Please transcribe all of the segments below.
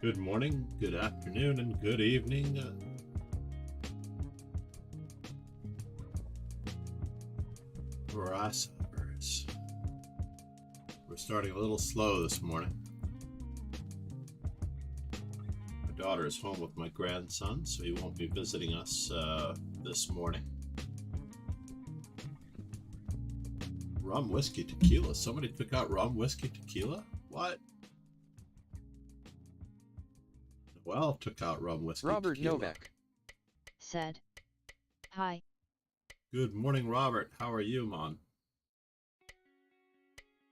Good morning, good afternoon, and good evening. For us, we're starting a little slow this morning. My daughter is home with my grandson, so he won't be visiting us this morning. Rum, whiskey, tequila. Somebody took out rum, whiskey, tequila? What? Well, took out rum, whiskey, Robert tequila. Novak said, "Hi." Good morning, Robert. How are you, man?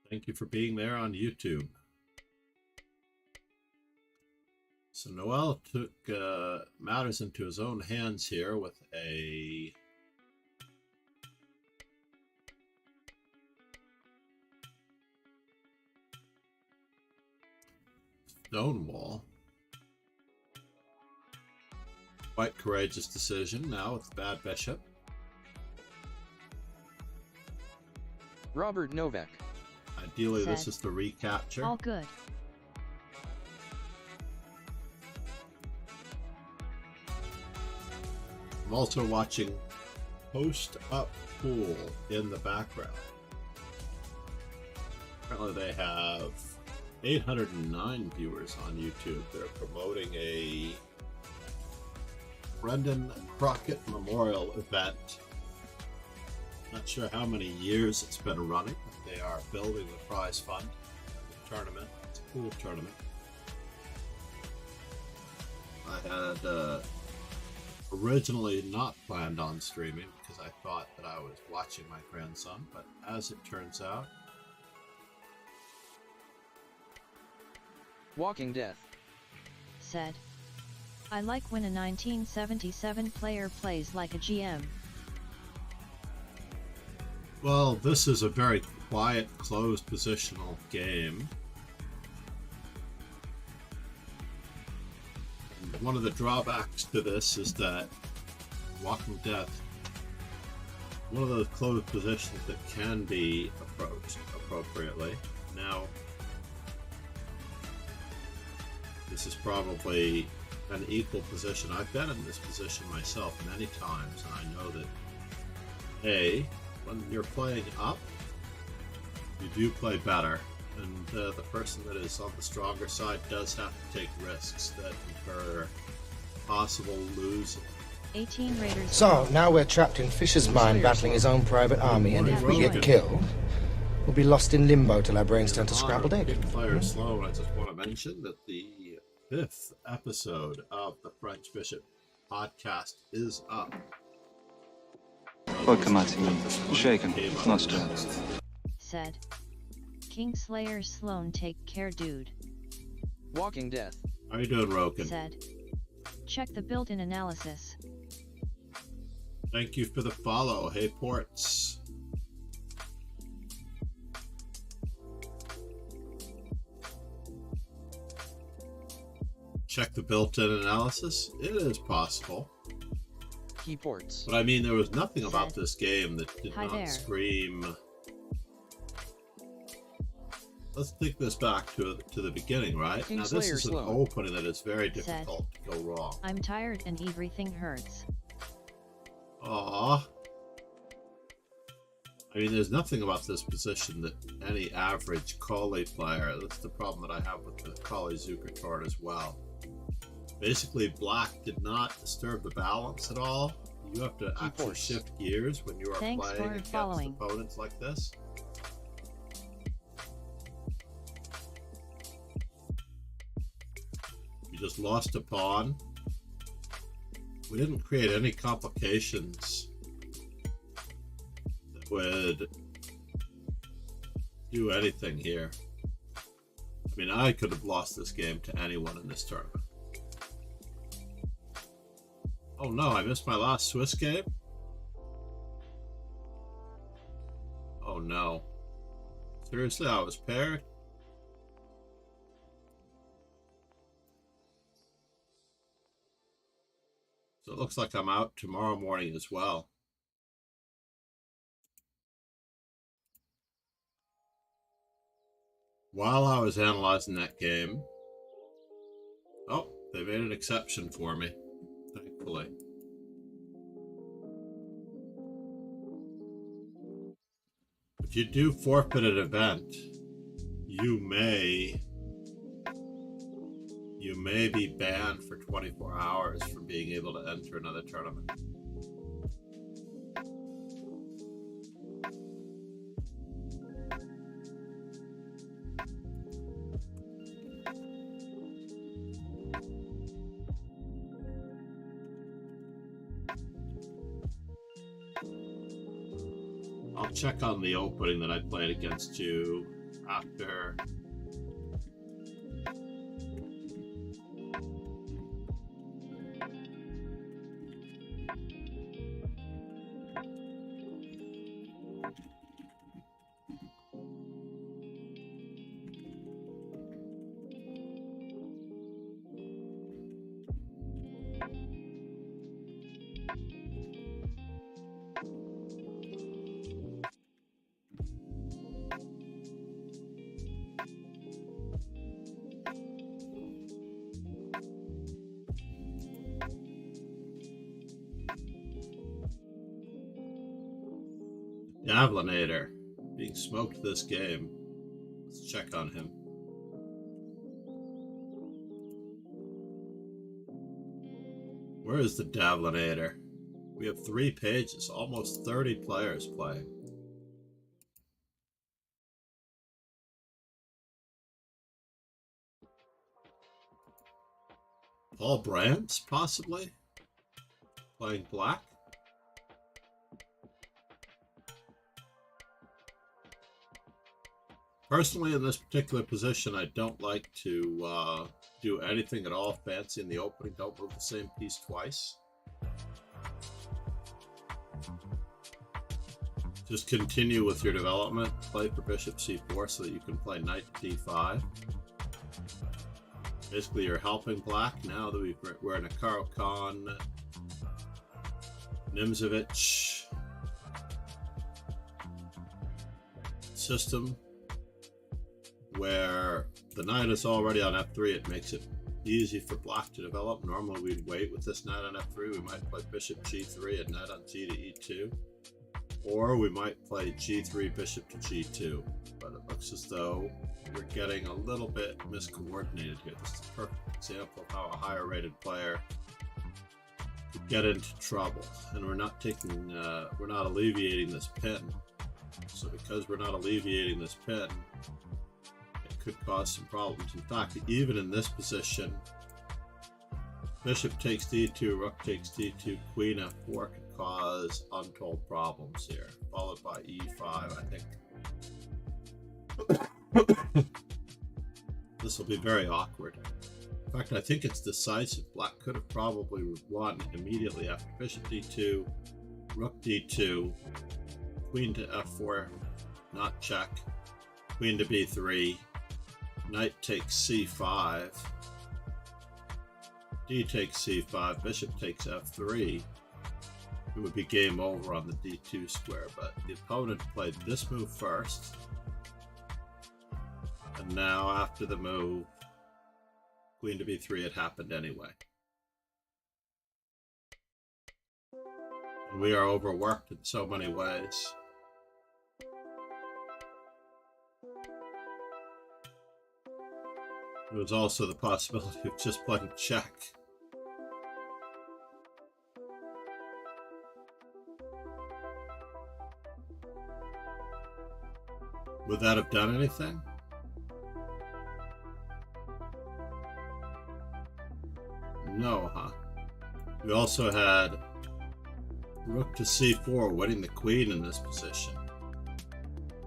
Thank you for being there on YouTube. So Noel took matters into his own hands here with a stone wall. Quite courageous decision now with the bad bishop. Robert Novak. Ideally, Said, this is the recapture. "All good." I'm also watching Post Up Pool in the background. Apparently they have 809 viewers on YouTube. They're promoting a Brendan Crockett Memorial event Not sure how many years it's been running, but they are building the prize fund. The tournament. It's a cool tournament. I had originally not planned on streaming because I thought that I was watching my grandson, but as it turns out... Walking Death said, I like when a 1977 player plays like a GM. Well, this is a very quiet, closed positional game. And one of the drawbacks to this is that Walking Death, one of those closed positions that can be approached appropriately. Now, this is probably an equal position. I've been in this position myself many times, and I know that A, when you're playing up, you do play better, and the person that is on the stronger side does have to take risks that incur possible losing. 18 raiders. So, now we're trapped in Fisher's mind battling his own private army, and if we get killed, we'll be lost in limbo till our brains turn to scrambled egg. Fire slow, and I just want to mention that the 5th episode of the French Bishop podcast is up. Shaken, not stirred. Said, Kingslayer Sloan, take care, dude. Walking Death How you doing, Roken? Said, check the built-in analysis. Thank you for the follow. Hey, Ports. Check the built-in analysis. It is possible. Keyports. But I mean, there was nothing about this game that did Hi not there. scream. Let's take this back to the beginning, right? Now, this is an opening that is very difficult to go wrong. I'm tired and everything hurts. Aww. I mean, there's nothing about this position that any average Kali player, that's the problem that I have with the Kali Zucker card as well. Basically, black did not disturb the balance at all. You have to actually shift gears when you are playing against opponents like this. You just lost a pawn. We didn't create any complications that would do anything here. I mean, I could have lost this game to anyone in this tournament. Oh no, I missed my last Swiss game? Oh no. Seriously, I was paired? So it looks like I'm out tomorrow morning as well. While I was analyzing that game, oh, they made an exception for me, thankfully. If you do forfeit an event, you may be banned for 24 hours from being able to enter another tournament. I'll check on the opening that I played against you after. Davlinator being smoked this game. Let's check on him. Where is the Davlinator? We have 3 pages, almost 30 players playing. Paul Brands, possibly? Playing black? Personally, in this particular position, I don't like to do anything at all fancy in the opening. Don't move the same piece twice. Just continue with your development. Play for bishop c4 so that you can play knight d5. Basically, you're helping black now that we're in a Karo-Khan, Nimzovich system where the knight is already on f3. It makes it easy for black to develop. Normally, we'd wait with this knight on f3. We might play bishop g3 and knight on g to e2. Or we might play g3, bishop to g2, but it looks as though we're getting a little bit miscoordinated here. This is a perfect example of how a higher rated player could get into trouble. And we're not alleviating this pin. So because we're not alleviating this pin, it could cause some problems. In fact, even in this position, bishop takes d2, rook takes d2, queen f4 could cause untold problems here, followed by e5. I think this will be very awkward. In fact, I think it's decisive. Black could have probably won immediately after bishop d2, rook d2, queen to f4, not check, queen to b3, knight takes c5, d takes c5, bishop takes f3. It would be game over on the d2 square, but the opponent played this move first, and now after the move, queen to b3, it happened anyway. And we are overworked in so many ways. There was also the possibility of just playing check. Would that have done anything? No, huh? We also had rook to c4, winning the queen in this position.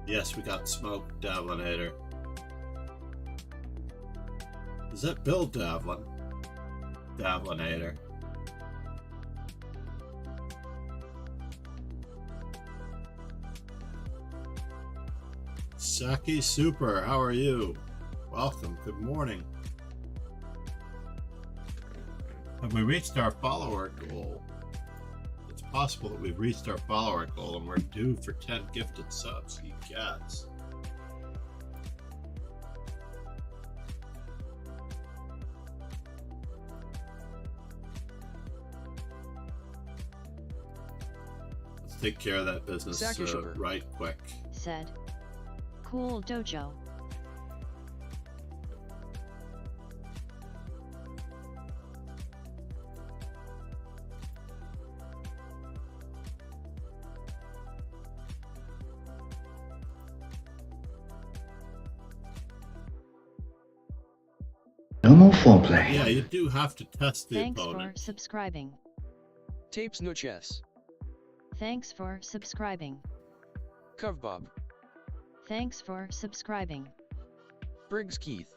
Yes, we got smoked, Davlinator. Is that Bill Davlin? Davlinator. Saki Super, how are you? Welcome, good morning. Have we reached our follower goal? It's possible that we've reached our follower goal and we're due for 10 gifted subs, you cats. Let's take care of that business right quick. Said. Cool dojo. No more foreplay. Yeah, you do have to test the Thanks opponent. for subscribing. Tapes no chess. Thanks for subscribing. Covbob. Thanks for subscribing. Briggs Keith.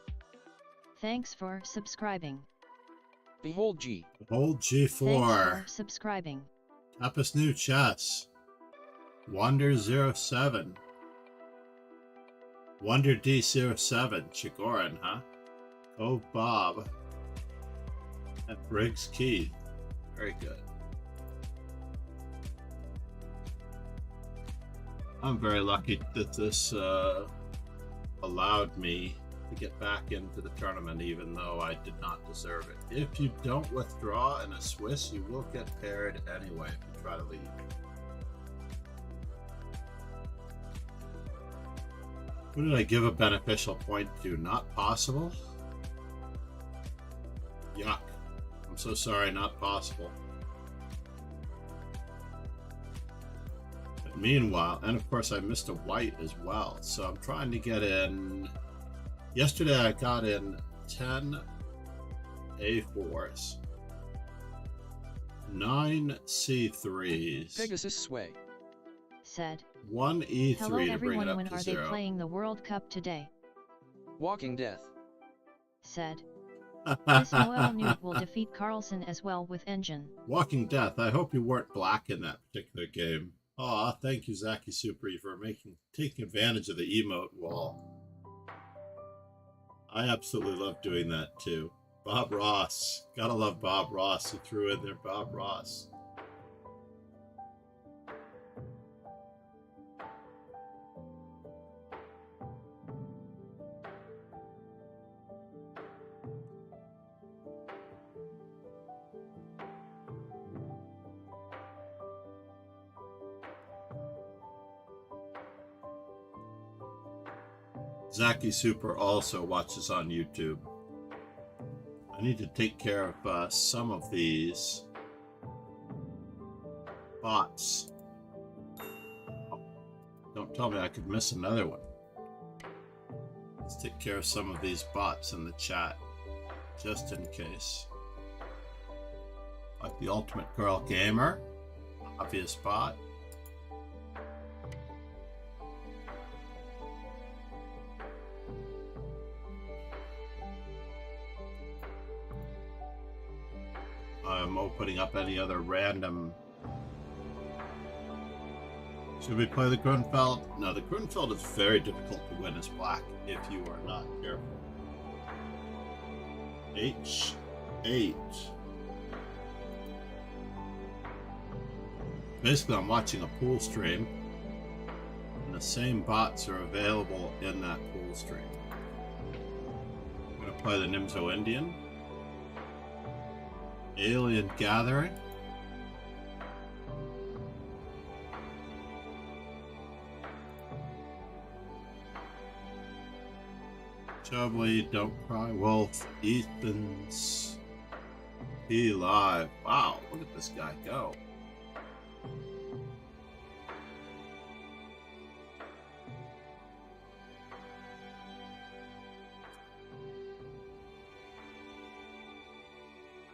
Thanks for subscribing. Behold G. Behold G4. Thanks for subscribing. Tapis New Chess. Wonder07. Wonder D07. Chigorin, huh? Cove Bob. And Briggs Keith. Very good. I'm very lucky that this allowed me to get back into the tournament, even though I did not deserve it. If you don't withdraw in a Swiss, you will get paired anyway if you try to leave. Who did I give a beneficial point to? Not possible? Yuck. I'm so sorry, not possible. Meanwhile, and of course I missed a white as well, so I'm trying to get in. Yesterday I got in 10 A4s, 9 C3s, Pegasus Sway. Said. 1 E3 Hello to bring it everyone, up when to are 0. they playing the World Cup today? Walking Death. Said. This Noel Newt will defeat Carlson as well with engine. Walking Death, I hope you weren't black in that particular game. Aw, thank you, Zaki Supri, for taking advantage of the emote wall. I absolutely love doing that too. Bob Ross. Gotta love Bob Ross. He threw in there Bob Ross. Zaki Super also watches on YouTube. I need to take care of some of these bots. Oh, don't tell me I could miss another one. Let's take care of some of these bots in the chat, just in case. Like the Ultimate Girl Gamer, obvious bot. I'm opening up any other random. Should we play the Grunfeld? No, the Grunfeld is very difficult to win as black if you are not careful. H8. Basically, I'm watching a pool stream, and the same bots are available in that pool stream. I'm going to play the Nimzo Indian. Alien Gathering. Chubbly, Don't Cry Wolf, Ethan's He Live. Wow, look at this guy go.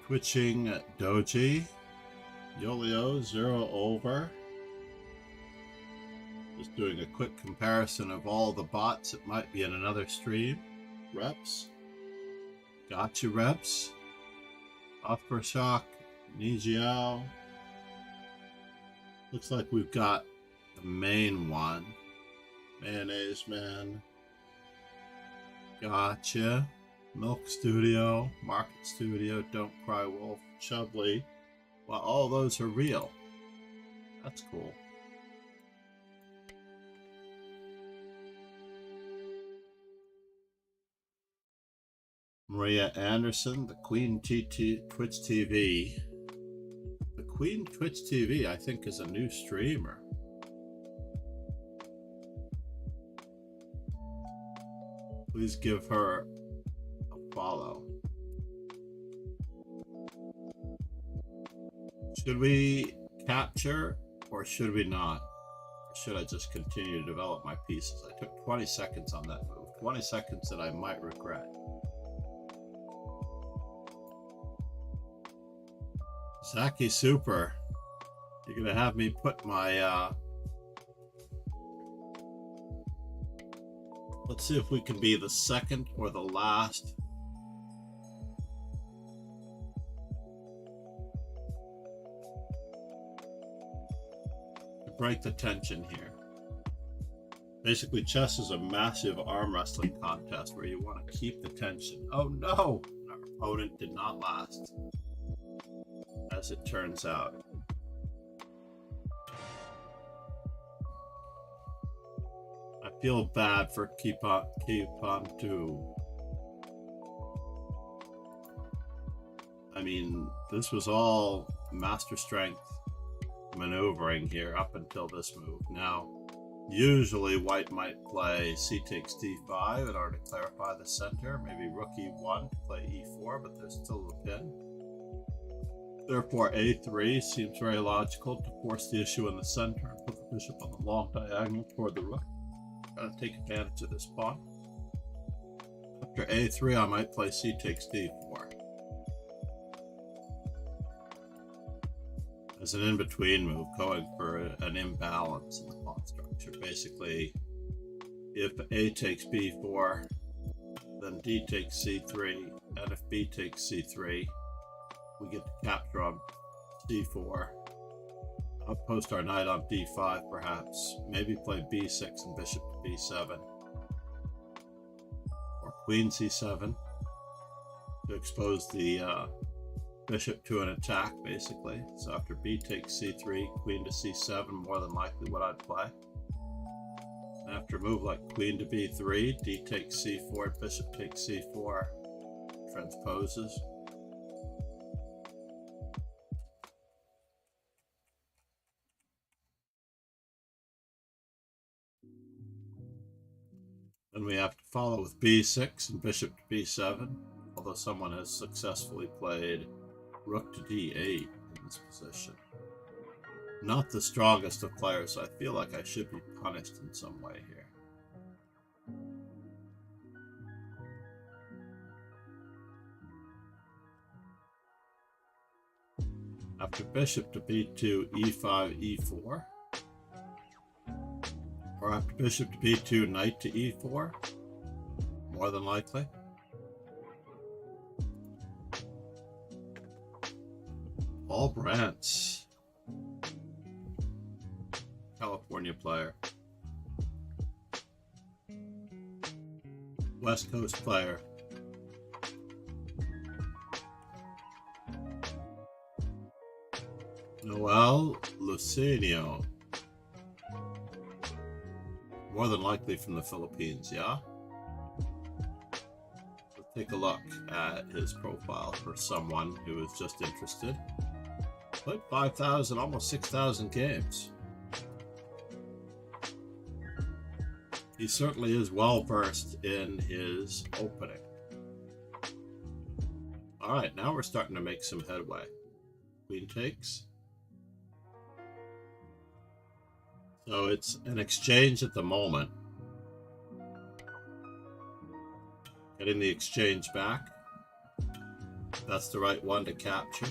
Twitching Doji, Yolio, 0 over. Just doing a quick comparison of all the bots that might be in another stream. Reps. Gotcha Reps. Offer Shock, Nijiao. Looks like we've got the main one. Mayonnaise Man. Gotcha. Milk Studio, Market Studio, Don't Cry Wolf, Chubbly. Well, all those are real. That's cool. Maria Anderson, the Queen Twitch TV. The Queen Twitch TV, I think, is a new streamer. Please give her follow. Should we capture or should we not? Or should I just continue to develop my pieces? I took 20 seconds on that move. 20 seconds that I might regret. Zaki Super, you're gonna have me put my let's see if we can be the second or the last. Break the tension here. Basically, chess is a massive arm wrestling contest where you want to keep the tension. Oh no! Our opponent did not last, as it turns out. I feel bad for keep on too. I mean, this was all master strength maneuvering here up until this move. Now, usually white might play c takes d5 in order to clarify the center. Maybe rook e1 to play e4, but there's still the pin. Therefore, a3 seems very logical to force the issue in the center and put the bishop on the long diagonal toward the rook. Gotta take advantage of this pawn. After a3, I might play c takes d4 as an in-between move, going for an imbalance in the pawn structure. Basically, if a takes b4, then d takes c3, and if b takes c3, we get to capture on d4. I'll post our knight on d5 perhaps. Maybe play b6 and bishop to b7. Or queen c7 to expose the bishop to an attack, basically. So after b takes c3, queen to c7, more than likely what I'd play. And after a move like queen to b3, d takes c4, bishop takes c4, transposes. Then we have to follow with b6 and bishop to b7, although someone has successfully played rook to d8 in this position. Not the strongest of players, so I feel like I should be punished in some way here. After bishop to b2, e5, e4. Or after bishop to b2, knight to e4, more than likely. Paul Brantz, California player. West Coast player. Noel Lucenio. More than likely from the Philippines, yeah? Let's take a look at his profile for someone who is just interested. Played 5,000, almost 6,000 games. He certainly is well versed in his opening. Alright, now we're starting to make some headway. Queen takes. So it's an exchange at the moment. Getting the exchange back. That's the right one to capture.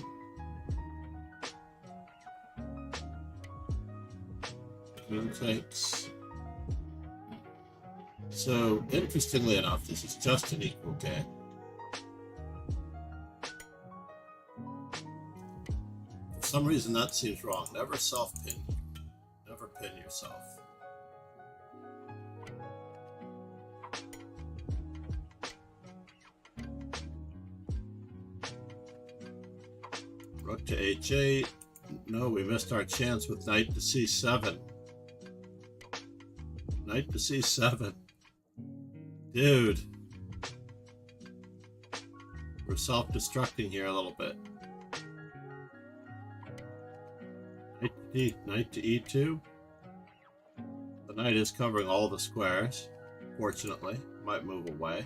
Queen takes. So, interestingly enough, this is just an equal game. For some reason, that seems wrong. Never self-pin. Never pin yourself. Rook to h8. No, we missed our chance with knight to c7. Knight to c7. Dude. We're self-destructing here a little bit. Knight to e2. The knight is covering all the squares. Fortunately, might move away.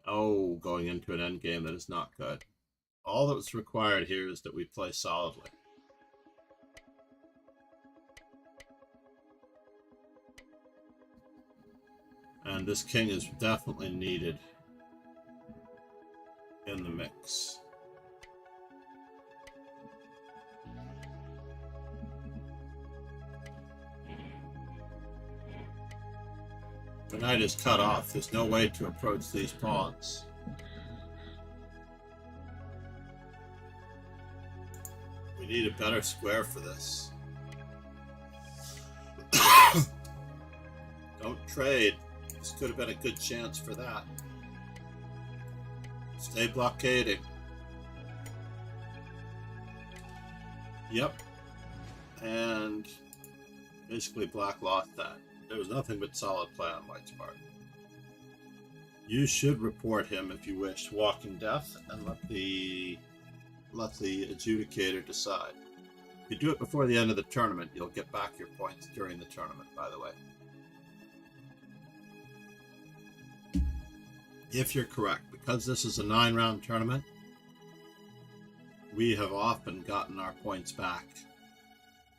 Oh, going into an endgame that is not good. All that's required here is that we play solidly. And this king is definitely needed in the mix. The knight is cut off. There's no way to approach these pawns. We need a better square for this. Don't trade. This could have been a good chance for that. Stay blockading. Yep. And basically black lost that. There was nothing but solid play on white's part. You should report him if you wish, walking death, and let the adjudicator decide. If you do it before the end of the tournament, you'll get back your points during the tournament, by the way. if you're correct, because this is a 9-round tournament, we have often gotten our points back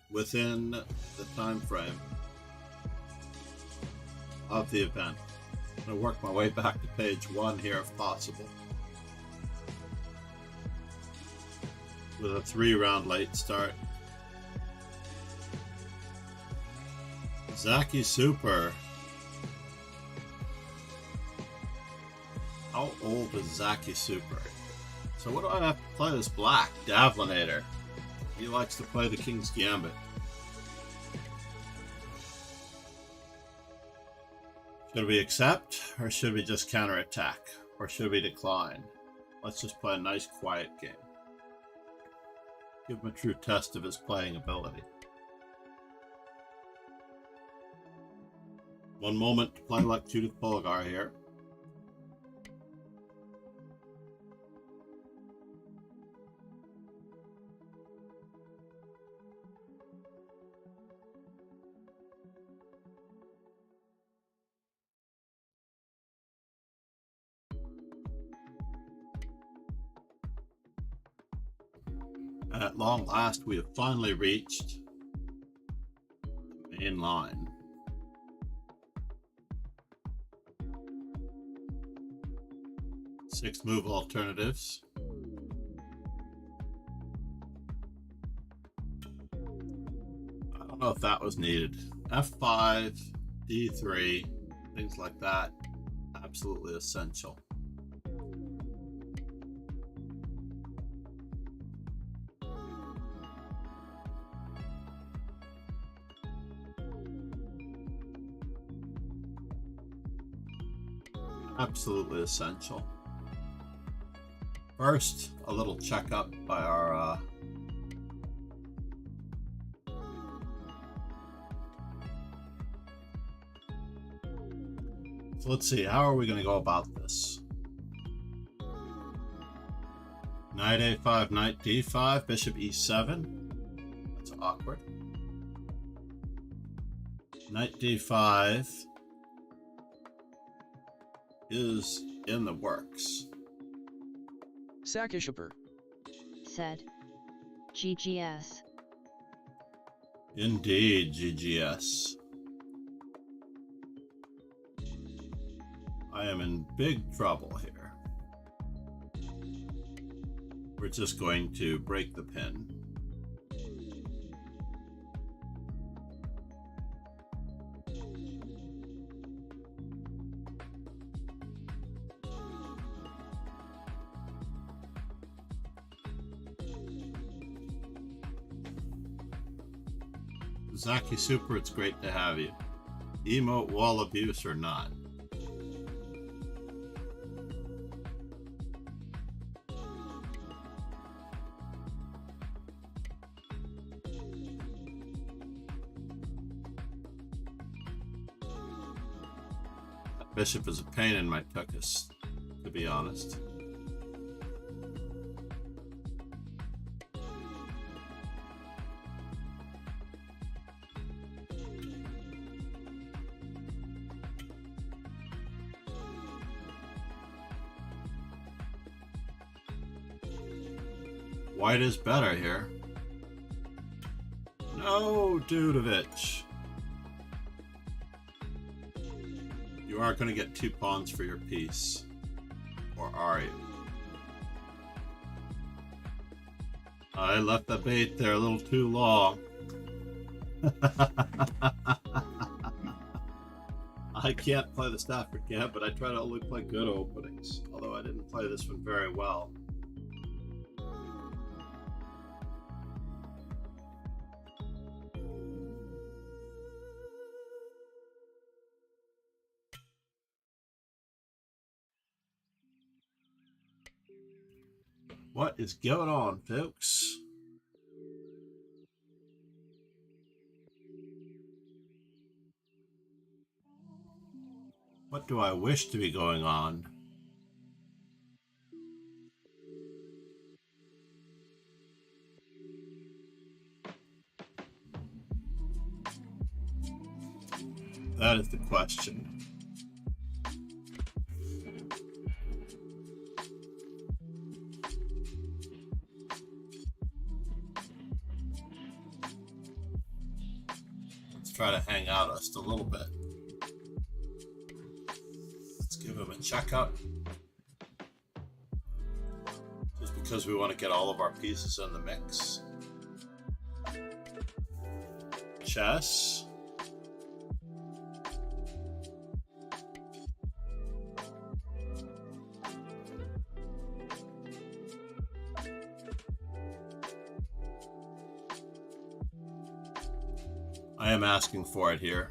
within the time frame of the event. I'm going to work my way back to page 1 here if possible, with a 3-round late start. Zaki Super. How old is Zaki Super? So what do I have to play this black? Davlinator. He likes to play the King's Gambit. Should we accept, or should we just counterattack? Or should we decline? Let's just play a nice quiet game. Give him a true test of his playing ability. One moment to play like Judith Polgar here. And at long last, we have finally reached the main line. Six move alternatives. I don't know if that was needed. F5, D3, things like that. Absolutely essential. Absolutely essential. First, a little checkup by our so let's see, how are we going to go about this? Knight A5, Knight D5, Bishop E7. That's awkward. Knight D5 is in the works. Zaki Super. Said. GGS. Indeed, GGS. I am in big trouble here. We're just going to break the pin. Zaki Super, it's great to have you. Emote wall abuse or not. That bishop is a pain in my tuchus, to be honest. White is better here. No, Dudovich. You are going to get 2 pawns for your piece. Or are you? I left the bait there a little too long. I can't play the Stafford Gambit, but I try to only play good openings. Although I didn't play this one very well. What is going on, folks? What do I wish to be going on? That is the question. try to hang out just a little bit. Let's give him a checkout. Just because we want to get all of our pieces in the mix. Chess. I am asking for it here.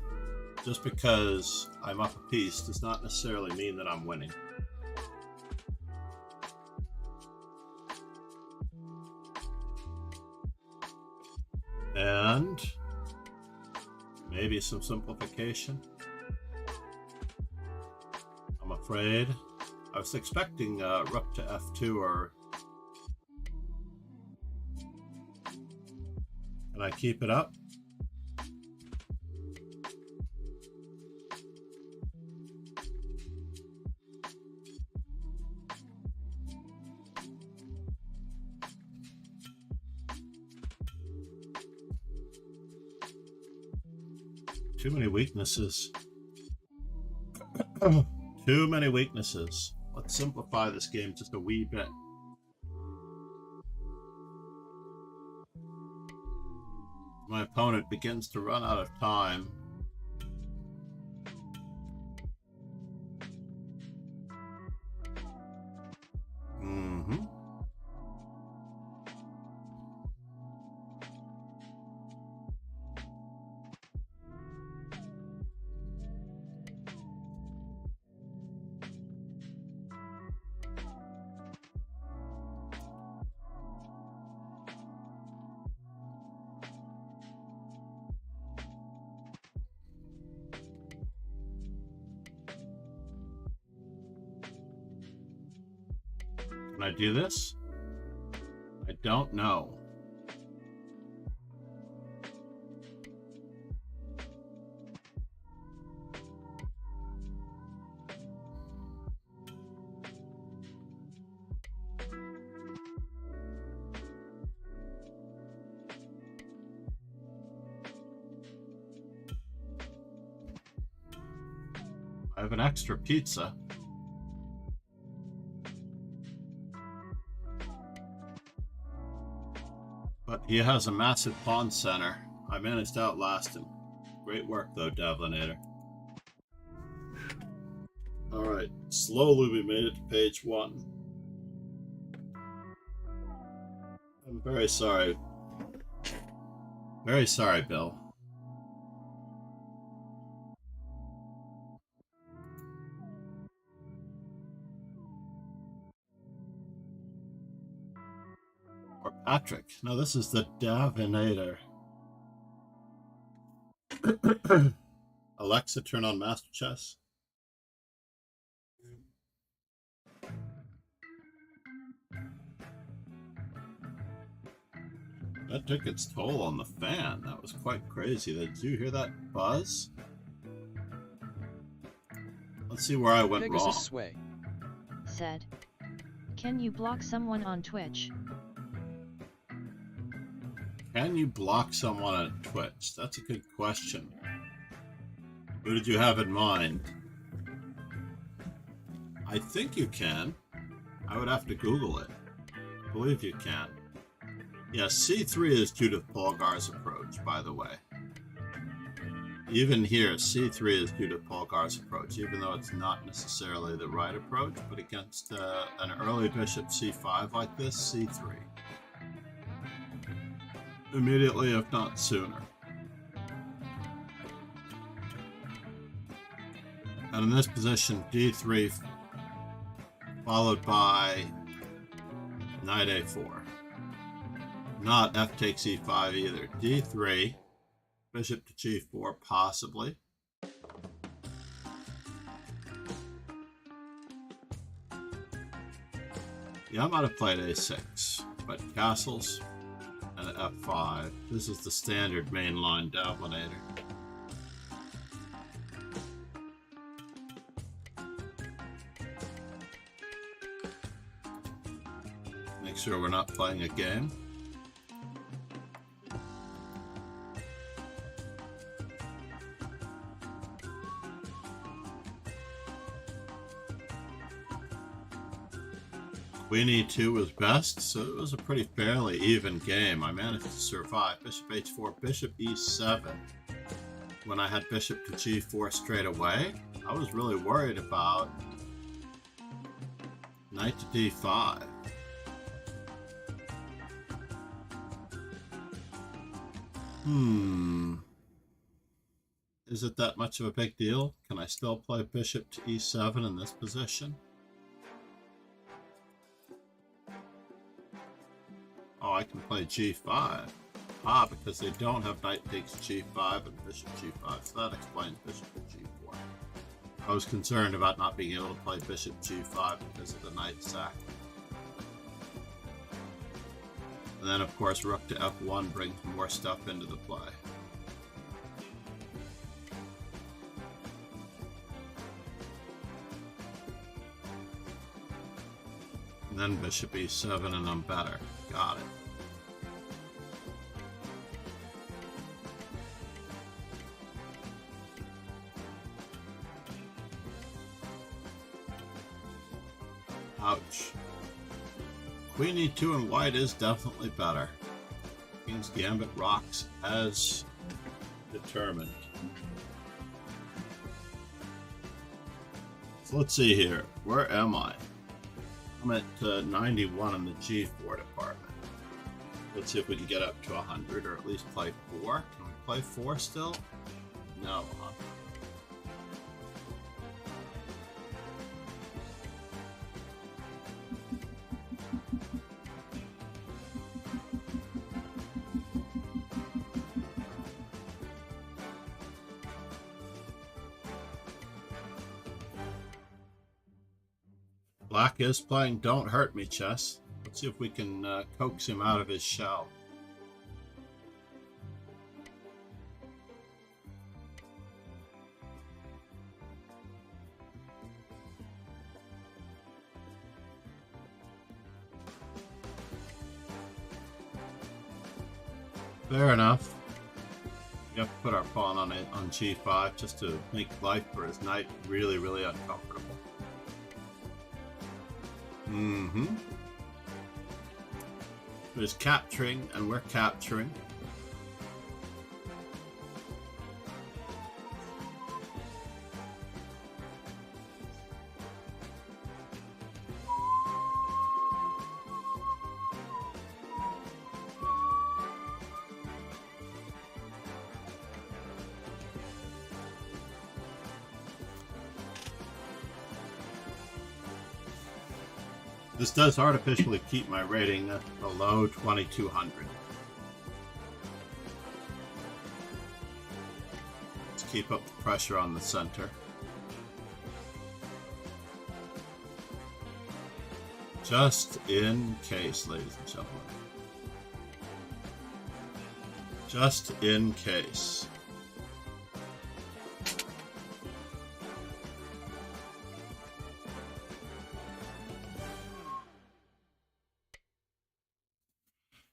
Just because I'm up a piece does not necessarily mean that I'm winning. And maybe some simplification. I'm afraid. I was expecting rook to f2 or... Can I keep it up? Too many weaknesses. Too many weaknesses. Let's simplify this game just a wee bit. My opponent begins to run out of time. Can I do this? I don't know. I have an extra pizza. But he has a massive pawn center. I managed to outlast him. Great work though, Davlinator. Alright, slowly we made it to page 1. I'm very sorry. Very sorry, Bill. Or Patrick. No, this is the Davinator. Alexa, turn on Master Chess. That took its toll on the fan. That was quite crazy. Did you hear that buzz? Let's see where I went Pegasus wrong. Sway said, "Can you block someone on Twitch?" Can you block someone on Twitch? That's a good question. Who did you have in mind? I think you can. I would have to Google it. I believe you can. Yes, C3 is Judith Polgar's approach, by the way. Even here, C3 is Judith Polgar's approach, even though it's not necessarily the right approach, but against an early bishop C5 like this, C3. Immediately, if not sooner. And in this position, D3 followed by knight A4. Not F takes E5 either. D3, bishop to G4 possibly. Yeah, I might have played A6, but castles and F5. This is the standard mainline Davlinator. Make sure we're not playing a game. Queen e2 was best, so it was a pretty fairly even game. I managed to survive. Bishop h4, bishop e7. When I had bishop to g4 straight away, I was really worried about knight to d5. Is it that much of a big deal? Can I still play bishop to e7 in this position? Oh, I can play g5. Ah, because they don't have knight takes g5 and bishop g5, so that explains bishop to g4. I was concerned about not being able to play bishop g5 because of the knight sack. And then, of course, rook to f1 brings more stuff into the play. And then bishop e7 and I'm better. Got it. Ouch. Queen e2 and white is definitely better. King's Gambit rocks as determined. So let's see here. Where am I? I'm at 91 in the g4 department. Let's see if we can get up to 100 or at least play 4. Can we play 4 still? No, huh? Black is playing Don't Hurt Me chess. Let's see if we can coax him out of his shell. Fair enough. We have to put our pawn on g5 just to make life for his knight really, really uncomfortable. There's capturing, and we're capturing. This does artificially keep my rating at below 2200. Let's keep up the pressure on the center. Just in case, ladies and gentlemen. Just in case.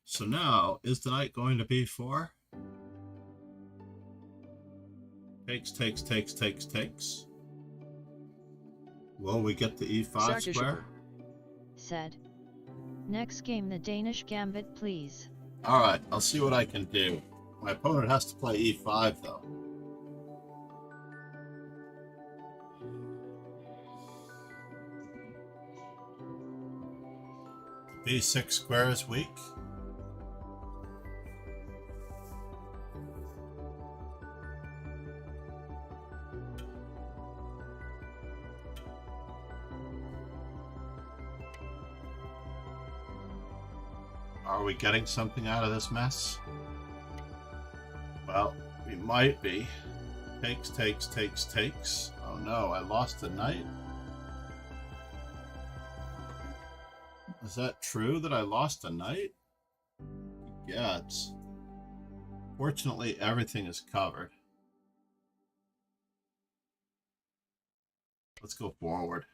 So now, is the knight going to b4? Takes, takes, takes, takes, takes. Will we get the e5 square? Said. Next game the Danish Gambit, please. Alright, I'll see what I can do. My opponent has to play e5 though. b6 square is weak. Are we getting something out of this mess? Well, we might be. Takes, takes, takes, takes. Oh no, I lost a knight? Is that true that I lost a knight? Yeah, it's... Fortunately, everything is covered. Let's go forward.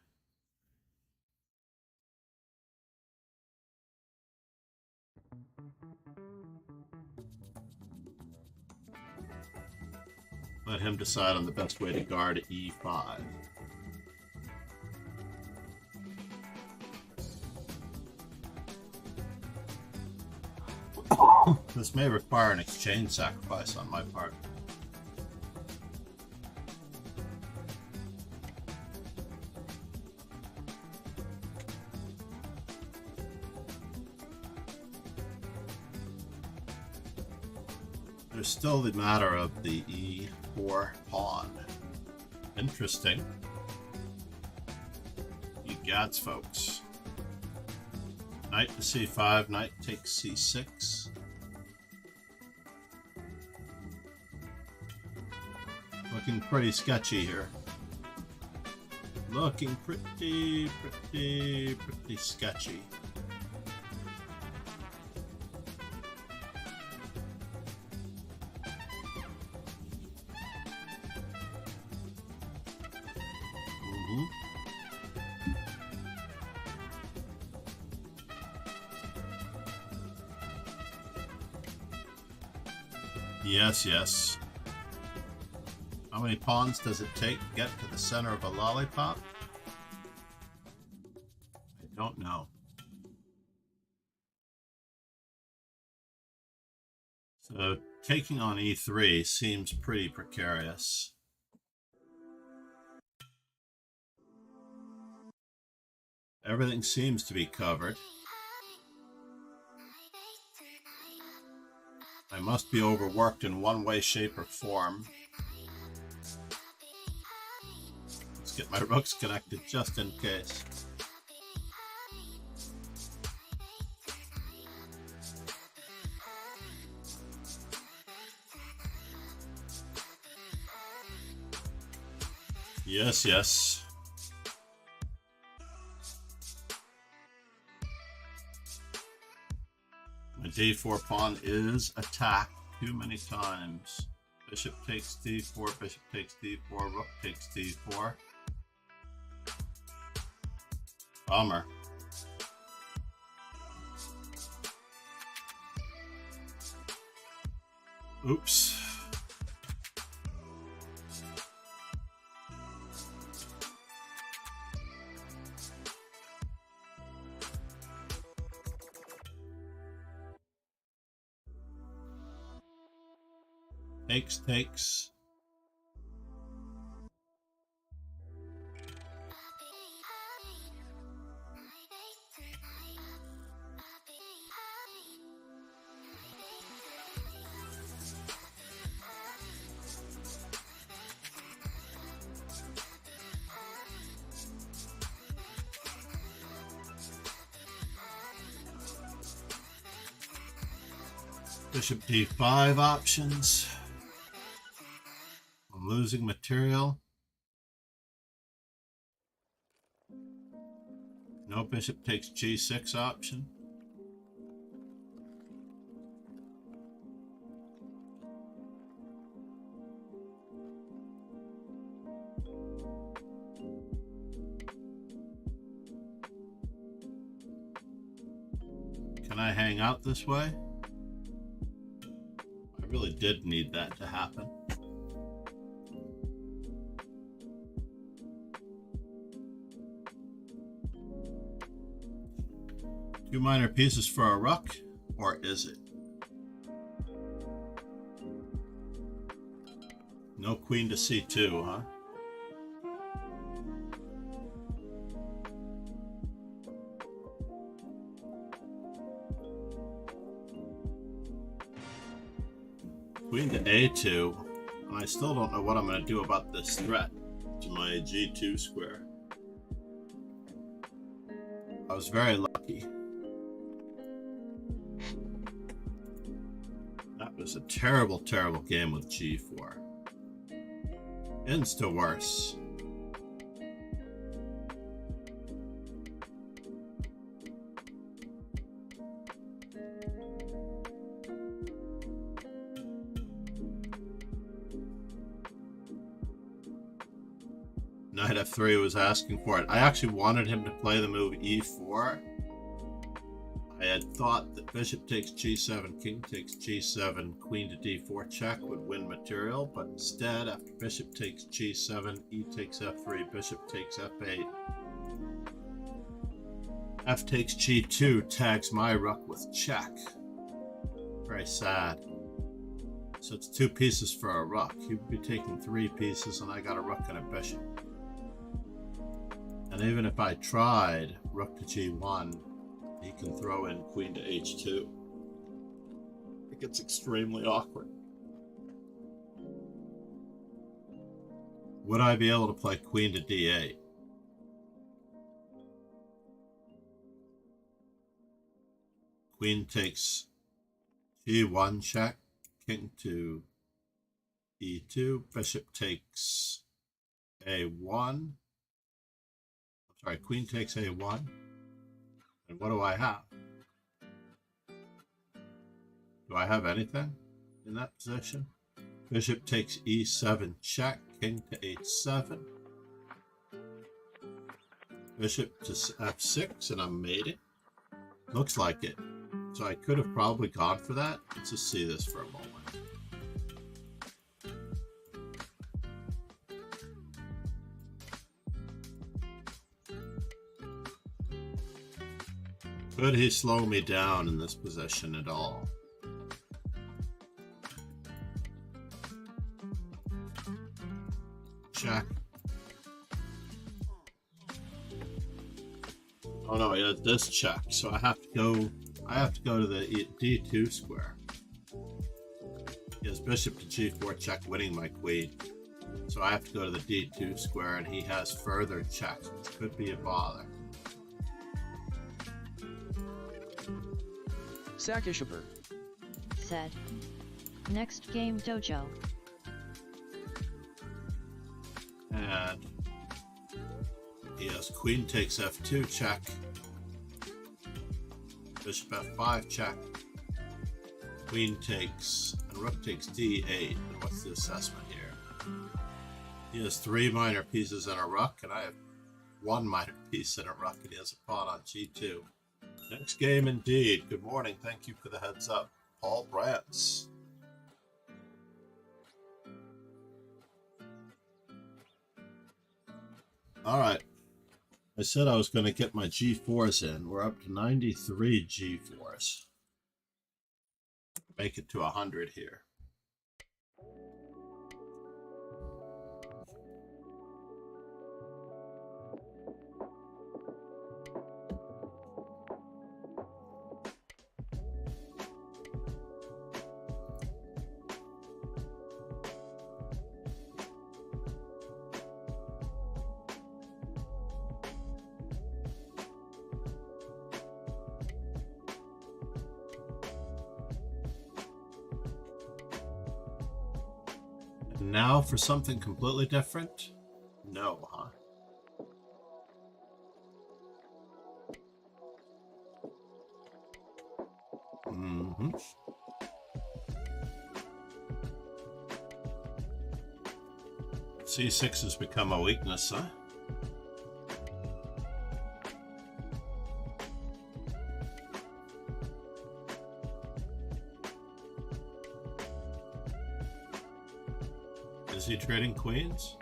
Let him decide on the best way to guard e5. This may require an exchange sacrifice on my part. There's still the matter of the E4 pawn. Interesting. You gods, folks. Knight to c5, knight takes c6. Looking pretty sketchy here. Looking pretty sketchy. Yes. How many pawns does it take to get to the center of a lollipop? I don't know. So taking on e3 seems pretty precarious. Everything seems to be covered. I must be overworked in one way, shape, or form. Let's get my rooks connected just in case. Yes. My d4 pawn is attacked too many times. Bishop takes d4, bishop takes d4, rook takes d4. Bummer. Oops. Takes. Bishop d5 options. I'm losing material. No bishop takes g6 option. Can I hang out this way? I really did need that to happen. Two minor pieces for a rook, or is it? No queen to c2, huh? Queen to a2, and I still don't know what I'm going to do about this threat to my g2 square. I was very lucky. That was a terrible game with g4. Insta worse. Knight f3 was asking for it. I actually wanted him to play the move e4. I had thought that bishop takes g7, king takes g7, queen to d4 check would win material, but instead, after bishop takes g7, e takes f3, bishop takes f8. F takes g2 tags my rook with check. very sad. So it's 2 pieces for a rook. He'd be taking 3 pieces, and I got a rook and a bishop. And even if I tried rook to g1, he can throw in queen to h2. It gets extremely awkward. Would I be able to play queen to d8? Queen takes g1 check, king to e2, bishop takes a1. I'm sorry, queen takes a1. And what do I have? Do I have anything in that position? Bishop takes e7 check, king to h7. Bishop to f6, and I'm mating. Looks like it. So I could have probably gone for that. Let's just see this for a moment. Could he slow me down in this position at all? Check. Oh no, yeah, this check. So I have to go to the d2 square. He has bishop to g4 check, winning my queen. So I have to go to the d2 square, and he has further checks, which could be a bother. Jakubowska said. Next game dojo. And he has queen takes f2 check. Bishop f5 check. Queen takes, and rook takes d8. And what's the assessment here? He has 3 minor pieces and a rook, and I have 1 minor piece and a rook, and he has a pawn on g2. Next game indeed. Good morning. Thank you for the heads up. Paul Brantz. All right. I said I was going to get my G4s in. We're up to 93 G4s. Make it to 100 here. Now for something completely different? No, huh? Mm-hmm. C6 has become a weakness, huh? Is he trading queens?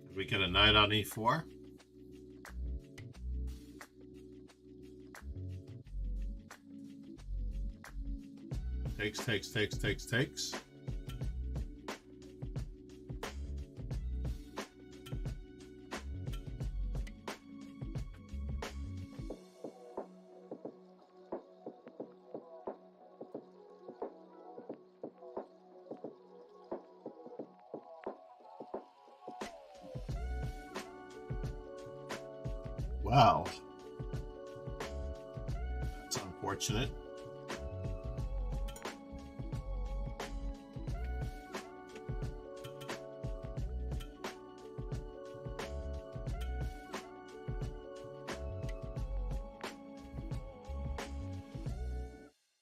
Did we get a knight on e4? Takes. Wow. That's unfortunate.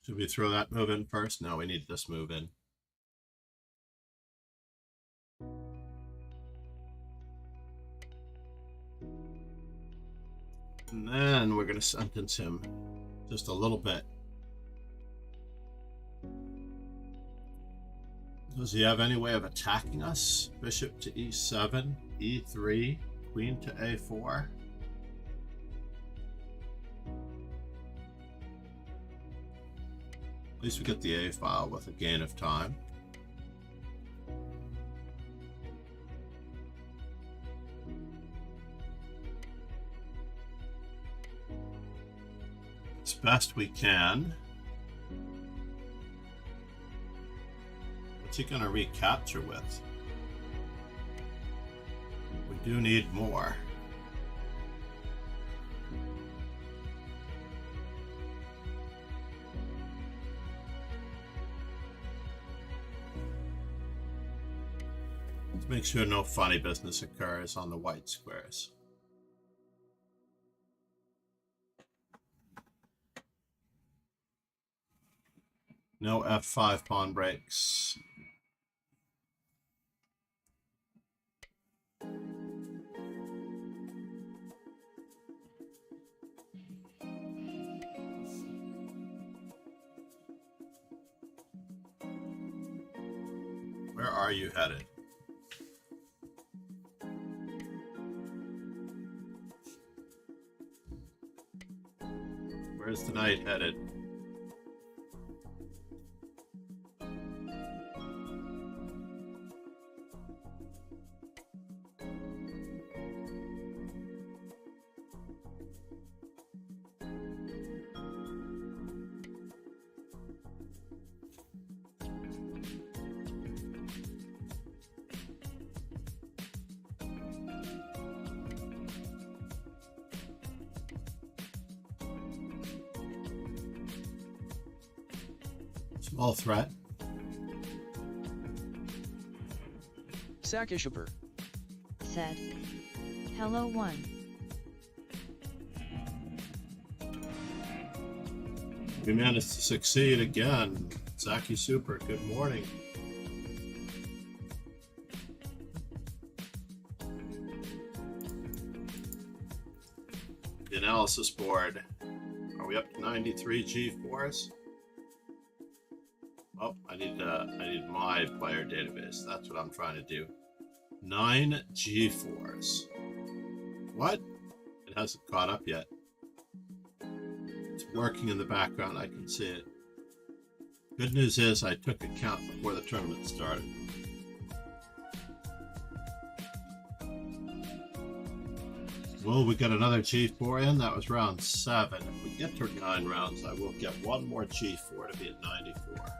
Should we throw that move in first? No, we need this move in. And then we're going to sentence him just a little bit. Does he have any way of attacking us? Bishop to e7, e3, queen to a4. At least we get the A file with a gain of time. As best we can. What's he going to recapture with? We do need more. Let's make sure no funny business occurs on the white squares. No F5 pawn breaks. Where are you headed? Where's the knight headed? Small threat. Sakishuper said, "Hello, one." We managed to succeed again. Zaki Super, good morning. The analysis board. Are we up to 93 G4s? Oh, I need my player database. That's what I'm trying to do. 9 G4s. What? It hasn't caught up yet. It's working in the background. I can see it. Good news is I took a count before the tournament started. Will we get another G4 in? That was round 7. If we get to 9 rounds, I will get one more G4 to be at 94.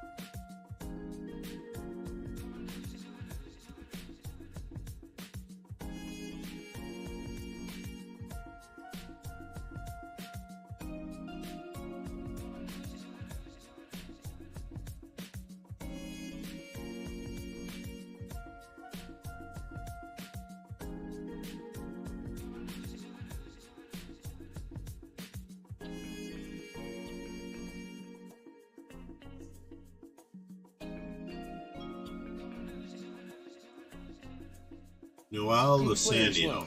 Noel Luciano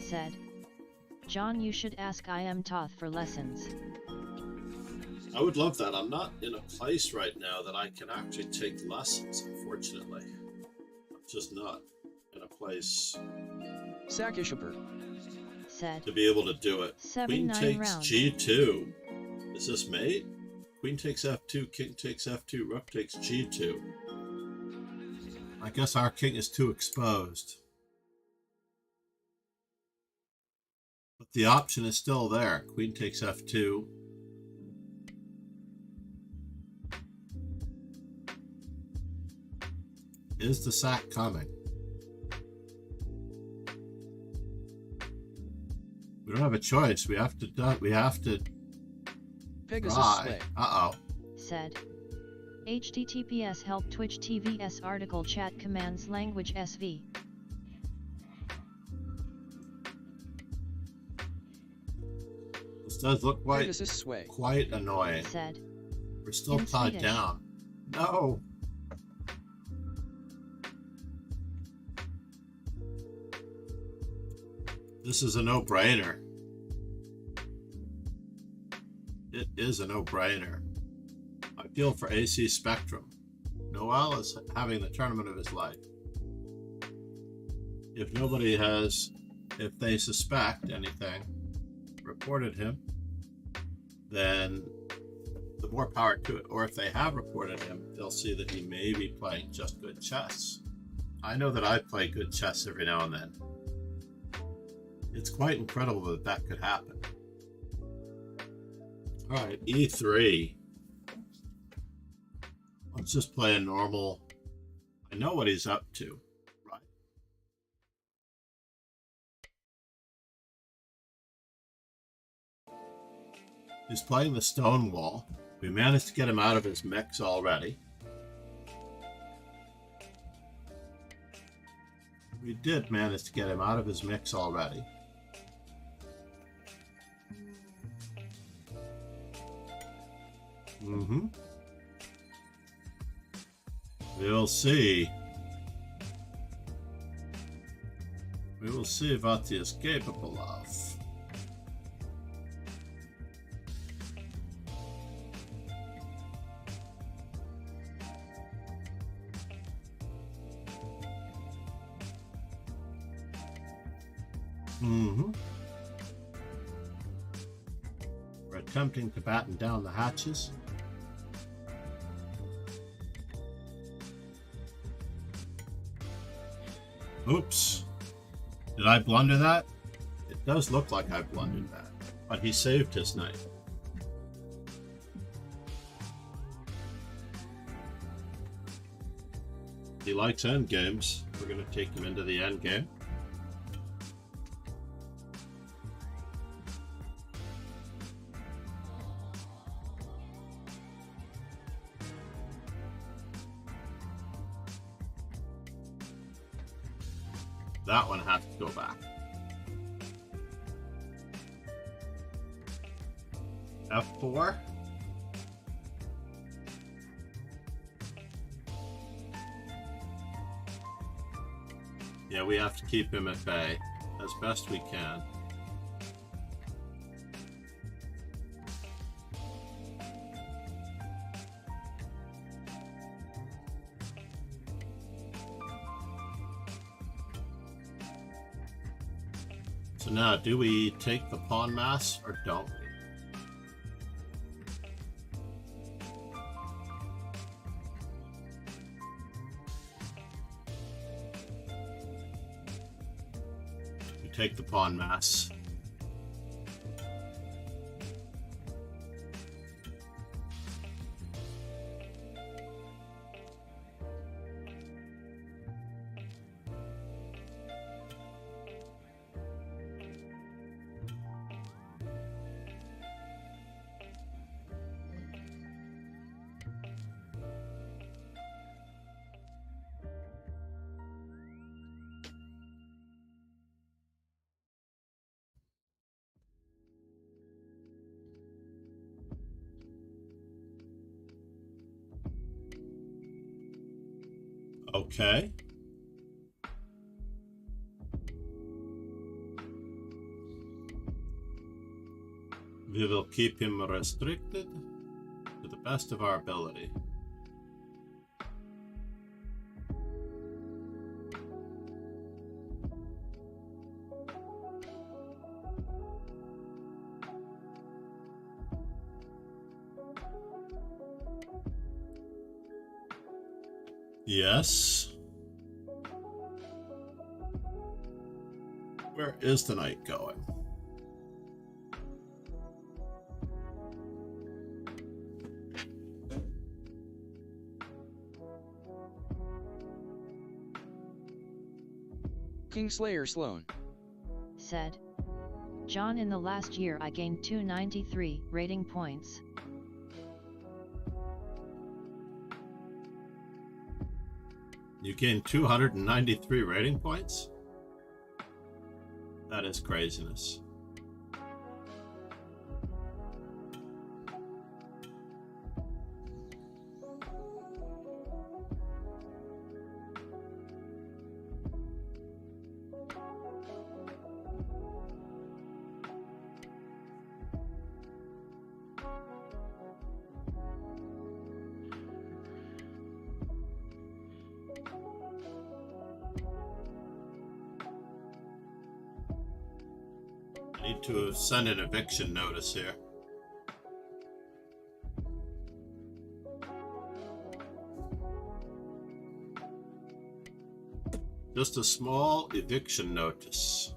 said, "John, you should ask I am Toth for lessons." I would love that. I'm not in a place right now that I can actually take lessons, unfortunately. I'm just not in a place Sakishuper said, to be able to do it. 7, Queen 9 takes rounds. G2. Is this mate? Queen takes F2, king takes F2, rook takes G2. I guess our king is too exposed. But the option is still there. Queen takes F2. Is the sack coming? We don't have a choice. We have to Pegasus try. Slay Uh-oh. said, "HTTPS help Twitch TVS article chat commands language SV." This does look Pegasus Sway quite annoying. Said, We're still in tied Swedish. down. No. This is a no-brainer. It is a no-brainer. I feel for AC Spectrum. Noel is having the tournament of his life. If nobody has, if they suspect anything, reported him, then the more power to it. Or if they have reported him, they'll see that he may be playing just good chess. I know that I play good chess every now and then. It's quite incredible that that could happen. All right, E3. Let's just play a normal. I know what he's up to, right? He's playing the stone wall. We managed to get him out of his mix already. We did manage to get him out of his mix already. We'll see. We will see what he is capable of. We're attempting to batten down the hatches. Oops. Did I blunder that? It does look like I blundered that. But he saved his knight. He likes endgames. We're going to take him into the endgame. That one has to go back. F4. Yeah, we have to keep him at bay as best we can. So now, do we take the pawn mass or don't we? We take the pawn mass. Okay. We will keep him restricted to the best of our ability. Yes. Where is the knight going? Kingslayer Sloan said, John, in the last year I gained 293 rating points. You gained 293 rating points? That is craziness. I need to send an eviction notice here. Just a small eviction notice.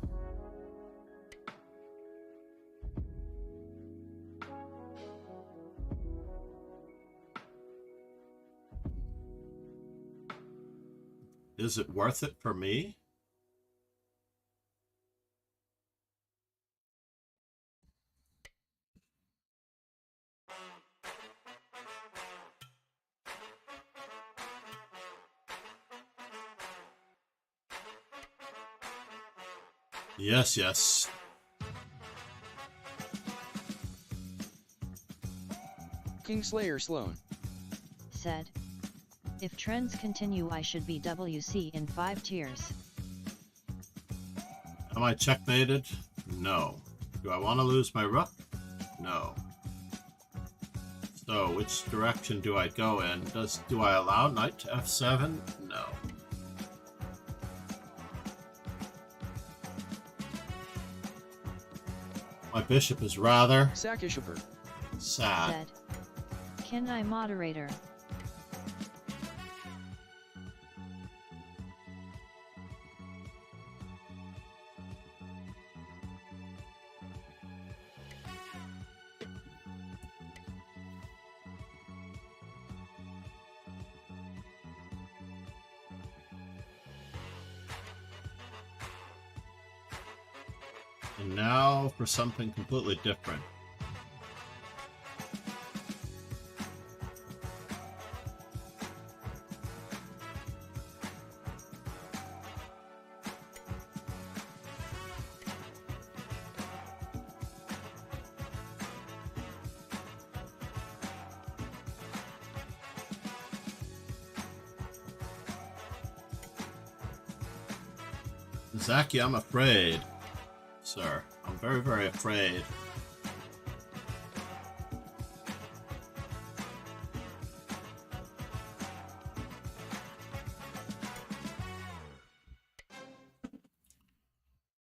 Is it worth it for me? Yes, yes. Kingslayer Sloan said, if trends continue I should be WC in 5 tiers. Am I checkmated? No. Do I want to lose my rook? No. So, which direction do I go in? Do I allow knight to f7? No. My bishop is rather Sakishuper sad. Said, can I moderator? And now for something completely different. Zaki, I'm afraid. Sir, I'm very, very afraid.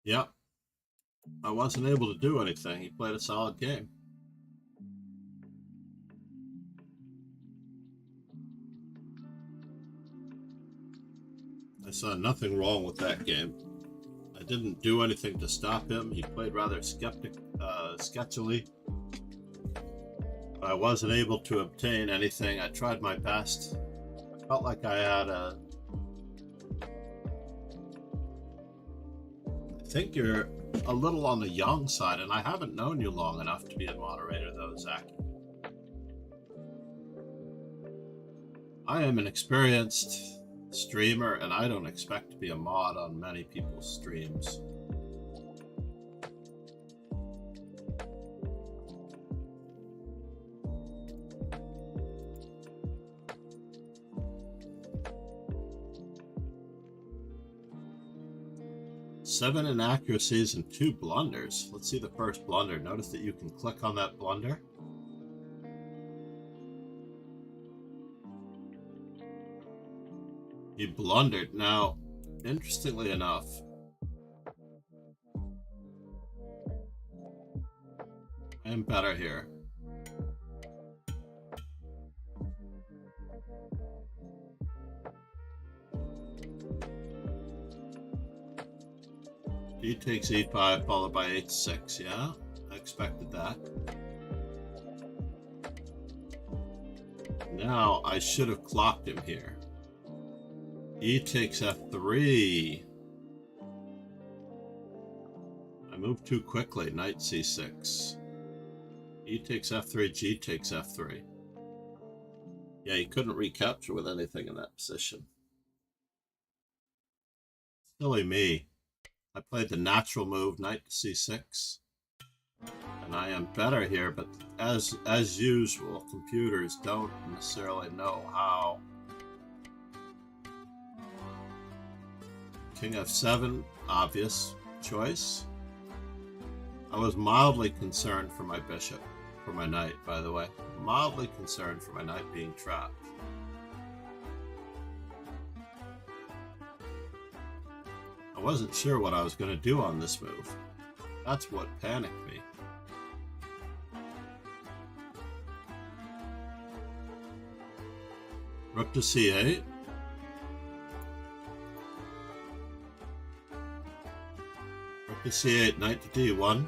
Yep. I wasn't able to do anything. He played a solid game. I saw nothing wrong with that game. I didn't do anything to stop him. He played rather sketchily. I wasn't able to obtain anything. I tried my best. I felt like I had I think you're a little on the young side, and I haven't known you long enough to be a moderator, though, Zaki. I am an experienced streamer, and I don't expect to be a mod on many people's streams. Seven inaccuracies and 2 blunders. Let's see the first blunder. Notice that you can click on that blunder. He blundered. Now, interestingly enough, I am better here. D takes e5 followed by h6, yeah? I expected that. Now, I should have clocked him here. E takes f3. I moved too quickly. Knight c6. E takes f3, G takes f3. Yeah, he couldn't recapture with anything in that position. Silly me. I played the natural move, knight to c6. And I am better here, but as usual, computers don't necessarily know how. King f7, obvious choice. I was mildly concerned for my bishop, for my knight, by the way. Mildly concerned for my knight being trapped. I wasn't sure what I was going to do on this move. That's what panicked me. Rook to c8. c8, knight to d1,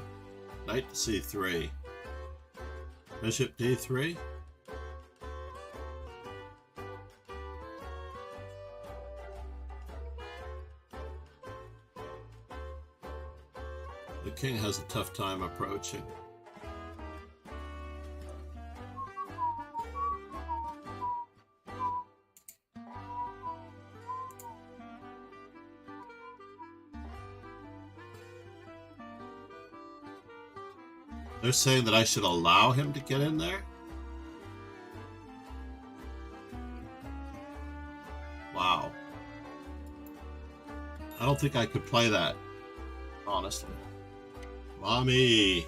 knight to c3, bishop d3. The king has a tough time approaching. They're saying that I should allow him to get in there? Wow. I don't think I could play that, honestly. Mommy,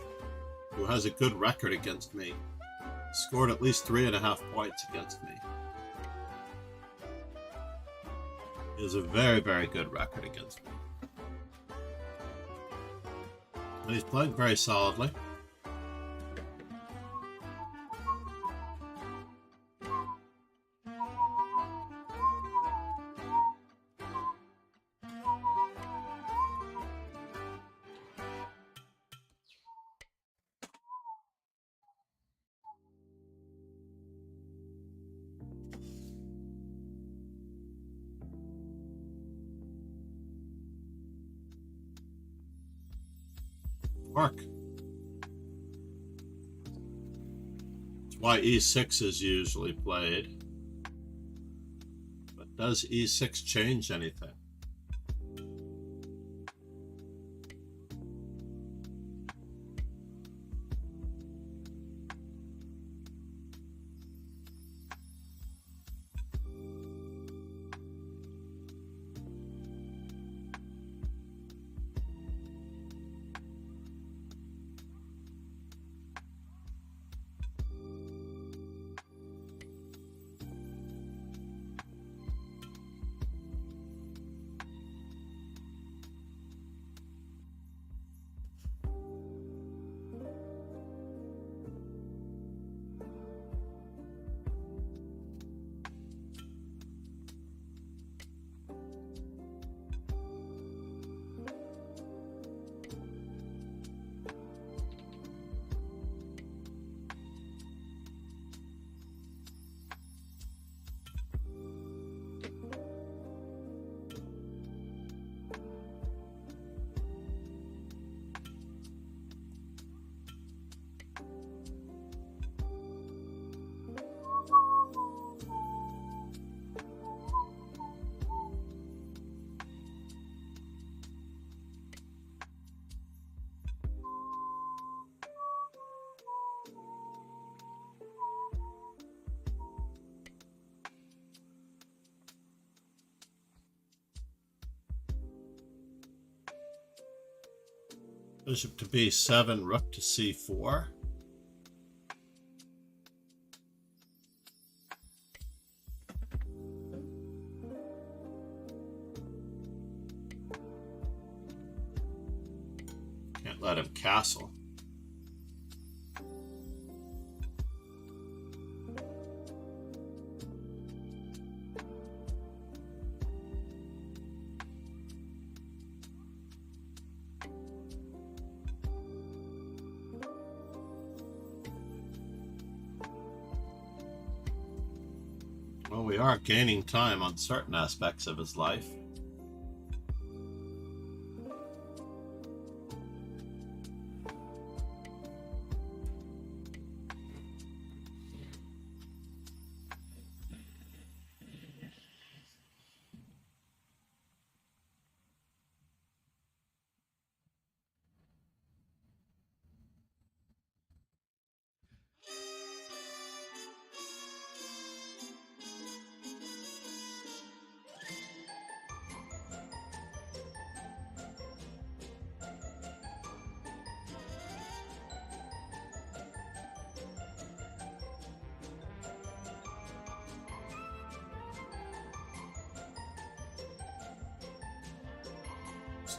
who has a good record against me, scored at least 3.5 points against me. He has a very, very good record against me. And he's playing very solidly. Work. That's why e6 is usually played. But does e6 change anything? Bishop to b7, rook to c4. Can't let him castle. Well, we are gaining time on certain aspects of his life.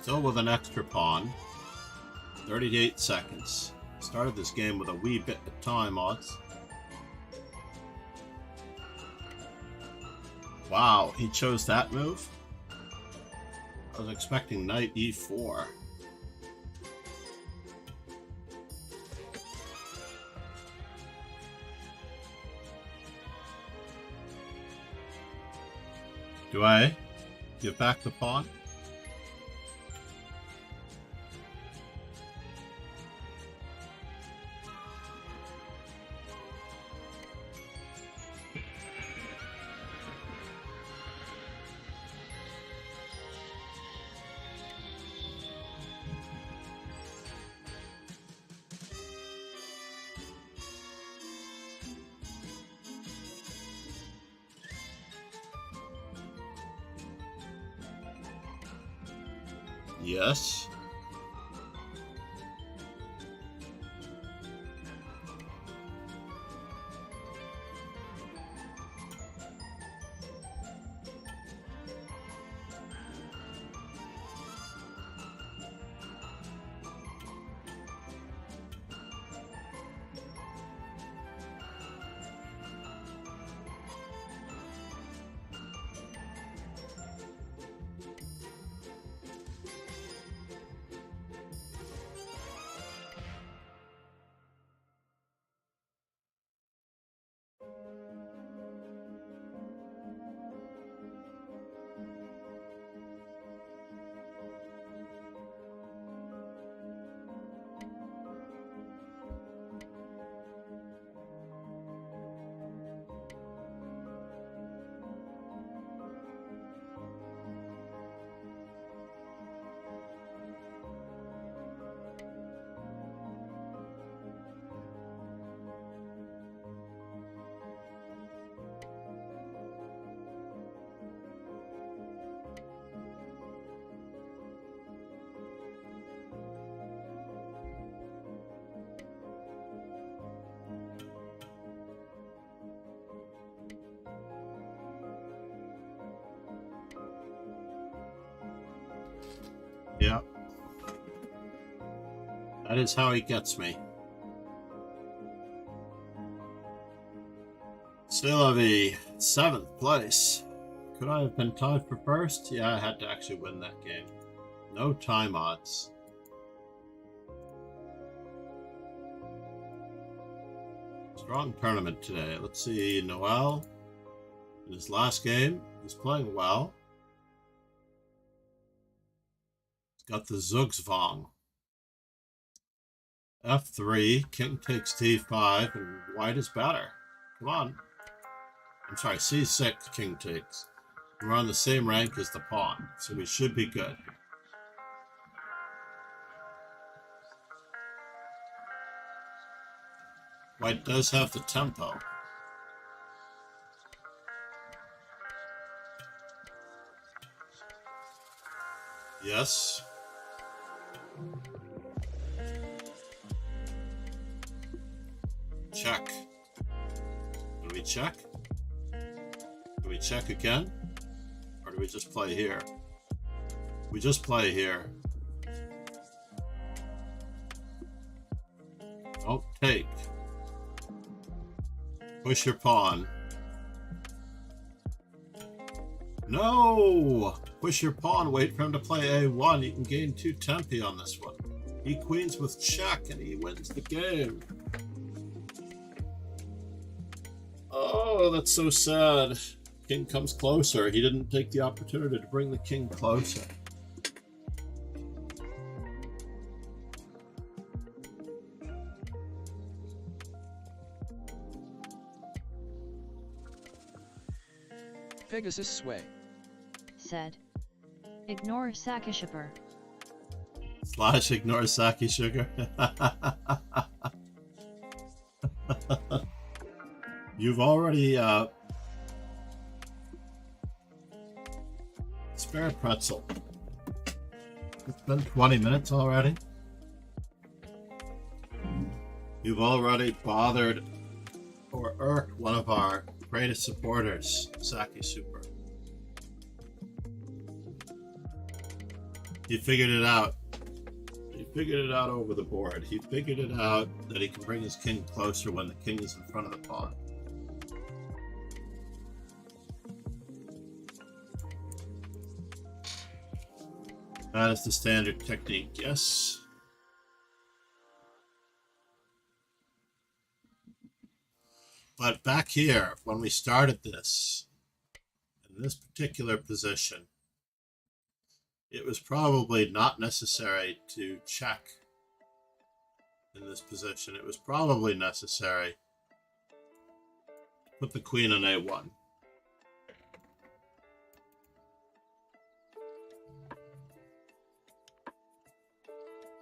Still with an extra pawn. 38 seconds. Started this game with a wee bit of time odds. Wow, he chose that move? I was expecting knight e4. Do I give back the pawn? Yes. Yeah. That is how he gets me. Silavi, 7th place. Could I have been tied for first? Yeah, I had to actually win that game. No time odds. Strong tournament today. Let's see, Noel. In his last game, he's playing well. He's got the Zugzwang. F3, king takes d5, and white is better. Come on. I'm sorry, c6, king takes. We're on the same rank as the pawn, so we should be good. White does have the tempo. Yes. Check. Do we check? Do we check again? Or do we just play here? We just play here. Don't take. Push your pawn. No! Push your pawn, wait for him to play a1. You can gain 2 tempi on this one. He queens with check and he wins the game. Oh, that's so sad. King comes closer. He didn't take the opportunity to bring the king closer. Pegasus sway. Said. Ignore Saki Sugar. / ignore Saki sugar. You've already spare pretzel. It's been 20 minutes already. You've already bothered or irked one of our greatest supporters, Saki Super. He figured it out. He figured it out over the board. He figured it out that he can bring his king closer when the king is in front of the pawn. That is the standard technique, yes. But back here, when we started this, in In this particular position, it was probably not necessary to check in this position. It was probably necessary to put the queen on a1.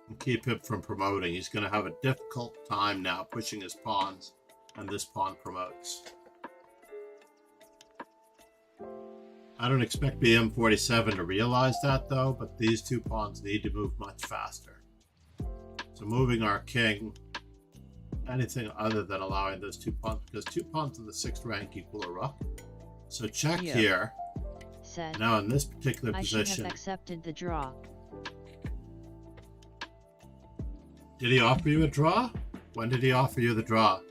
And keep him from promoting. He's going to have a difficult time now pushing his pawns, and this pawn promotes. I don't expect BM47 to realize that though, but these two pawns need to move much faster. So moving our king, anything other than allowing those two pawns, because two pawns in the 6th rank equal a rook. So check here. Said, now in this particular position, I should have accepted the draw. Did he offer you a draw? When did he offer you the draw?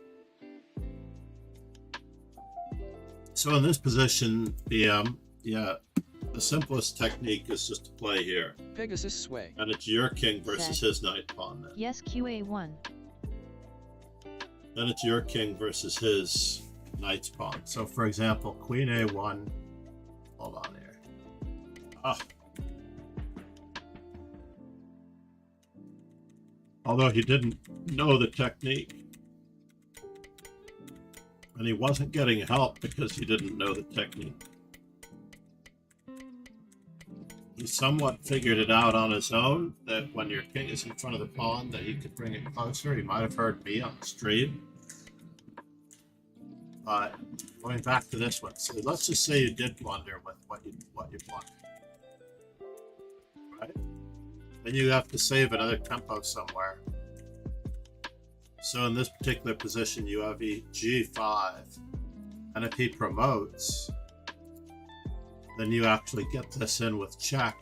So in this position, BM, yeah, the simplest technique is just to play here. Pegasus sway. And it's your king versus his knight pawn then. Yes, QA1. Then it's your king versus his knight's pawn. So for example, queen a1. Hold on here. Although he didn't know the technique. And he wasn't getting help because he didn't know the technique. He somewhat figured it out on his own, that when your king is in front of the pawn, that he could bring it closer. He might have heard me on the stream. But going back to this one, so let's just say you did blunder with what you blundered. Right? Then you have to save another tempo somewhere. So in this particular position, you have G5, and if he promotes, then you actually get this in with check.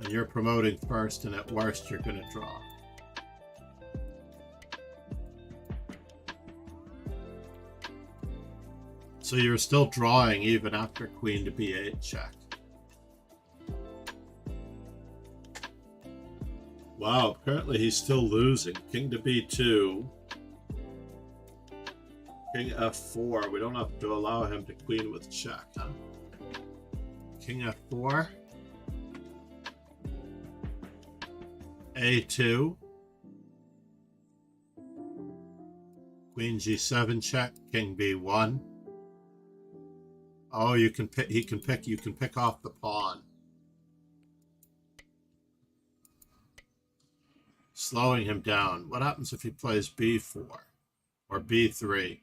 And you're promoting first, and at worst, you're going to draw. So you're still drawing even after queen to b8 check. Wow, apparently he's still losing. King to b2. King f4. We don't have to allow him to queen with check, huh? King f4. a2. Queen g7 check. King b1. Oh, you can pick. You can pick off the pawn. Slowing him down. What happens if he plays b4 or b3?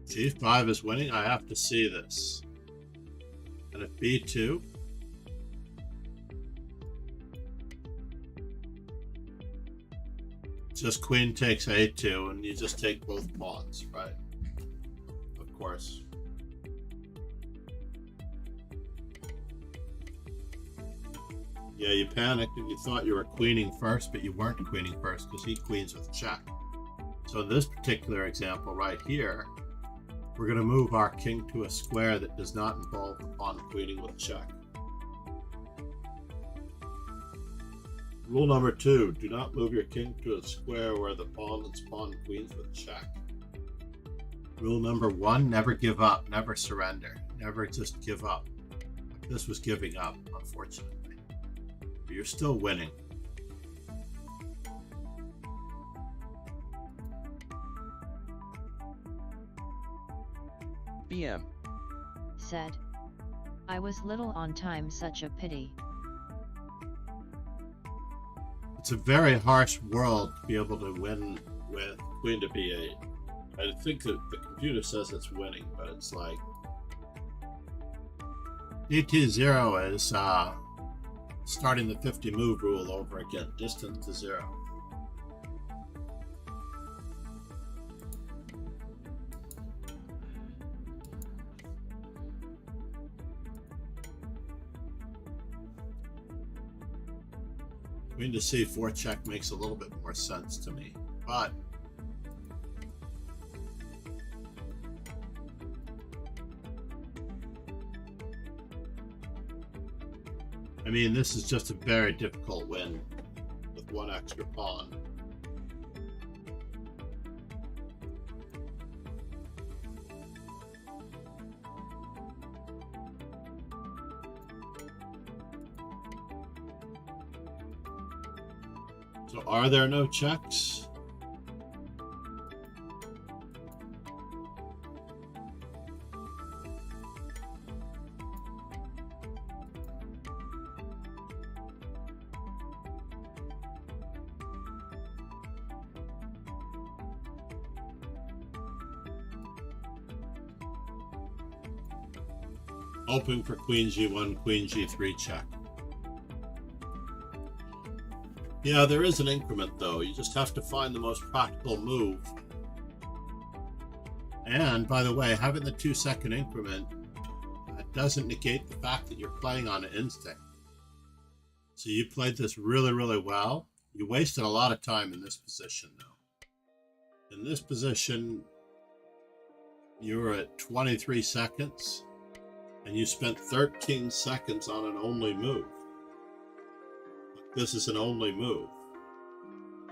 G5 is winning. I have to see this. And if b2, just queen takes a2, and you just take both pawns, right? Of course. Yeah, you panicked and you thought you were queening first, but you weren't queening first because he queens with check. So in this particular example right here, we're going to move our king to a square that does not involve the pawn queening with check. Rule number 2, do not move your king to a square where the pawn queens with check. Rule number 1, never give up, never surrender, never just give up. This was giving up, unfortunately. But you're still winning. BM. Said, I was little on time, such a pity. It's a very harsh world to be able to win with queen to b8. I think that the computer says it's winning, but it's like DT0 is starting the 50 move rule over again, distance to 0. Queen to c4 check makes a little bit more sense to me, but I mean, this is just a very difficult win with one extra pawn. So are there no checks? Hoping for queen g1, queen g3 check. Yeah, there is an increment though. You just have to find the most practical move. And by the way, having the 2-second increment doesn't negate the fact that you're playing on an instinct. So you played this really, really well. You wasted a lot of time in this position though. In this position, you were at 23 seconds. And you spent 13 seconds on an only move. This is an only move.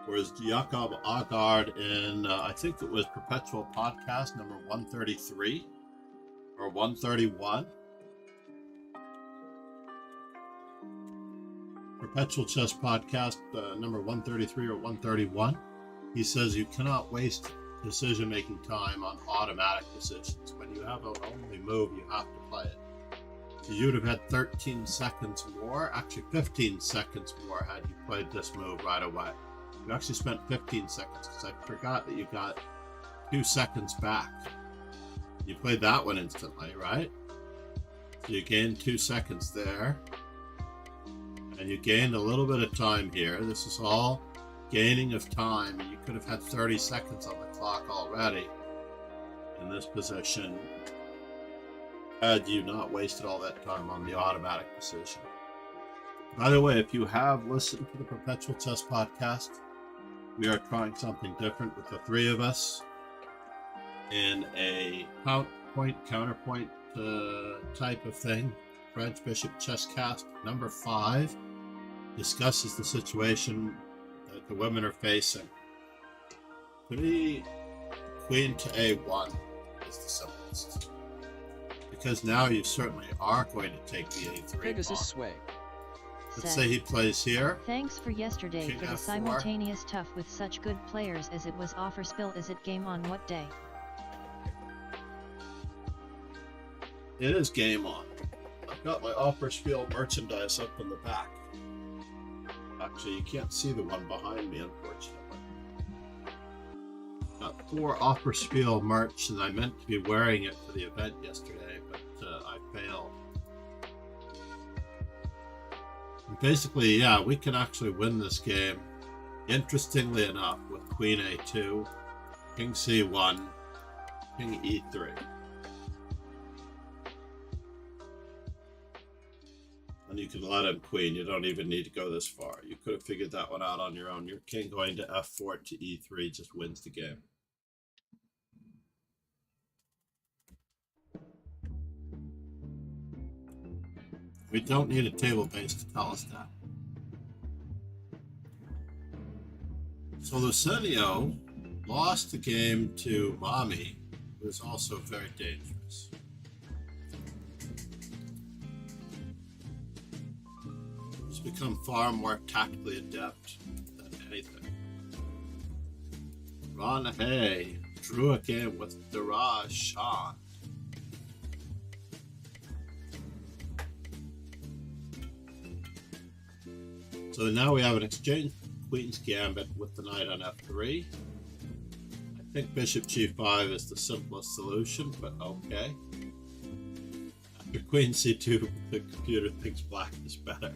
Whereas Jakob Agard in, I think it was Perpetual Podcast number 133 or 131. Perpetual Chess Podcast number 133 or 131. He says you cannot waste decision-making time on automatic decisions. When you have an only move, you have to play it. So you would have had 13 seconds more, actually 15 seconds more had you played this move right away. You actually spent 15 seconds because I forgot that you got 2 seconds back. You played that one instantly, right? So you gained 2 seconds there. And you gained a little bit of time here. This is all gaining of time. You could have had 30 seconds on the clock already in this position had you not wasted all that time on the automatic decision. By the way, if you have listened to the Perpetual Chess Podcast, we are trying something different with the three of us in a point counterpoint type of thing. French Bishop Chesscast number 5 discusses the situation that the women are facing. To me, queen to a1 is the simplest. Because now you certainly are going to take the a3 Pegasus pawn. sway. Let's say he plays here. Thanks for yesterday King for the F4. simultaneous tough with such good players as it was offer spill. Is it game on what day? It is game on. I've got my Opera Spiel merchandise up in the back. Actually, you can't see the one behind me, unfortunately. Got 4 Opera Spiel merch, and I meant to be wearing it for the event yesterday, but I failed. And basically, yeah, we can actually win this game, interestingly enough, with Queen A2, King C1, King E3. And you can let him queen. You don't even need to go this far. You could have figured that one out on your own. Your king going to F4 to E3 just wins the game. We don't need a table base to tell us that. So Lucenio lost the game to Mami, who is also very dangerous. He's become far more tactically adept than anything. Ron Hay drew a game with Daraj Shan. So now we have an exchange Queen's Gambit with the knight on F3. I think Bishop G5 is the simplest solution, but okay. After Queen C2, the computer thinks black is better.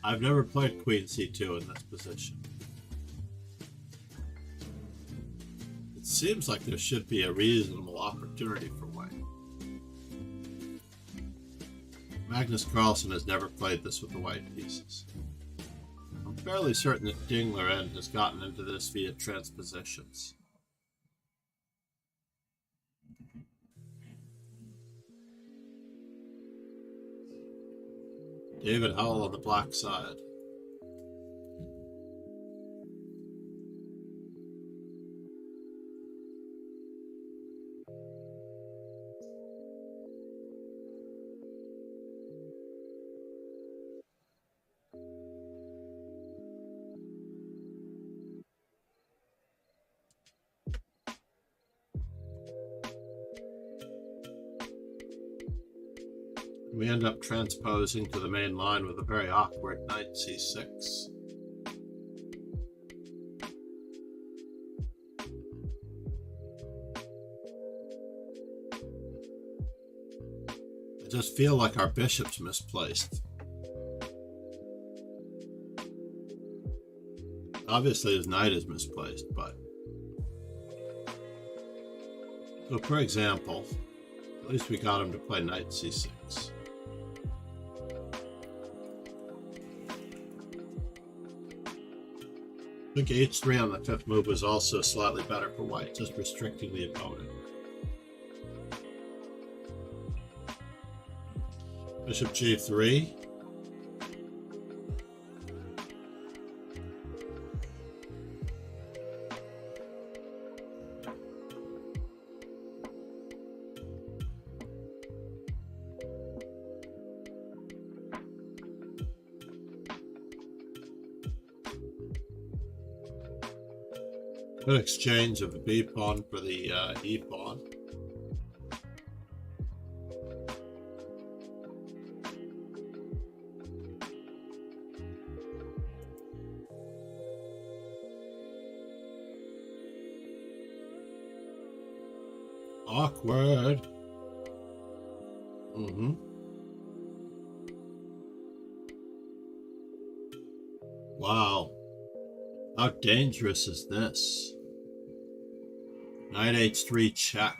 I've never played Queen C2 in this position. It seems like there should be a reasonable opportunity for white. Magnus Carlsen has never played this with the white pieces. I'm fairly certain that Dingler End has gotten into this via transpositions. David Howell on the black side. We end up transposing to the main line with a very awkward knight c6. I just feel like our bishop's misplaced. Obviously his knight is misplaced, but... So for example, at least we got him to play knight c6. I think h3 on the fifth move was also slightly better for white, just restricting the opponent. Bishop g3. Good exchange of the b pawn for the e pawn. Awkward. Wow. How dangerous is this? Knight h3 check.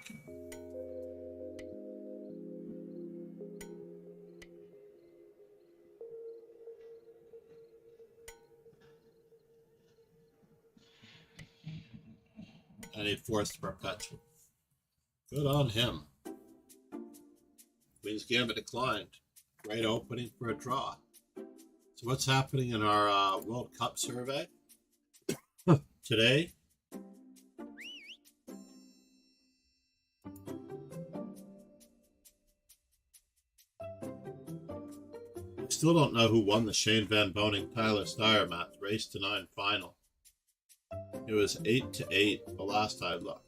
And he forced perpetual. Good on him. Queen's Gambit declined. Great opening for a draw. So what's happening in our World Cup survey today? We still don't know who won the Shane Van Boening-Tyler Steyer match, race to 9 final. It was 8-8 the last I looked.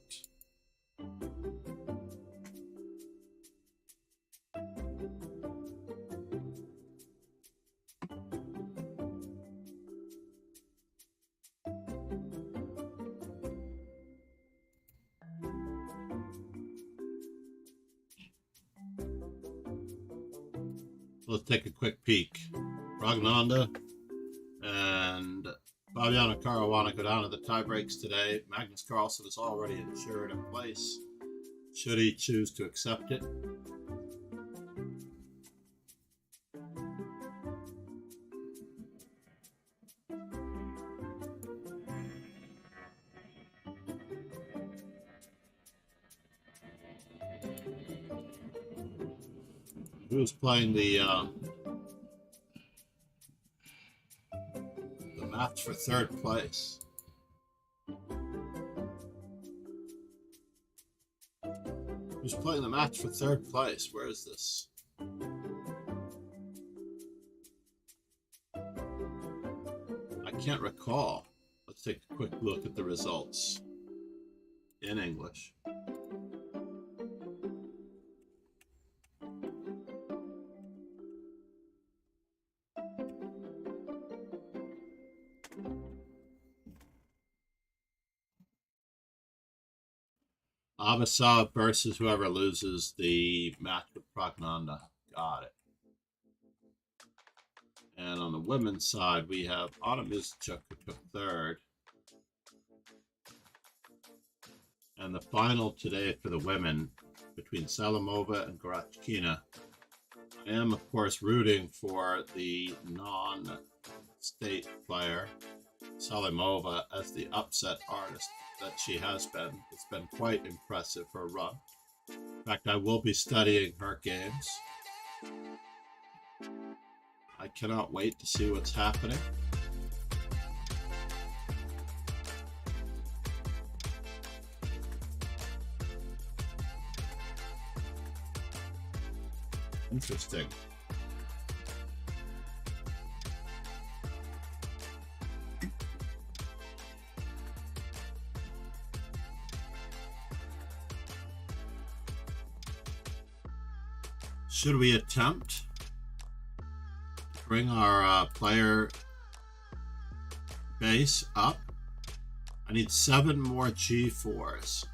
Let's take a quick peek. Pragnanda and Fabiano Caruana go down to the tie breaks today. Magnus Carlsen is already insured in place, should he choose to accept it. Who's playing the match for third place? Who's playing the match for third place? Where is this? I can't recall. Let's take a quick look at the results in English. Abasov versus whoever loses the match with Pragnanda. Got it. And on the women's side, we have Anna Mizchuk, who took third. And the final today for the women between Salamova and Gorachkina. I am, of course, rooting for the non-state player, Salamova, as the upset artist that she has been. It's been quite impressive, her run. In fact, I will be studying her games. I cannot wait to see what's happening. Interesting. Should we attempt to bring our player base up? I need 7 more G4s.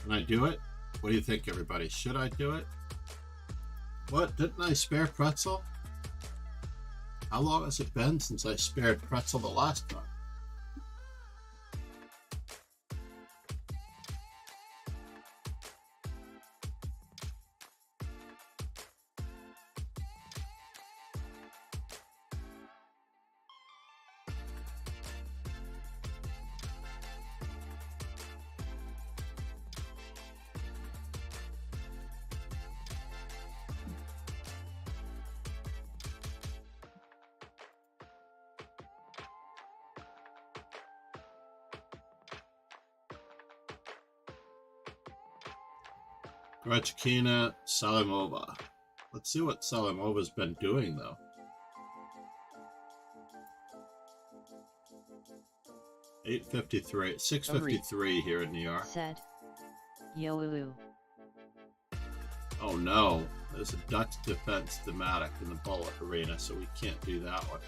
Can I do it? What do you think, everybody? Should I do it? What? Didn't I spare Pretzel? How long has it been since I spared Pretzel the last time? Grachkina Salimova. Let's see what Salimova's been doing, though. $8.53, $6.53 here in New York. Said. Yo-oo. Oh no, there's a Dutch defense thematic in the bullet arena, so we can't do that one.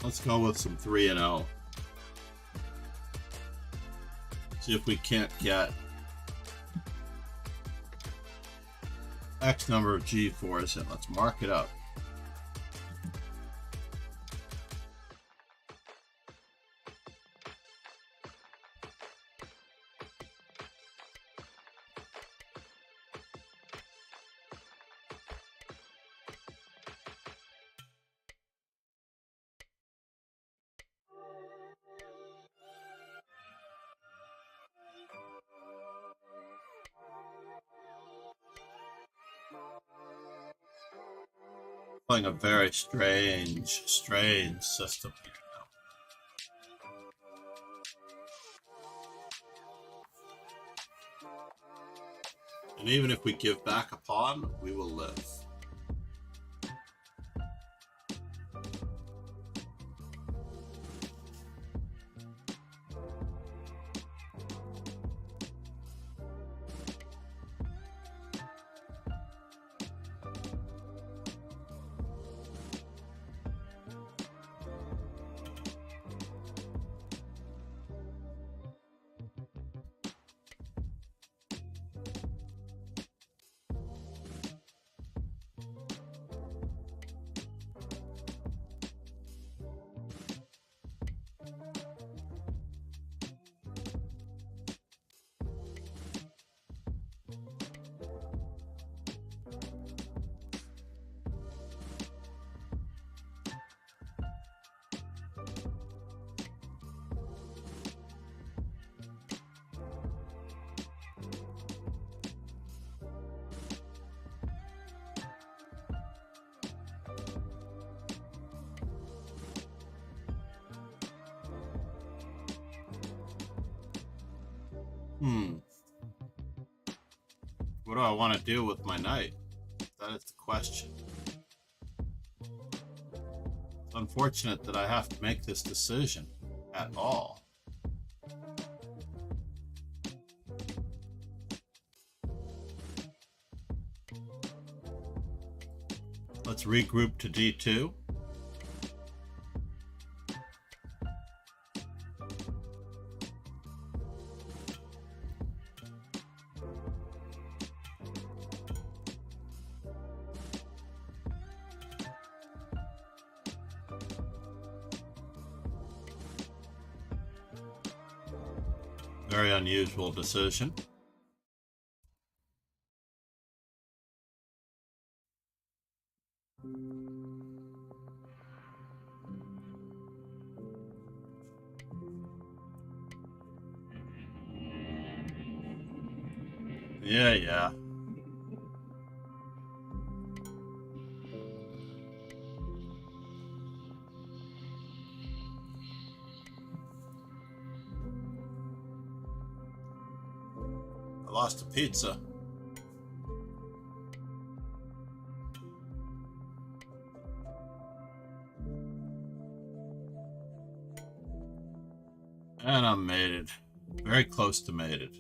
Let's go with some 3-0. See if we can't get X number of G4s and let's mark it up. Playing a very strange system here now. And even if we give back a pawn, we will live. What do I want to do with my knight? That is the question. It's unfortunate that I have to make this decision at all. Let's regroup to D2. Very unusual decision. Yeah. lost a pizza. And I'm mated. Very close to mated.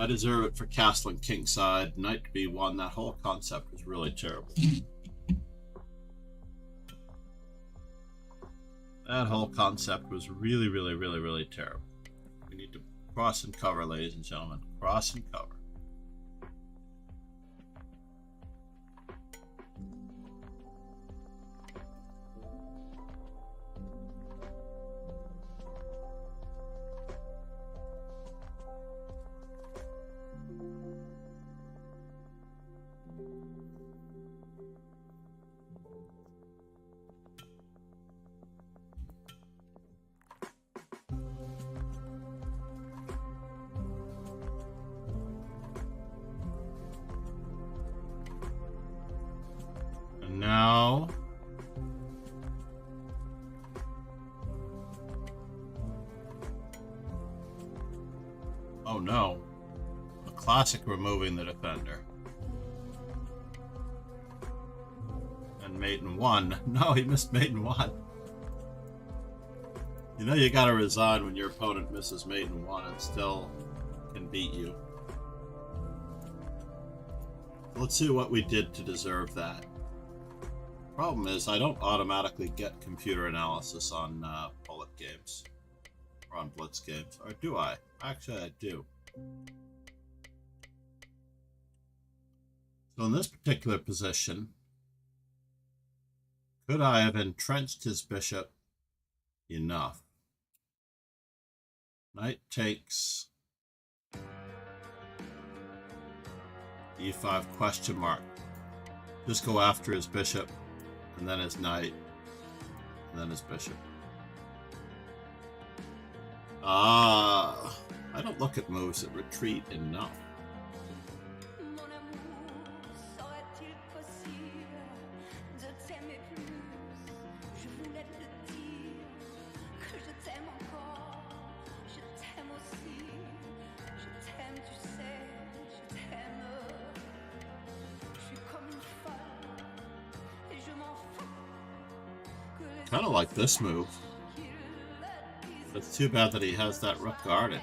I deserve it for castling kingside. Knight to b1. That whole concept was really terrible. That whole concept was really, really, really, really terrible. We need to cross and cover, ladies and gentlemen. Cross and cover. And now oh no. A classic removing the defender. And mate in 1. No, he missed mate in 1. You know you gotta resign when your opponent misses mate in 1 and still can beat you. Let's see what we did to deserve that. Problem is, I don't automatically get computer analysis on bullet games. Or on blitz games. Or do I? Actually, I do. So in this particular position, could I have entrenched his bishop enough? Knight takes e5 question mark. Just go after his bishop, and then his knight, and then his bishop. I don't look at moves that retreat enough. Kind of like this move. But it's too bad that he has that rook guarded.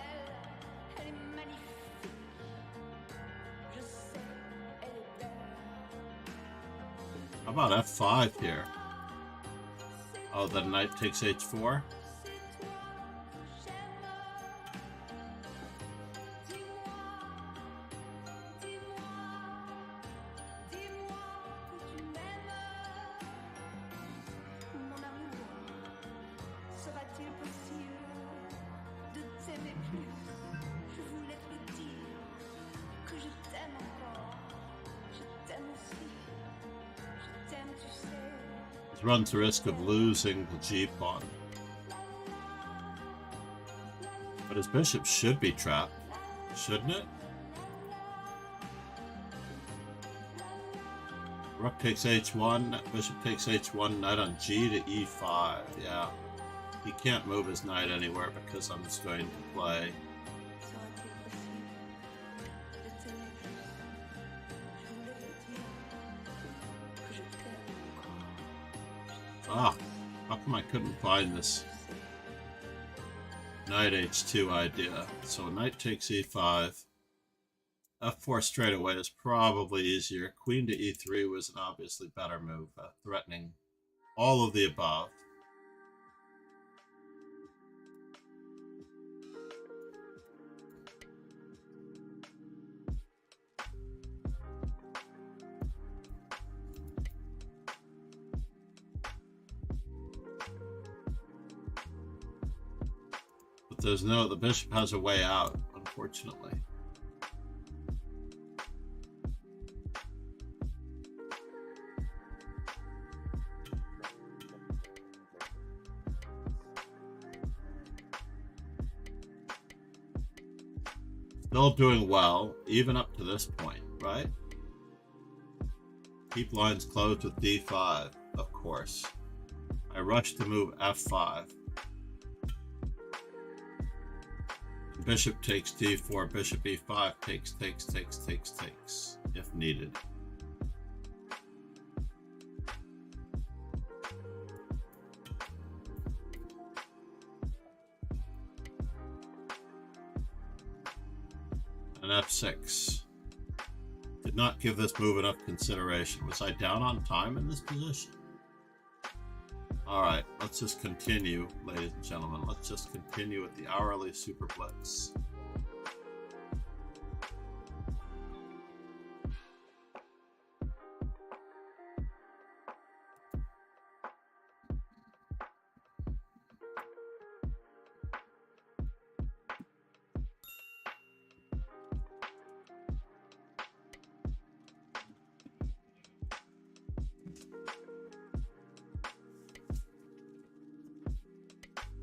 How about f5 here? Oh, the knight takes h4? Runs the risk of losing the g-pawn. But his bishop should be trapped, shouldn't it? Rook takes h1, bishop takes h1, knight on g to e5. Yeah, he can't move his knight anywhere because I'm just going to play. Ah, how come I couldn't find this knight h2 idea? So knight takes e5. f4 straight away is probably easier. Queen to e3 was an obviously better move, threatening all of the above. There's no, the bishop has a way out, unfortunately. Still doing well, even up to this point, right? Keep lines closed with d5, of course. I rush to move f5. Bishop takes d4, bishop e5, takes, if needed. And f6. Did not give this move enough consideration. Was I down on time in this position? Alright, let's just continue, ladies and gentlemen. Let's just continue with the hourly super blitz.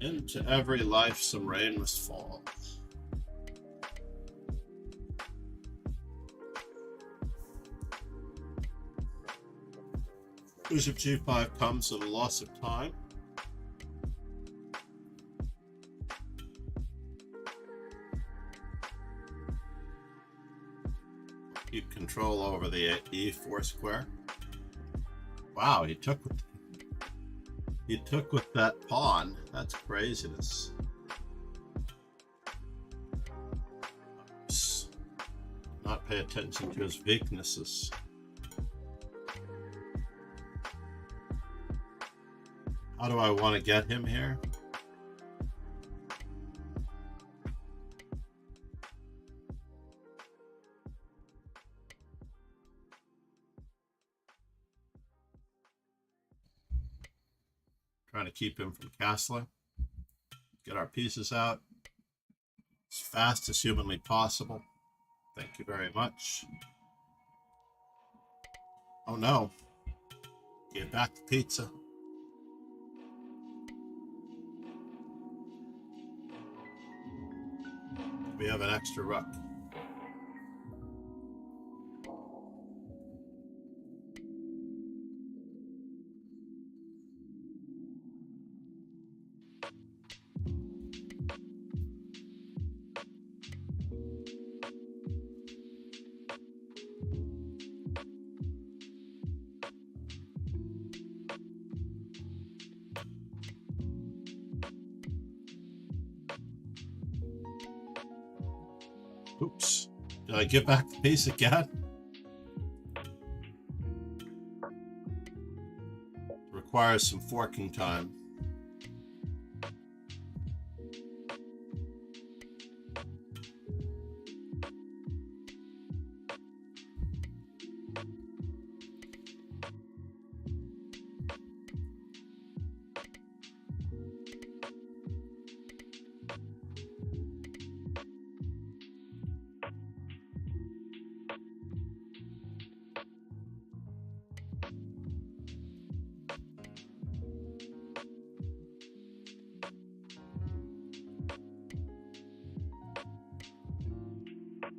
Into every life some rain must fall. Bishop g5 comes at a loss of time. Keep control over the e4 square. Wow, he took with that pawn. That's craziness. Oops. Not pay attention to his weaknesses. How do I want to get him here? Trying to keep him from castling. Get our pieces out as fast as humanly possible. Thank you very much. Oh no. Give back the pizza. We have an extra rook. Oops. Did I give back the piece again? Requires some forking time.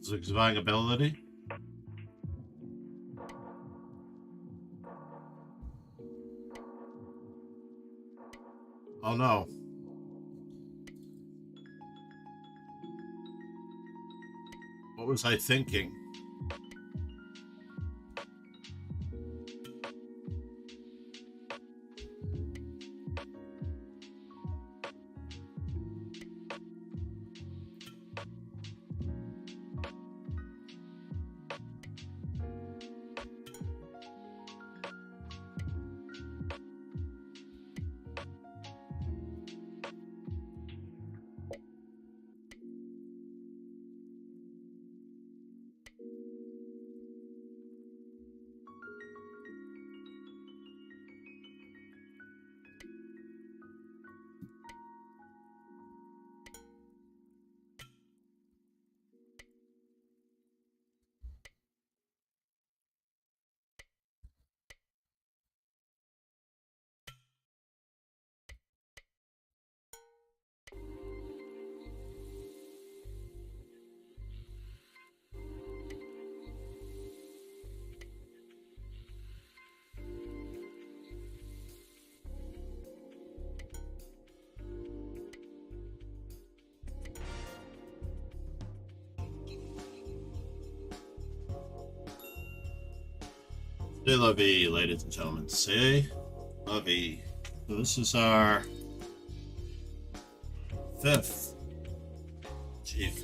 Zigzag ability. Oh no. What was I thinking? C'est la vie, ladies and gentlemen. C'est la vie. So this is our 5th G4.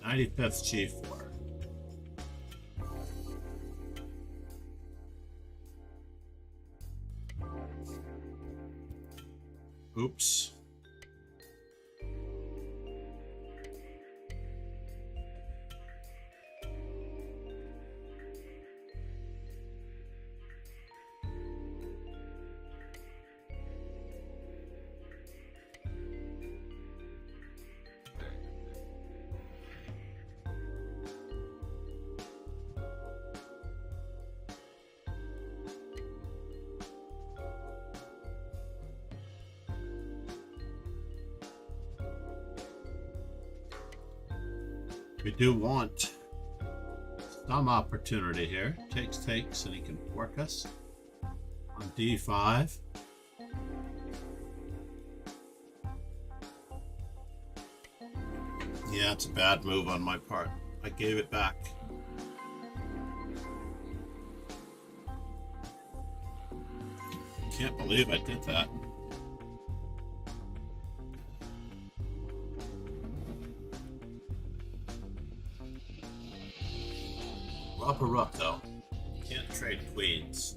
95th G4. Oops. We do want some opportunity here. Takes, and he can work us on D5. Yeah, it's a bad move on my part. I gave it back. Can't believe I did that. Upper rook, though. Can't trade queens.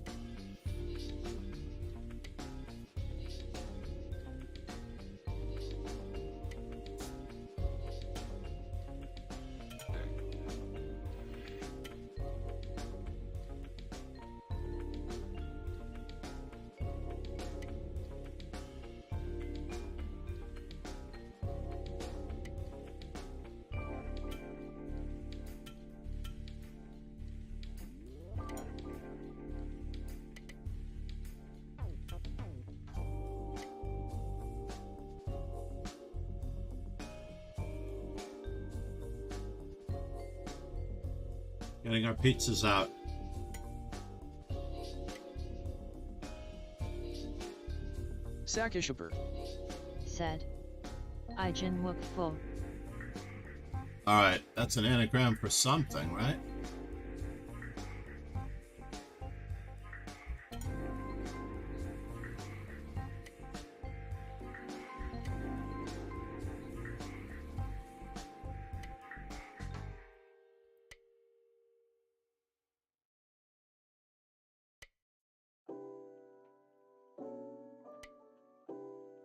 Getting our pizzas out. Sakishuper. Said. Ijin Wook Fo. Alright, that's an anagram for something, right?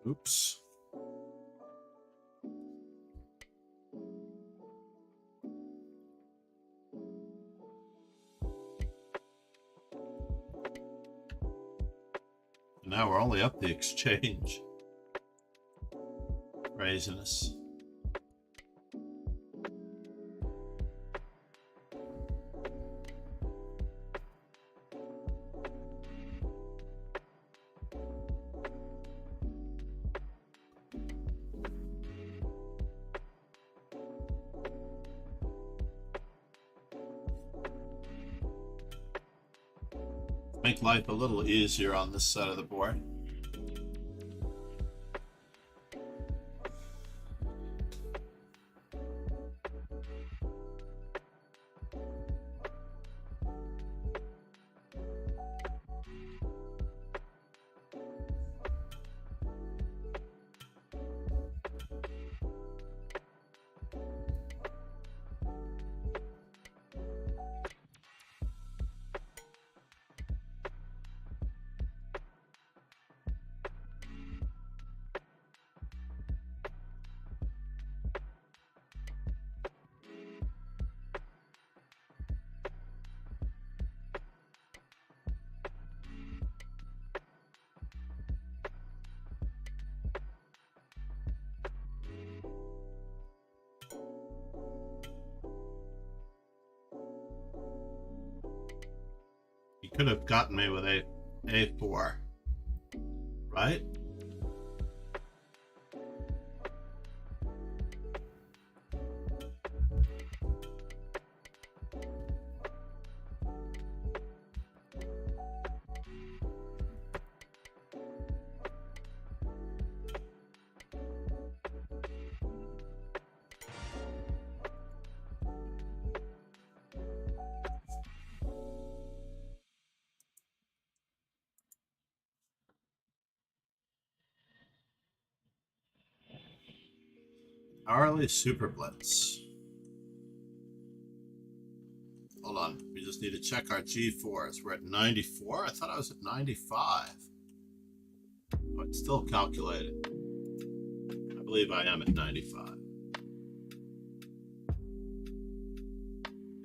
Oops. Now we're only up the exchange. Craziness. Make life a little easier on this side of the board. He could have gotten me with A4, right? Hourly Super Blitz. Hold on, we just need to check our G4s. We're at 94? I thought I was at 95. Oh, it's still calculating. I believe I am at 95.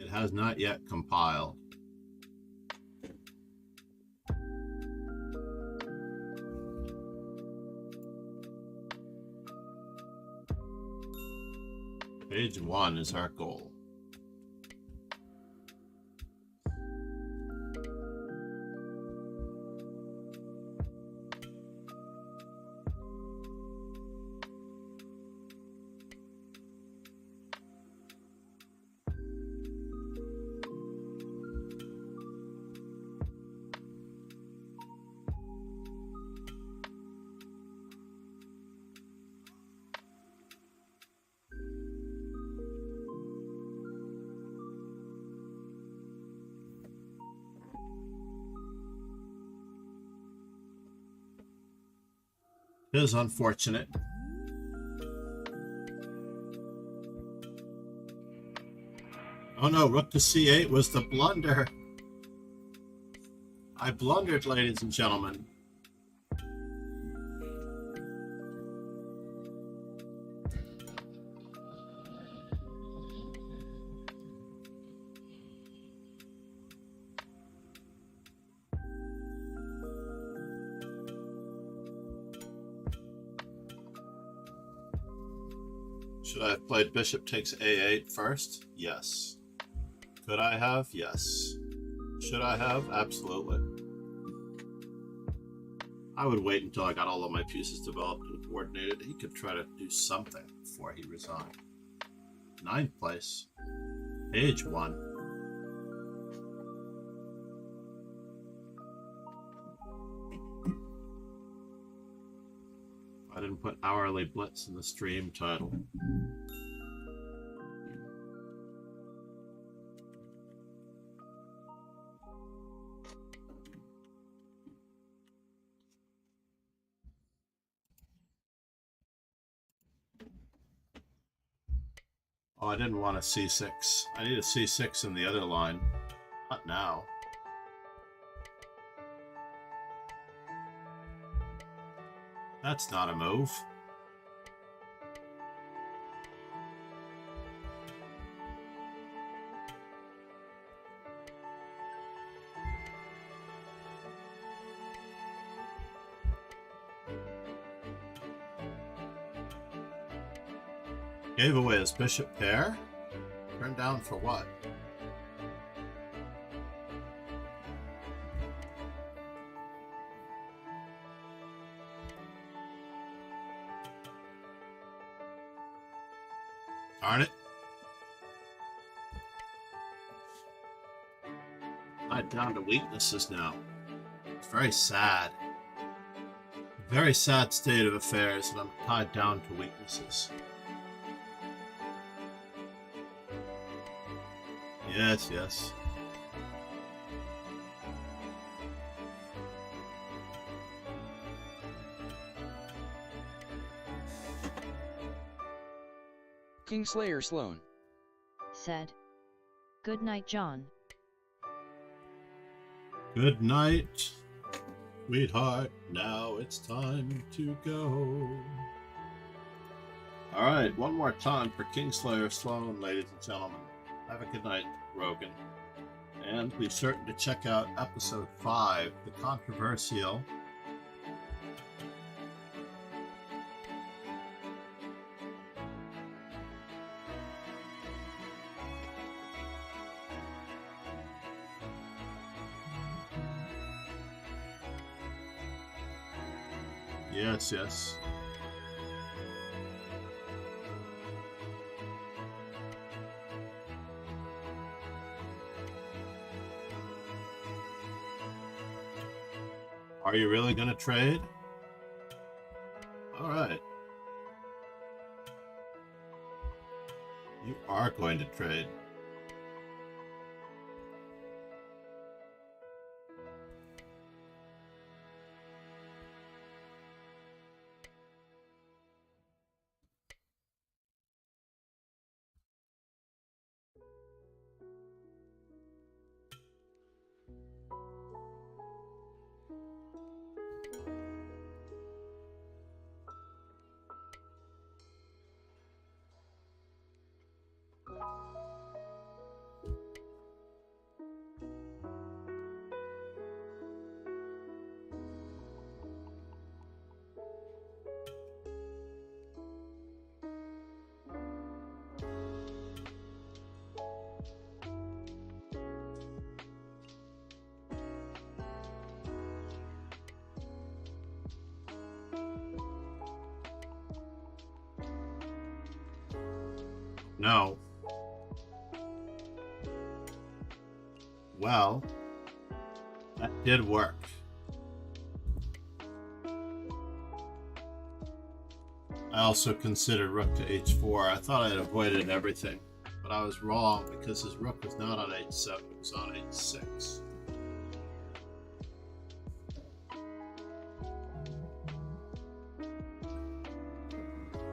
It has not yet compiled. Page 1 is our goal. It is unfortunate. Oh no, rook to c8 was the blunder. I blundered, ladies and gentlemen. Should I have played bishop takes a8 first? Yes. Could I have? Yes. Should I have? Absolutely. I would wait until I got all of my pieces developed and coordinated. He could try to do something before he resigned. 9th place. Page 1. I didn't put hourly blitz in the stream title. Oh, I didn't want a c6. I need a c6 in the other line. Not now. That's not a move. Gave away his bishop pair? Turned down for what? Darn it. I'm down to weaknesses now. It's very sad. Very sad state of affairs, and I'm tied down to weaknesses. Yes, yes. Kingslayer Sloan said, "Good night, John." Good night, sweetheart. Now it's time to go. All right, one more time for Kingslayer Sloan, ladies and gentlemen. Have a good night, Rogan. And be certain to check out episode 5, The Controversial. Yes, yes. Are you really going to trade? All right. You are going to trade. No. Well, that did work. I also considered rook to h4. I thought I had avoided everything, but I was wrong because his rook was not on h7, it was on h6.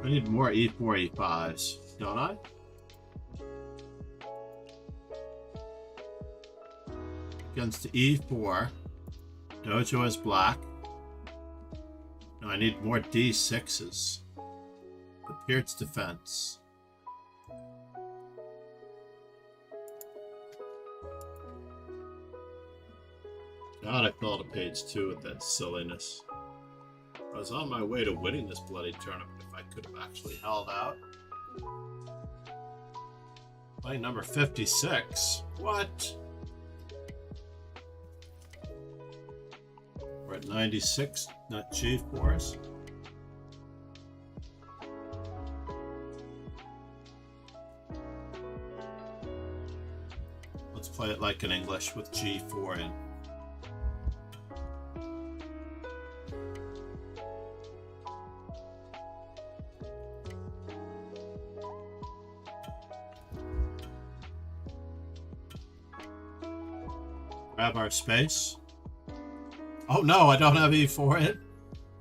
I need more e4, e5s, don't I? Against e4, Dojo is black. Now I need more d6s. The Peert's defense. God, I fell to page 2 with that silliness. I was on my way to winning this bloody tournament if I could have actually held out. Playing number 56. What? We're at 96, not g4s. Let's play it like in English with g4 in. Grab our space. Oh no, I don't have e4 in.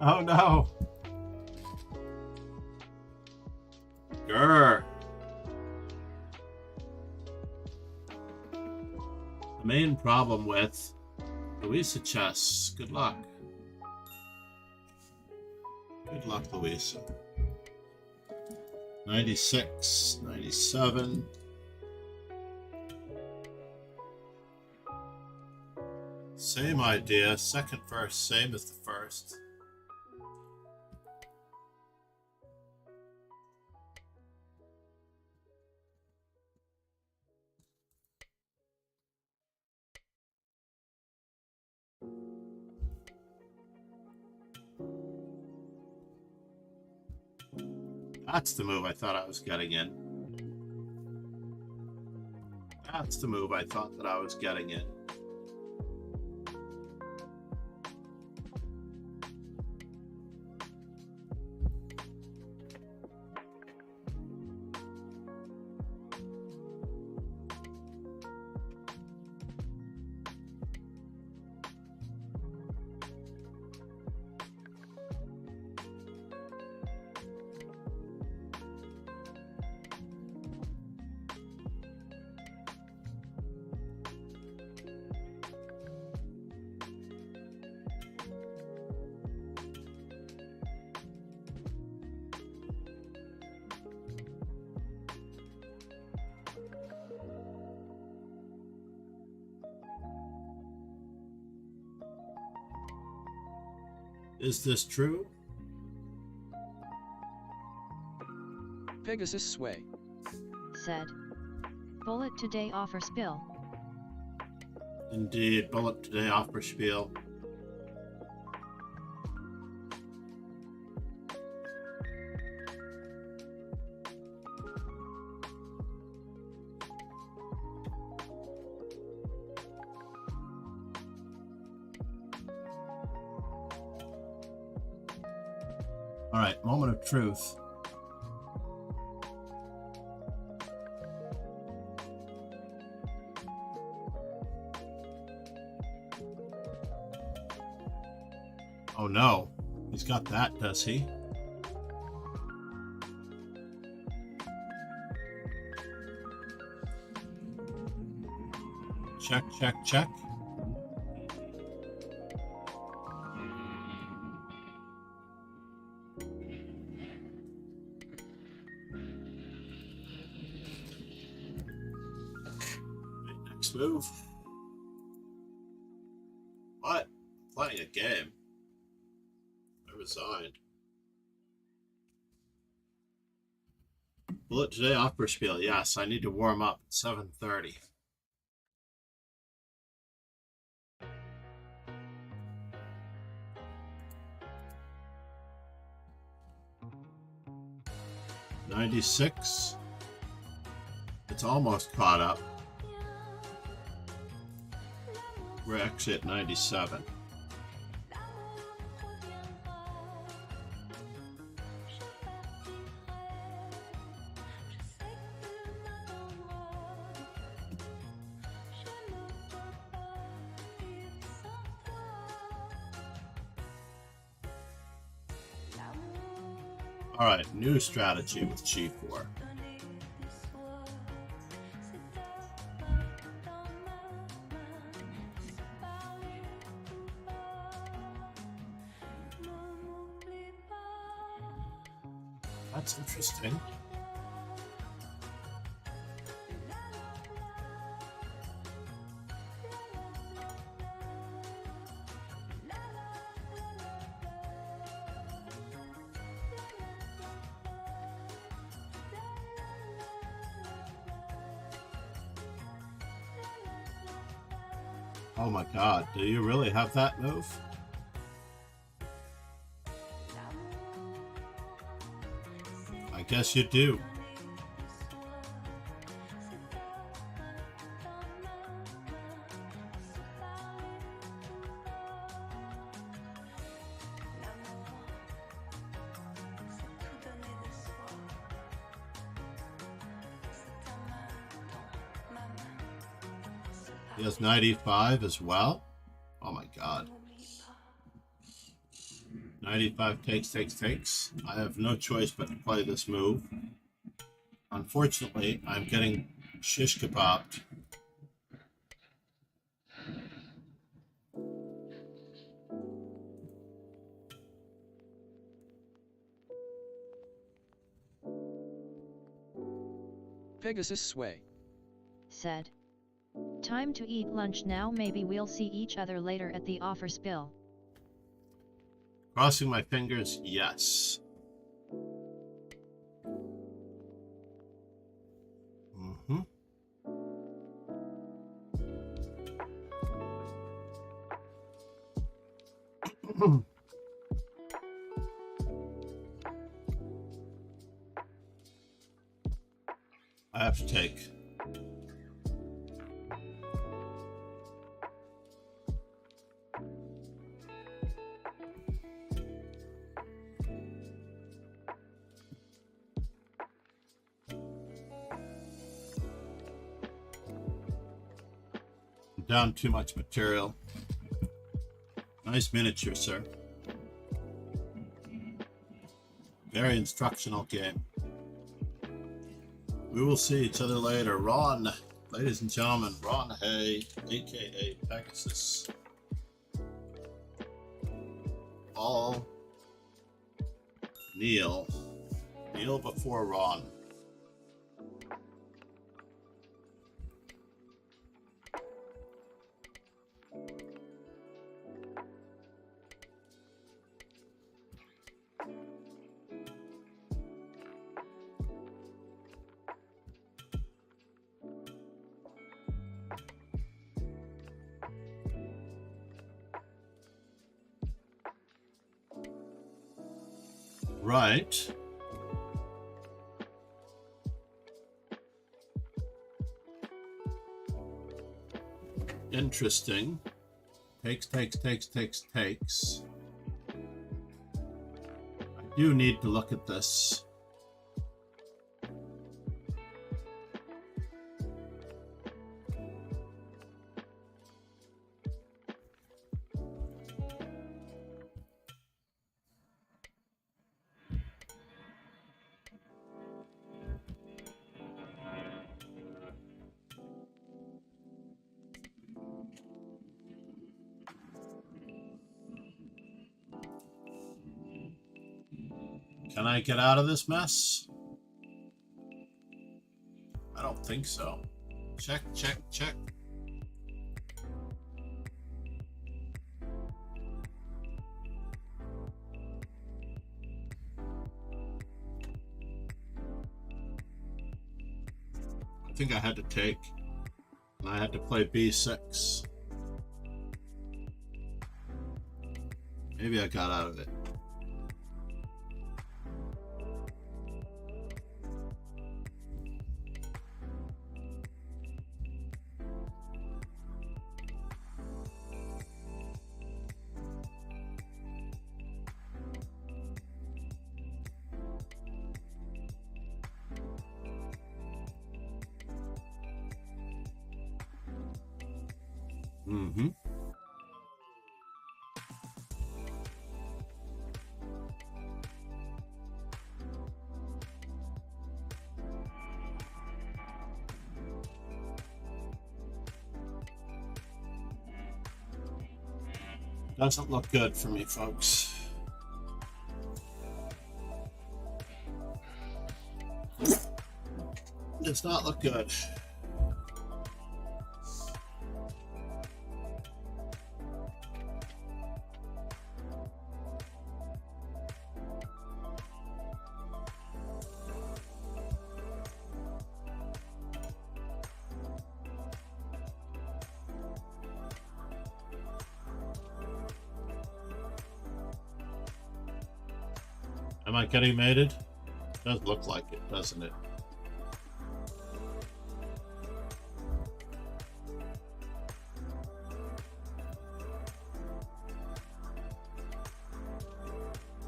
Oh no. Grr. The main problem with Louisa chess. Good luck. Good luck, Louisa. 96, 97. Same idea, second verse, same as the first. That's the move I thought I was getting in. That's the move I thought that I was getting in. Is this true? Pegasus sway. Said. Bullet today offer spill. Indeed, bullet today offer spiel. All right, moment of truth. Oh no, he's got that, does he? Check, check, check. Next move. What? Playing a game. I resigned. Bullet today opera spiel. Yes, I need to warm up at 7:30. $96. It's almost caught up. We're actually at 97. All right, new strategy with G4. That's interesting. Oh my God, do you really have that move? I guess you do. He has 95 as well. Oh my God. 95 takes. I have no choice but to play this move. Unfortunately, I'm getting shish kebabbed. Pegasus sway. Said. Time to eat lunch now, maybe we'll see each other later at the offer spill. Crossing my fingers, yes. I have to take. Down too much material. Nice miniature, sir. Very instructional game. We will see each other later. Ron, ladies and gentlemen, Ron Hay, aka Pegasus. All kneel. Kneel before Ron. Right. Interesting. Takes. I do need to look at this. Can I get out of this mess? I don't think so. Check. I think I had to take, and I had to play B6. Maybe I got out of it. Mm-hmm. Doesn't look good for me, folks. Does not look good. Am I getting mated? Does look like it, doesn't it?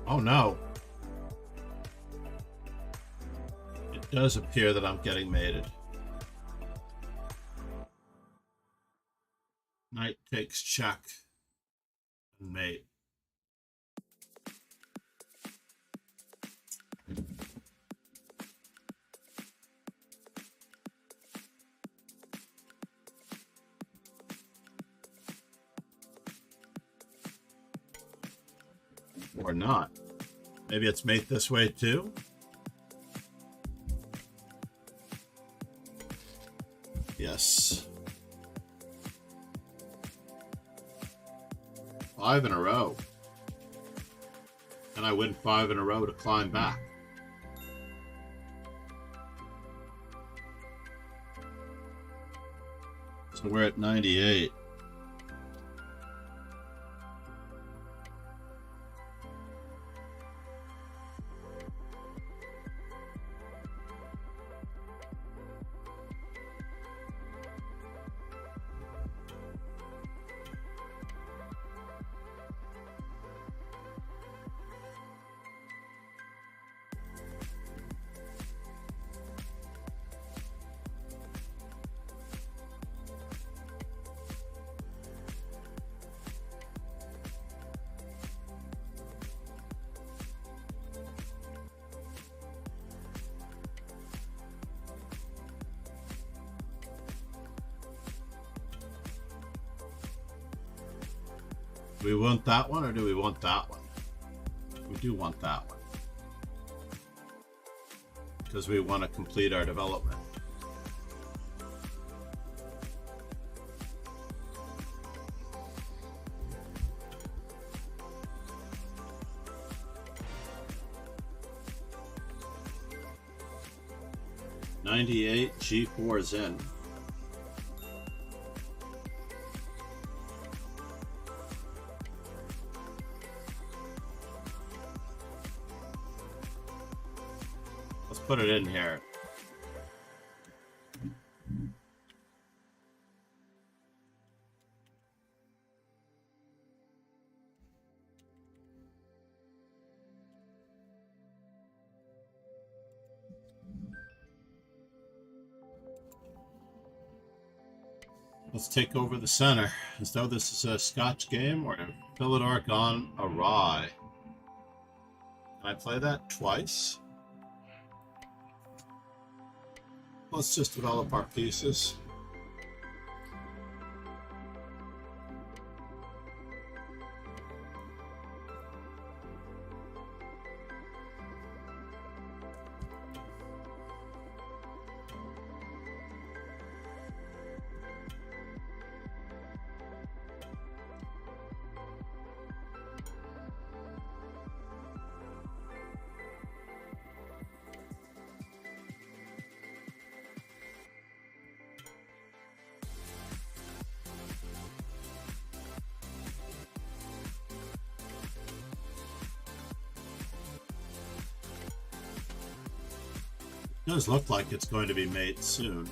Oh no. It does appear that I'm getting mated. Knight takes check and mate. Or not. Maybe it's mate this way too? Yes. 5 in a row. And I win 5 in a row to climb back. So we're at 98. Do we want that one or do we want that one? We do want that one. Because we want to complete our development. .98 G4 is in. Put it in here. Let's take over the center as though this is a Scotch game or a Philidor gone awry. Can I play that twice? Let's just develop our pieces. It does look like it's going to be made soon.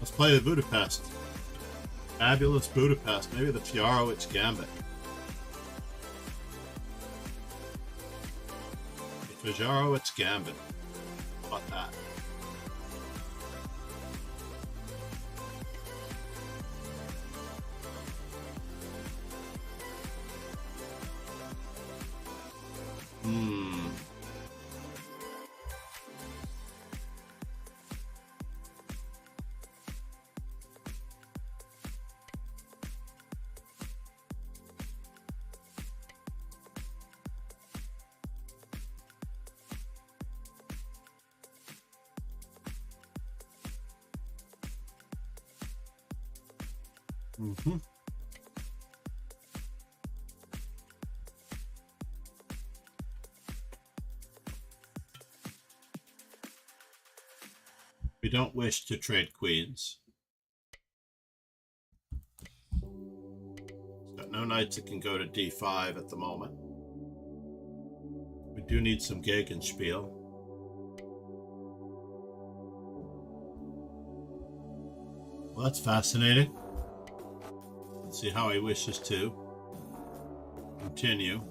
Let's play the Budapest. Fabulous Budapest. Maybe the Fiorowicz Gambit. The Fiorowicz Gambit. How about that? We don't wish to trade queens. It's got no knights that can go to d5 at the moment. We do need some Gegenspiel. Well, that's fascinating. Let's see how he wishes to continue.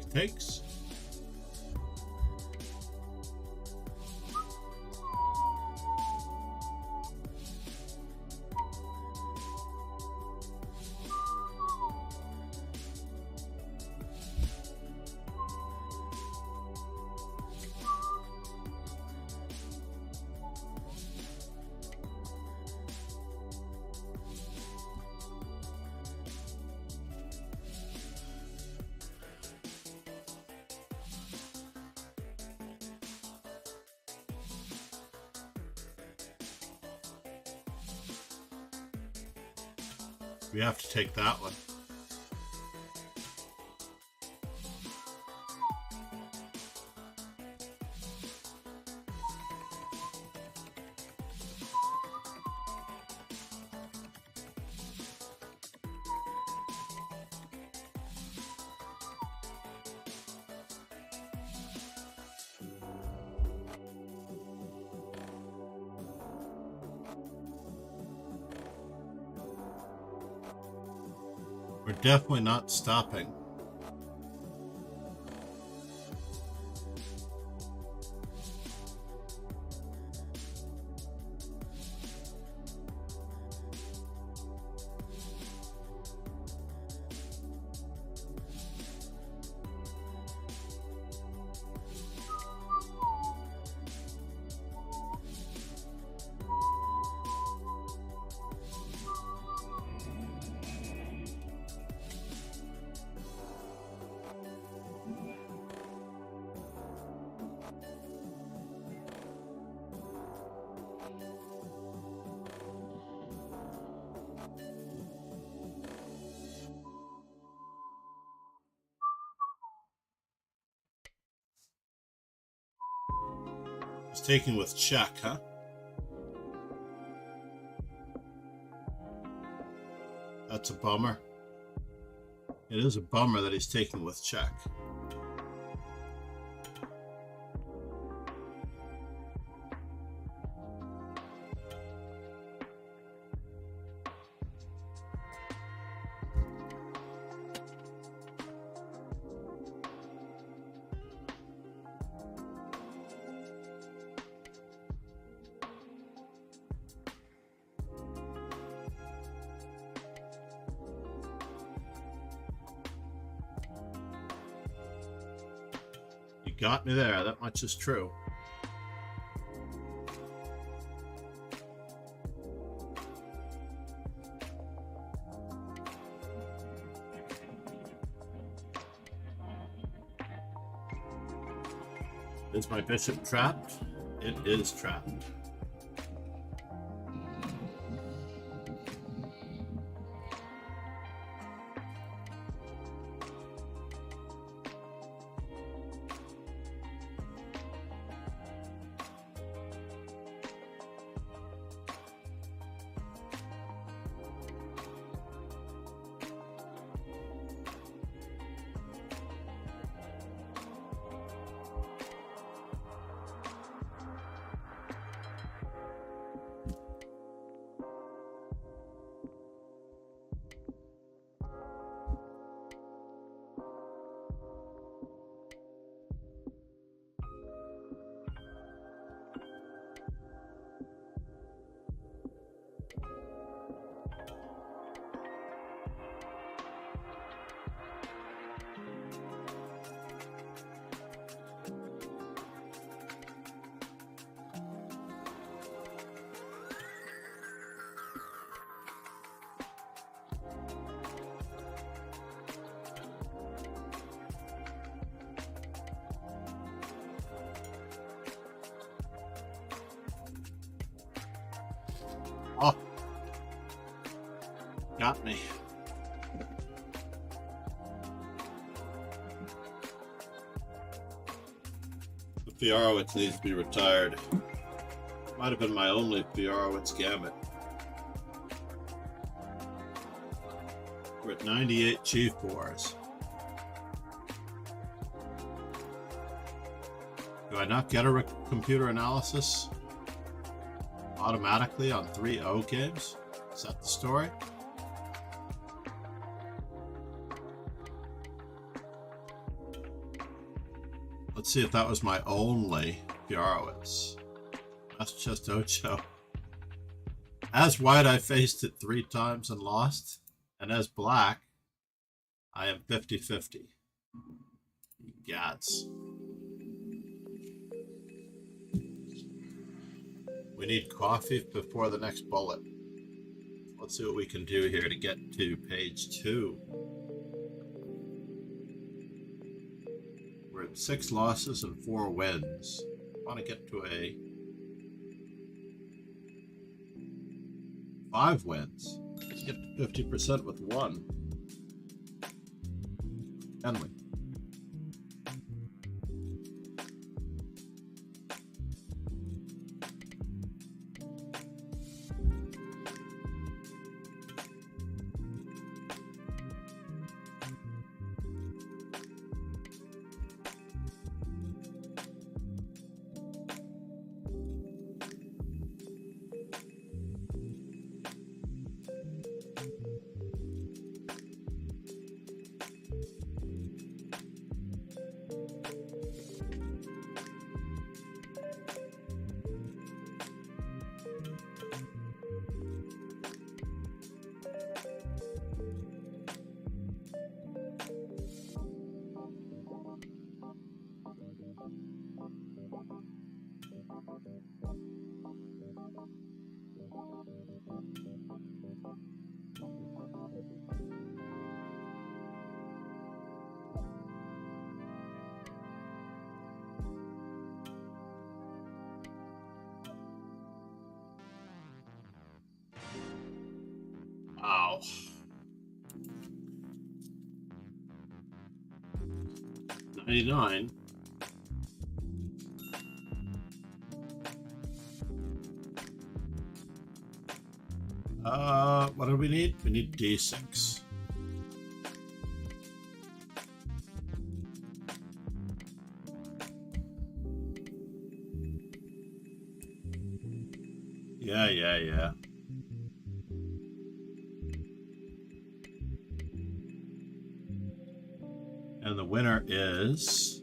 Takes. We have to take that one. We're definitely not stopping. He's taking with check, huh? That's a bummer. It is a bummer that he's taking with check. Got me there, that much is true. Is my bishop trapped? It is trapped. Got me. The Fiorowitz needs to be retired. Might have been my only Fiorowitz gamut. We're at 98 chief boars. Do I not get a computer analysis automatically on 3-0 games? Is that the story? Let's see if that was my only Fiorowitz. That's just Ocho. As white, I faced it 3 times and lost. And as black, I am 50-50. Gads. We need coffee before the next bullet. Let's see what we can do here to get to page 2. We're at 6 losses and 4 wins. I want to get to a 5 wins. Let's get to 50% with 1. Can we? Ow. $99. What do we need? We need D6. Yeah. And the winner is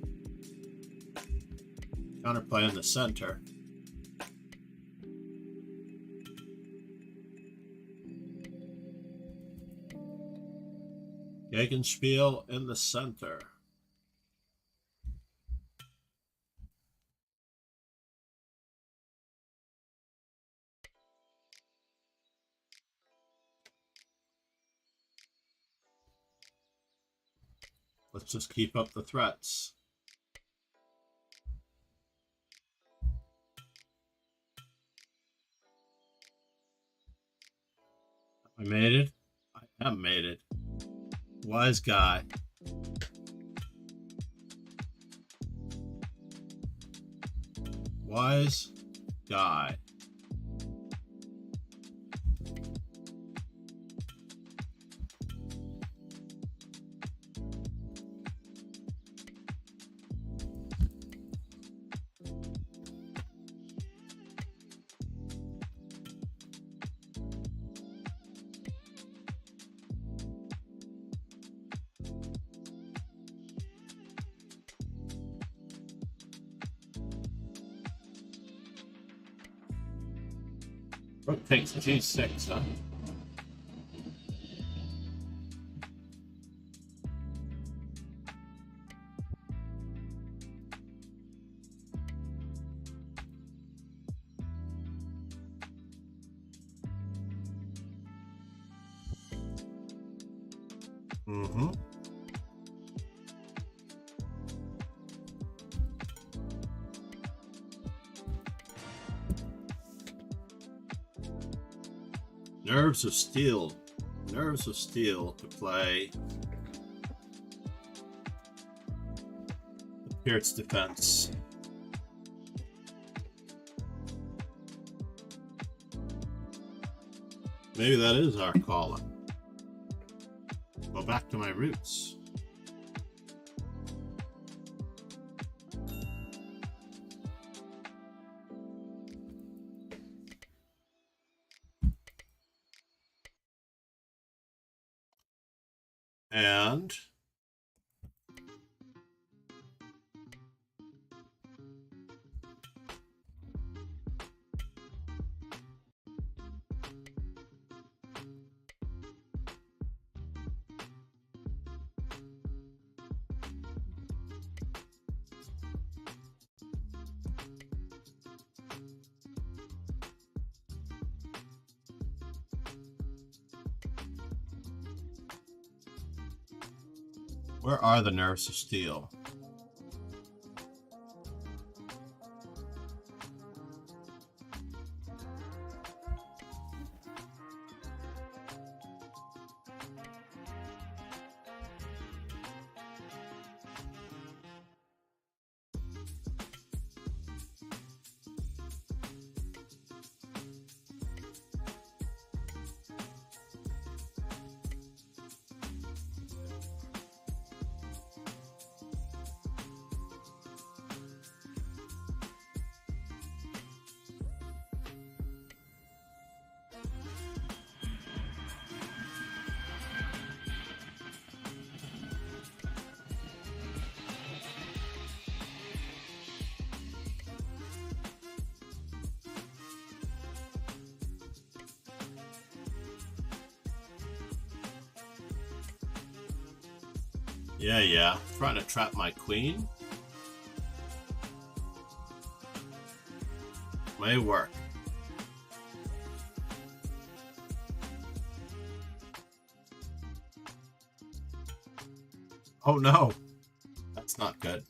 counterplay in the center. Gegenspiel in the center. Let's just keep up the threats. I made it. I have made it. Wise guy. Wise guy. Rook takes G6, huh? Mm-hmm. Nerves of steel. nerves of steel to play the Pierce defense. Maybe that is our calling. Go back to my roots. And where are the nerves of steel? Yeah. Trying to trap my queen. May work. Oh no. That's not good.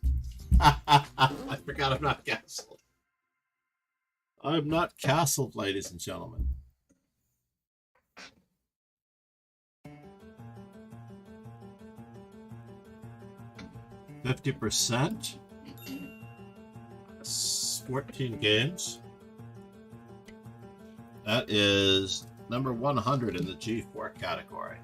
I forgot I'm not castled. I'm not castled, ladies and gentlemen. %. 14 games. That is number 100 in the G4 category.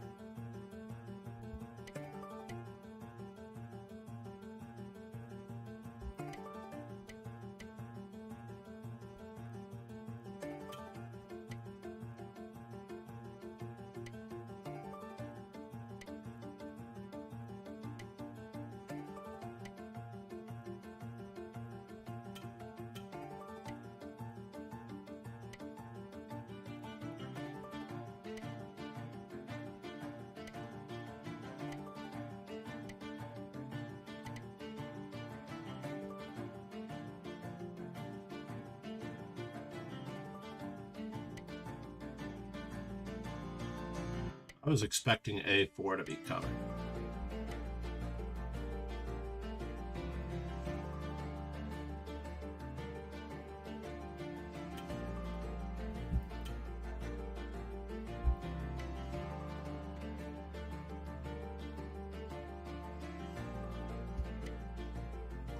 I was expecting A4 to be coming.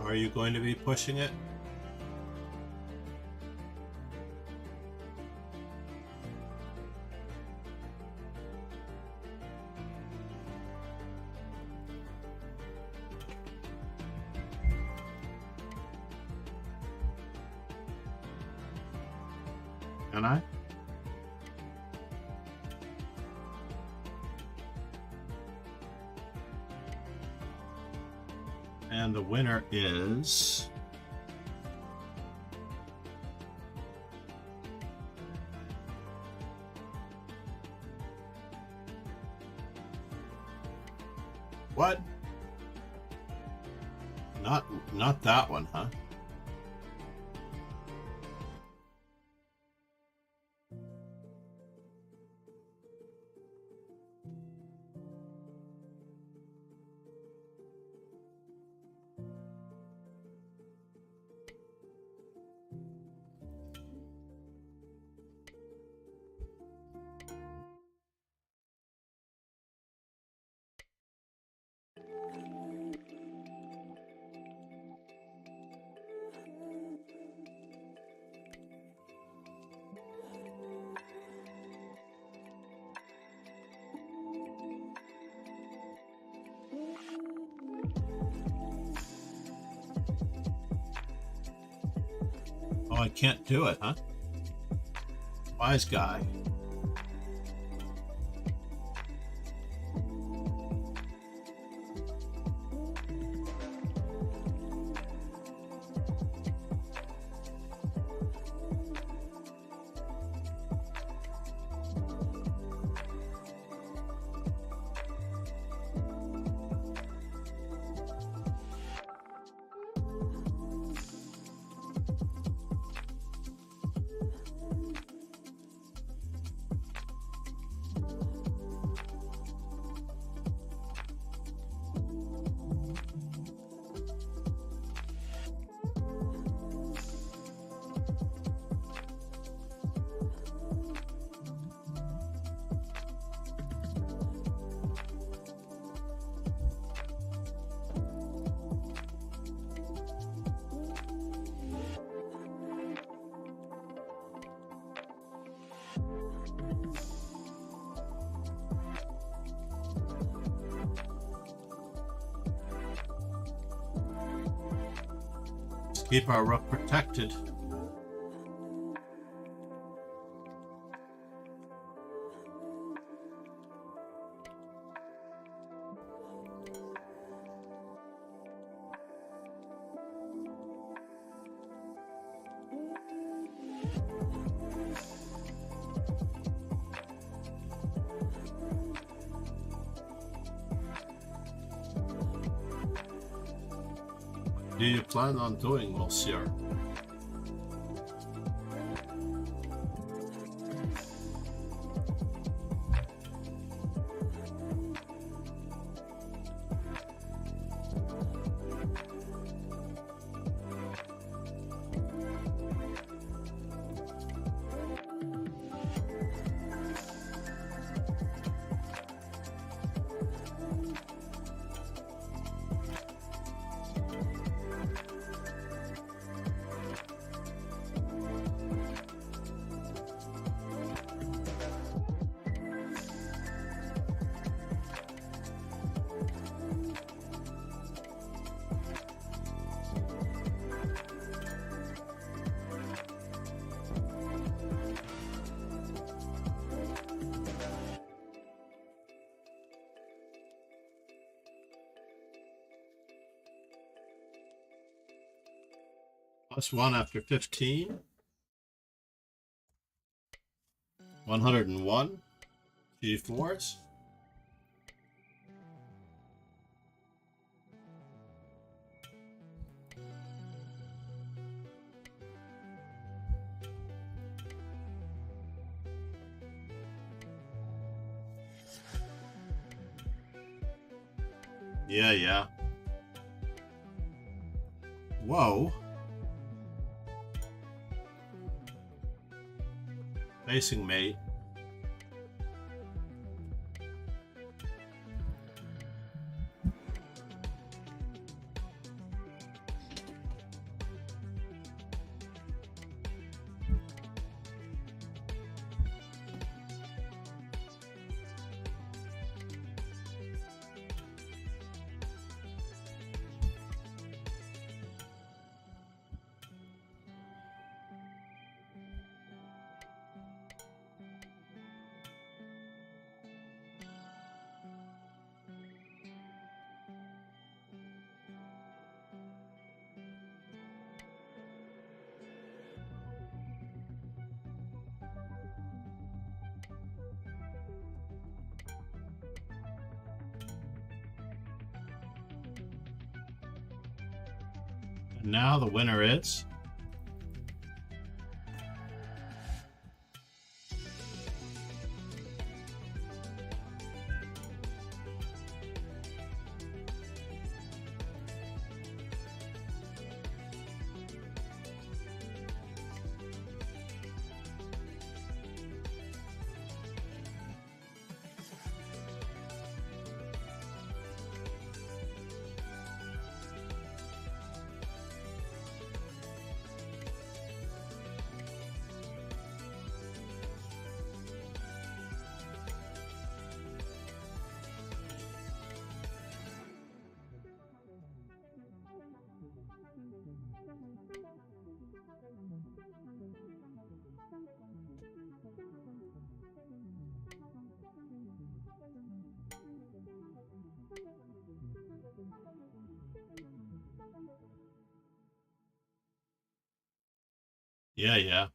Are you going to be pushing it? Can I? And the winner is what? Not that one, huh? I can't do it, huh? Wise guy. Keep our rook protected. Do you plan on doing, monsieur? +1 after 15. 101. G4s. Yeah. Whoa. Facing mate. And now the winner is Yeah, yeah.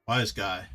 Wise guy.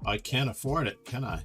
I can't afford it, can I?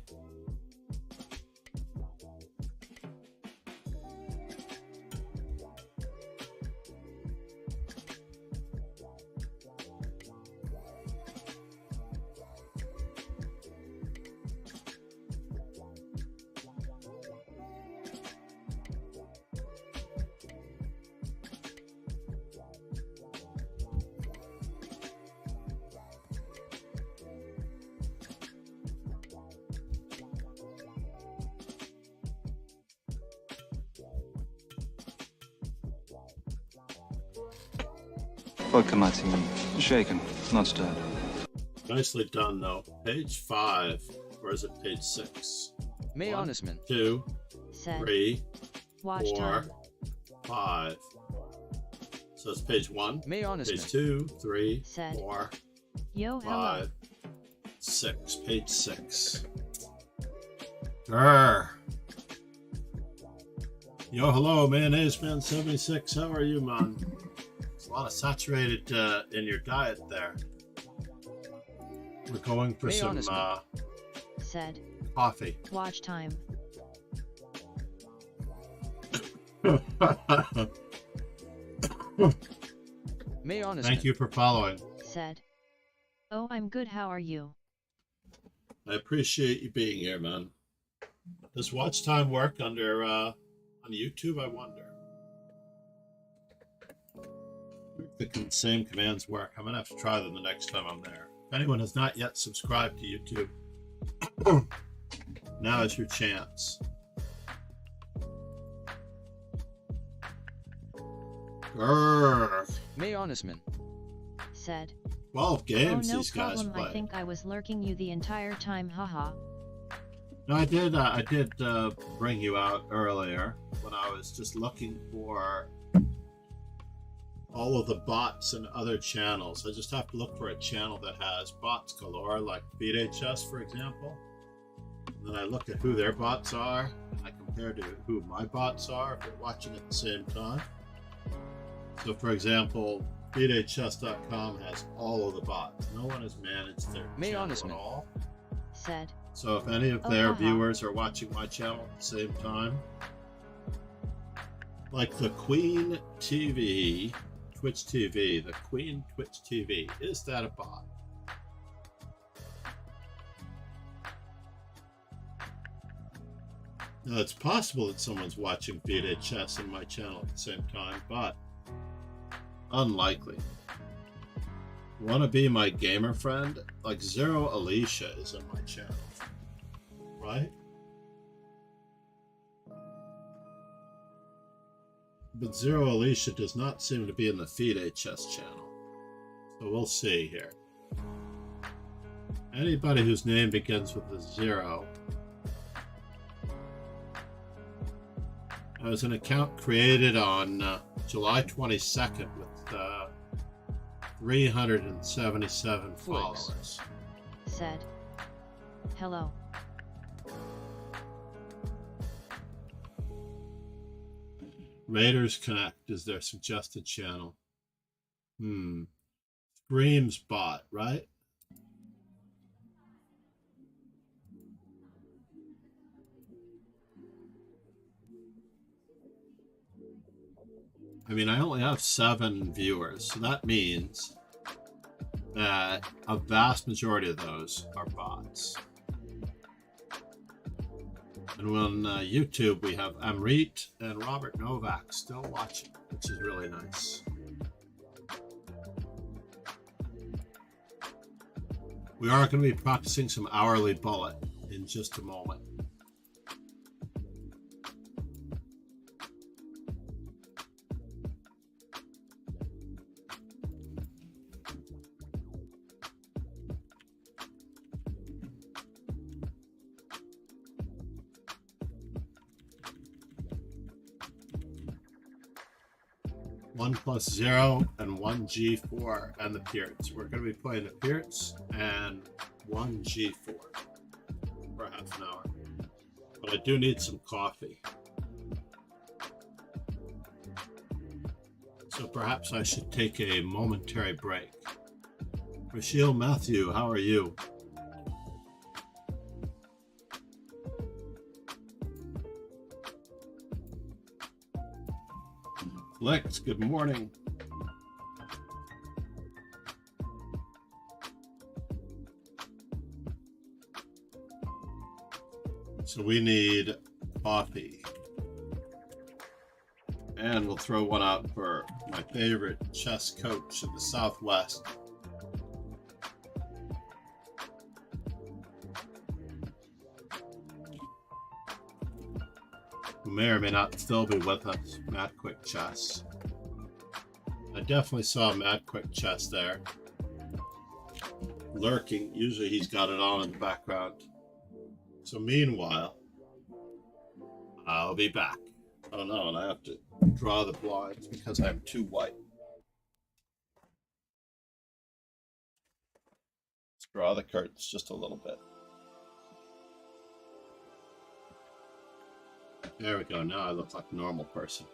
Vodka martini. Shaken, not stirred. Nicely done, though. Page 5. Or is it page 6? May 1, Honestman. 2, Said. 3, Watch 4, time. 5. So it's page 1, May page Honestman. 2, 3, Said. 4, Yo, hello. 5, 6. Page 6. Grr. Yo, hello, mayonnaise man 76. How are you, man? There's a lot of saturated in your diet there. We're going for May some Honestman. Said. coffee. Watch time. May Honestman. Thank you for following. Said. Oh, I'm good. How are you? I appreciate you being here, man. Does watch time work under on YouTube? I wonder. The same commands work. I'm gonna have to try them the next time I'm there. If anyone has not yet subscribed to YouTube, now is your chance. Grrr. May Honestman. Said. 12 games Oh, no these guys problem. play. I think I was lurking you the entire time. Haha. No, I did bring you out earlier when I was just looking for all of the bots and other channels. I just have to look for a channel that has bots galore, like VHS, for example. And then I look at who their bots are, and I compare to who my bots are if they're watching at the same time. So, for example, VHS.com has all of the bots. No one has managed their May channel Honestman. at all. Said. So if any of Oh, their haha. viewers are watching my channel at the same time, like the Queen TV, Twitch TV, the Queen Twitch TV, is that a bot? Now it's possible that someone's watching VHS and my channel at the same time, but unlikely. Want to be my gamer friend? Like Zero Alicia is in my channel. Right? But Zero Alicia does not seem to be in the VHS channel. So we'll see here. Anybody whose name begins with a 0. There was an account created on July 22nd with 377 followers. Said. Hello. Raiders Connect is their suggested channel. Screams bot, right? I mean, I only have 7 viewers, so that means that a vast majority of those are bots. And on YouTube, we have Amrit and Robert Novak still watching, which is really nice. We are going to be practicing some hourly bullet in just a moment. One plus 0 and 1 G4 and the Pierts. We're going to be playing the Pierts and 1 G4 for half an hour. But I do need some coffee. So perhaps I should take a momentary break. Rochelle Matthew, how are you? Lex, good morning. So we need coffee. And we'll throw one out for my favorite chess coach in the Southwest. Who may or may not still be with us, Mad Quick Chess. I definitely saw Mad Quick Chess there. Lurking. Usually he's got it on in the background. So meanwhile, I'll be back. Oh no, and I have to draw the blinds because I'm too white. Let's draw the curtains just a little bit. There we go. Now I look like a normal person.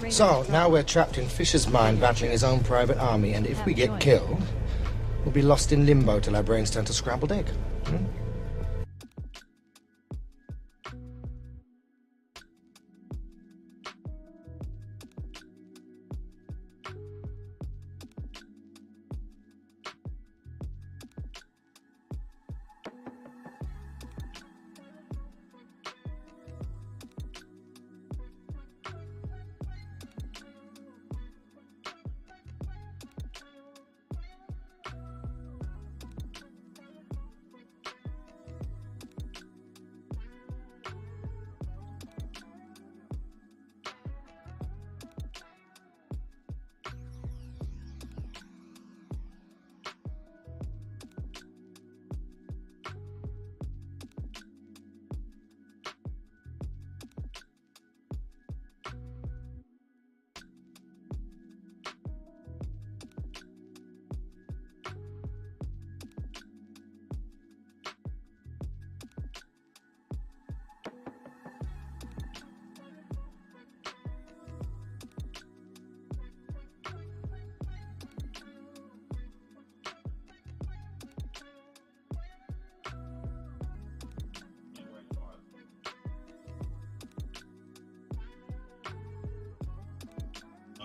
So, now we're trapped in Fisher's mind battling his own private army, and if we get killed, we'll be lost in limbo till our brains turn to scrambled egg.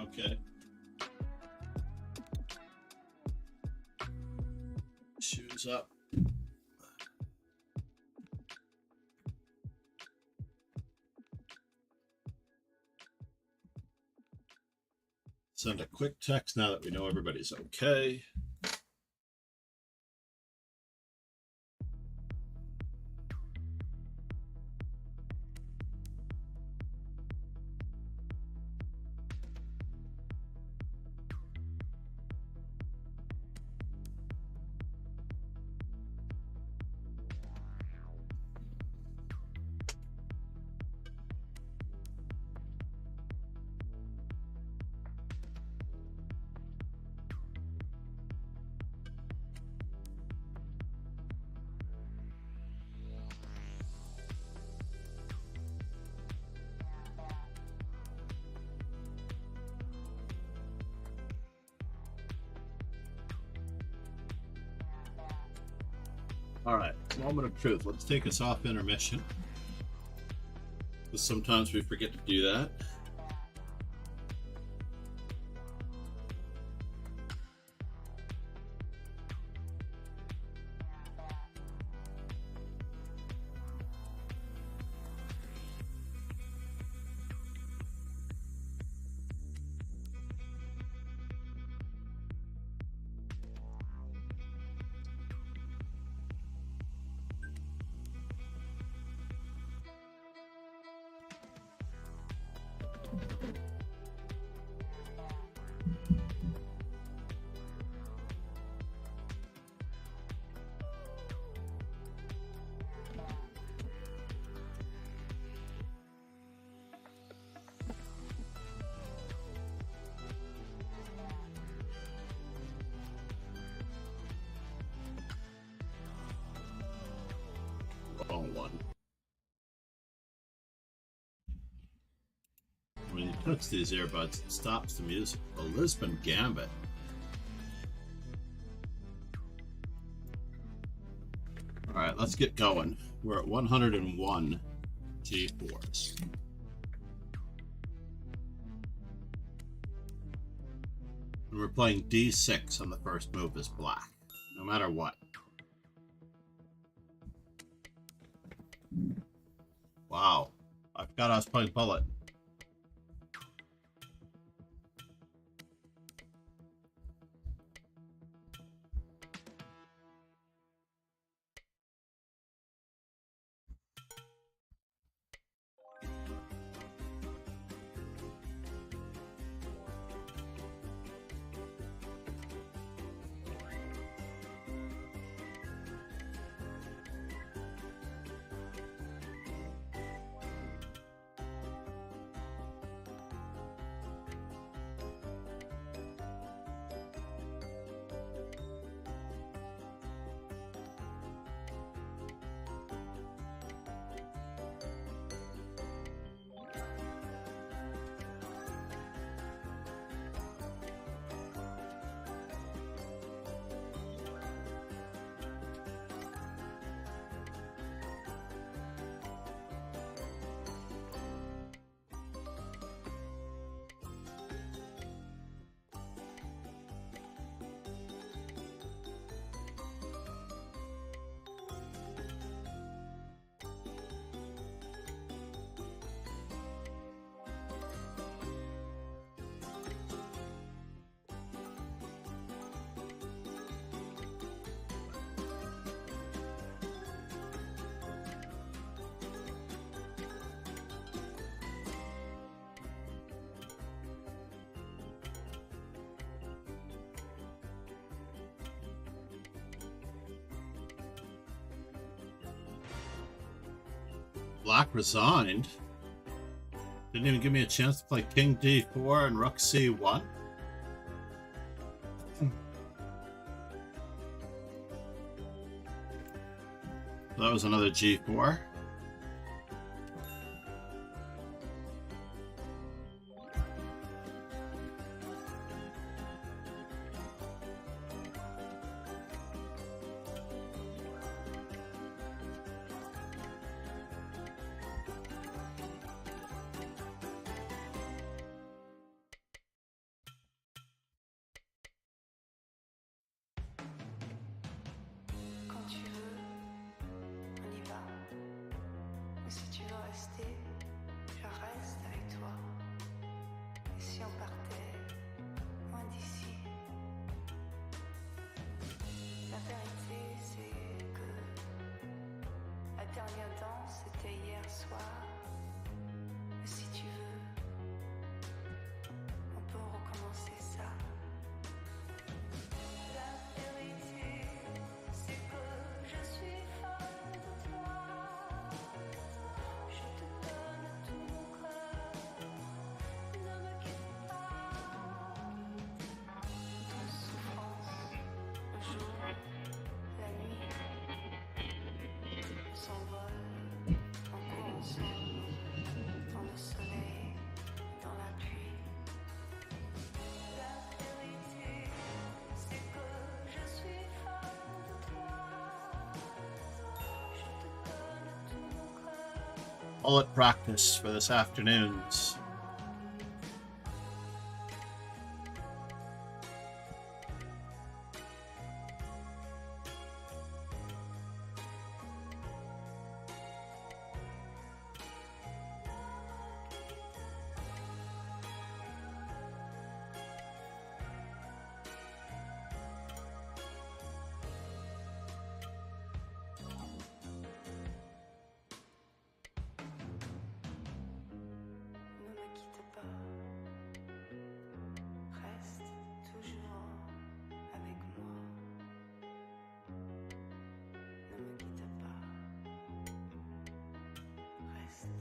Okay. Shoes up. Send a quick text now that we know everybody's okay. All right, moment of truth. Let's take us off intermission, because sometimes we forget to do that. Wrong one. When you touch these earbuds, it stops the music. The Lisbon Gambit. All right, let's get going. We're at 101 G4s. And we're playing D6 on the first move as black, no matter what. Wow, I forgot I was playing bullet. Black resigned. Didn't even give me a chance to play King D4 and Rook C1. That was another G4. Quand tu veux, on y va. Mais si tu veux rester, je reste avec toi. Et si on partait loin d'ici? La vérité, c'est que la dernière danse, c'était hier soir. Mais si tu veux, on peut recommencer ça. La vérité, c'est que je suis folle de toi. Je te donne tout mon cœur. Ne me quitte pas. Douce souffrance, le jour, la nuit, on s'envole, on court ensemble, dans le soleil, dans la pluie. La vérité, c'est que je suis folle de toi. Je te donne tout mon cœur. Bullet practice for this afternoon's. Ne me quitte pas. Reste toujours avec moi. Ne me quitte pas. Reste.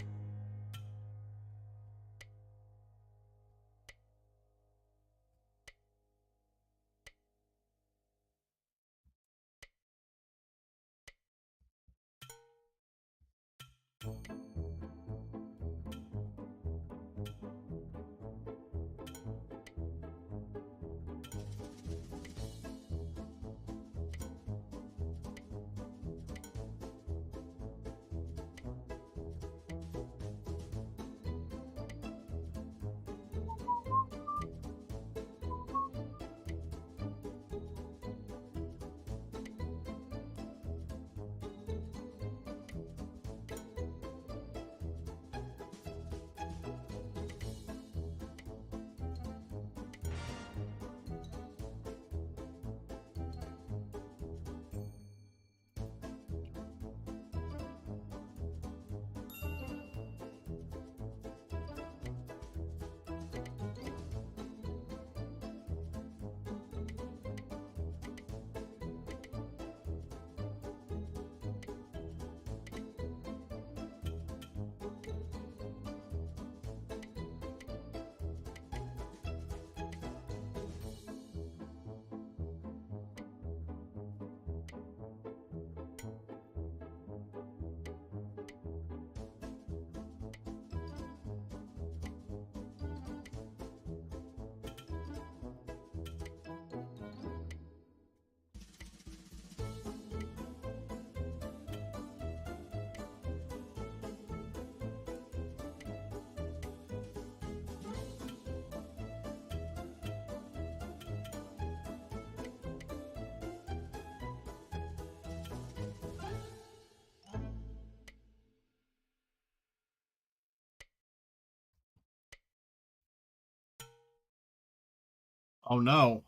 Oh no.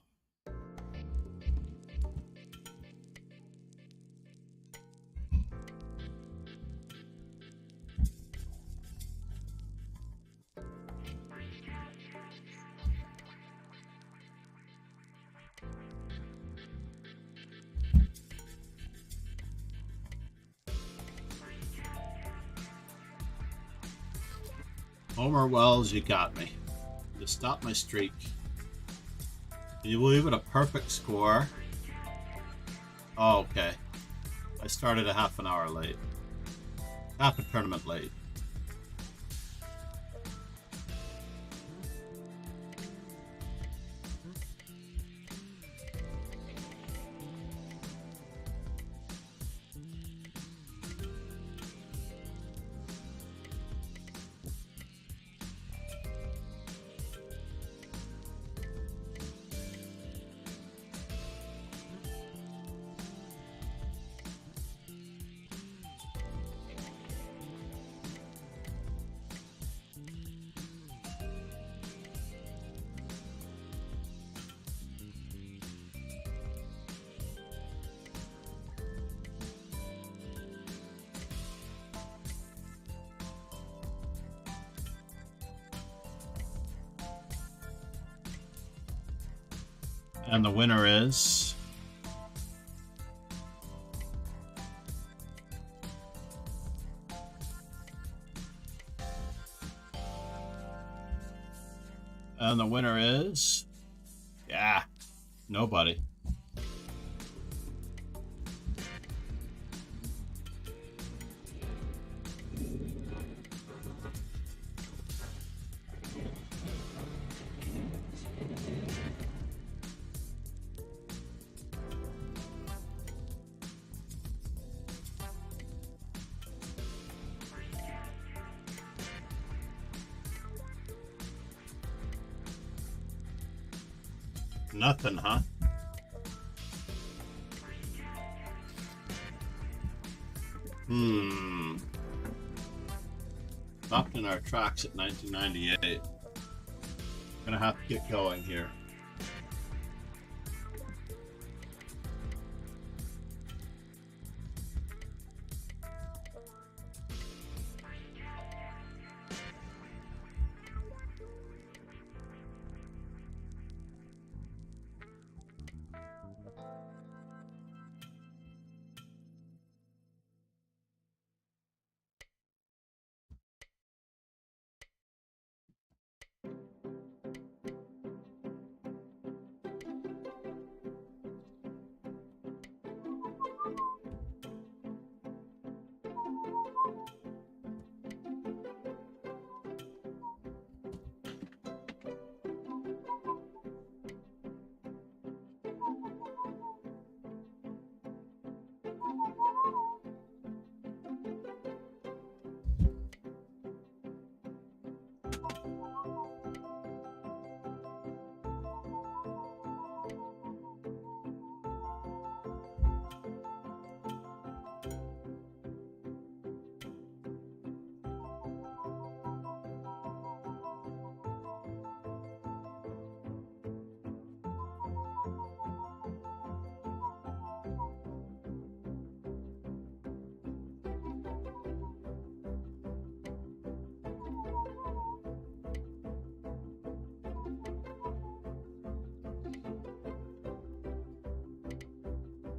Homer Wells, you got me. You stopped my streak. Can you believe it? A perfect score. Oh, okay. I started a half an hour late. Half a tournament late. And the winner is... And the winner is... Yeah, nobody. Nothing, huh? Stopped in our tracks at 1998. Gonna have to get going here.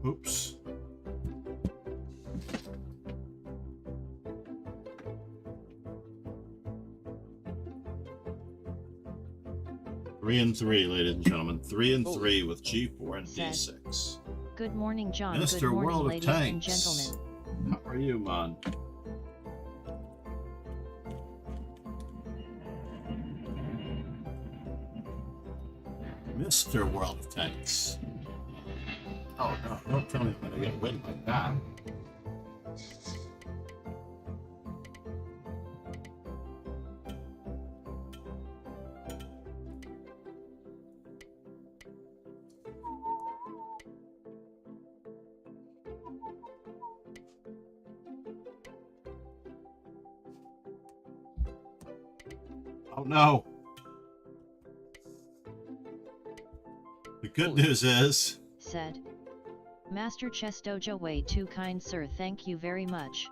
Oops. Three and three, ladies and gentlemen. 3 and 3 with G4 and D6. Good morning, John. Mr. Good morning, World of ladies and Tanks. gentlemen. How are you, man? Mr. World of Tanks. Oh no, don't tell me I'm gonna get a win like that. Oh no. The good news is... Said. Master Chess Dojo way too kind sir, thank you very much.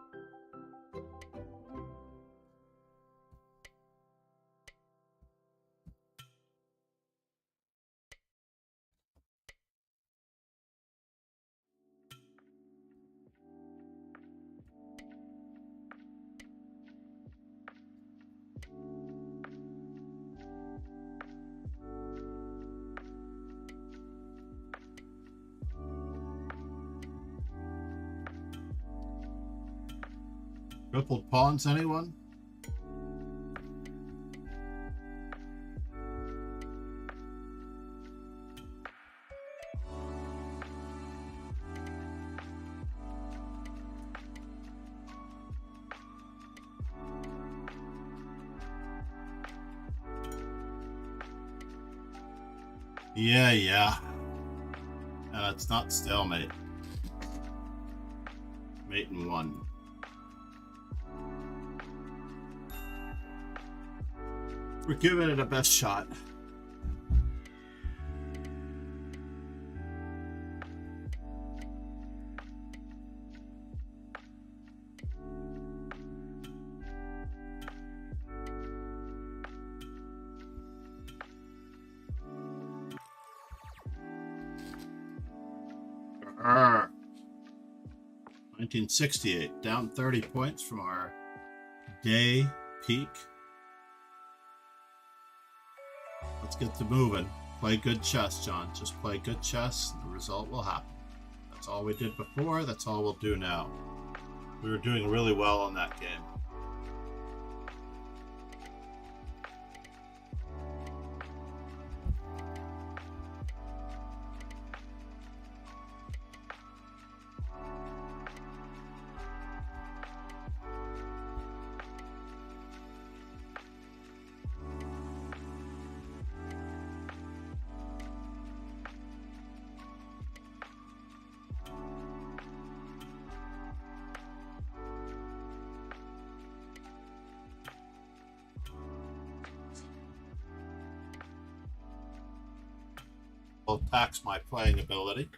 Tripled pawns, anyone? Yeah. And it's not stalemate. Mate in 1. We're giving it a best shot. Arrgh. 1968, down 30 points from our day peak. Let's get to moving. Play good chess, John. Just play good chess and the result will happen. That's all we did before. That's all we'll do now. We were doing really well on that game. Will tax my playing ability.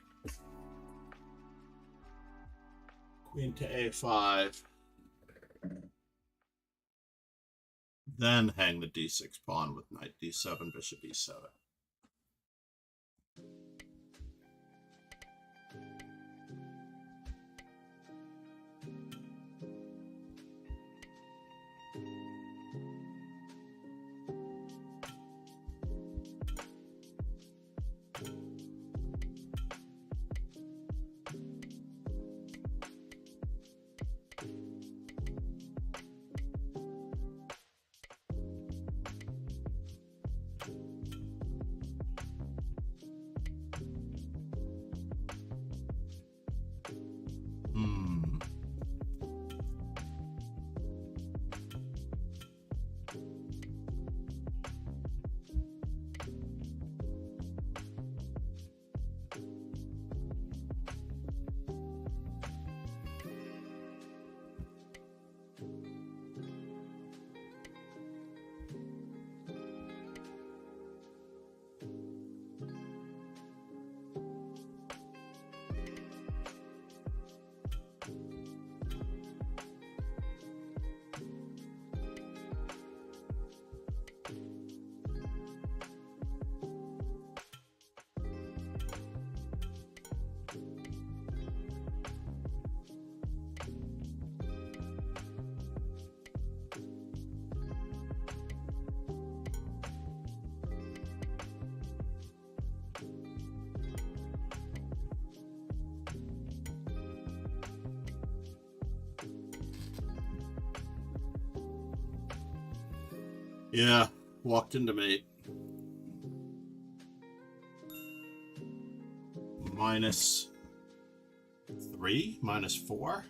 Queen to a5. Then hang the d6 pawn with knight d7, bishop e7. Yeah, walked into mate. -3, -4.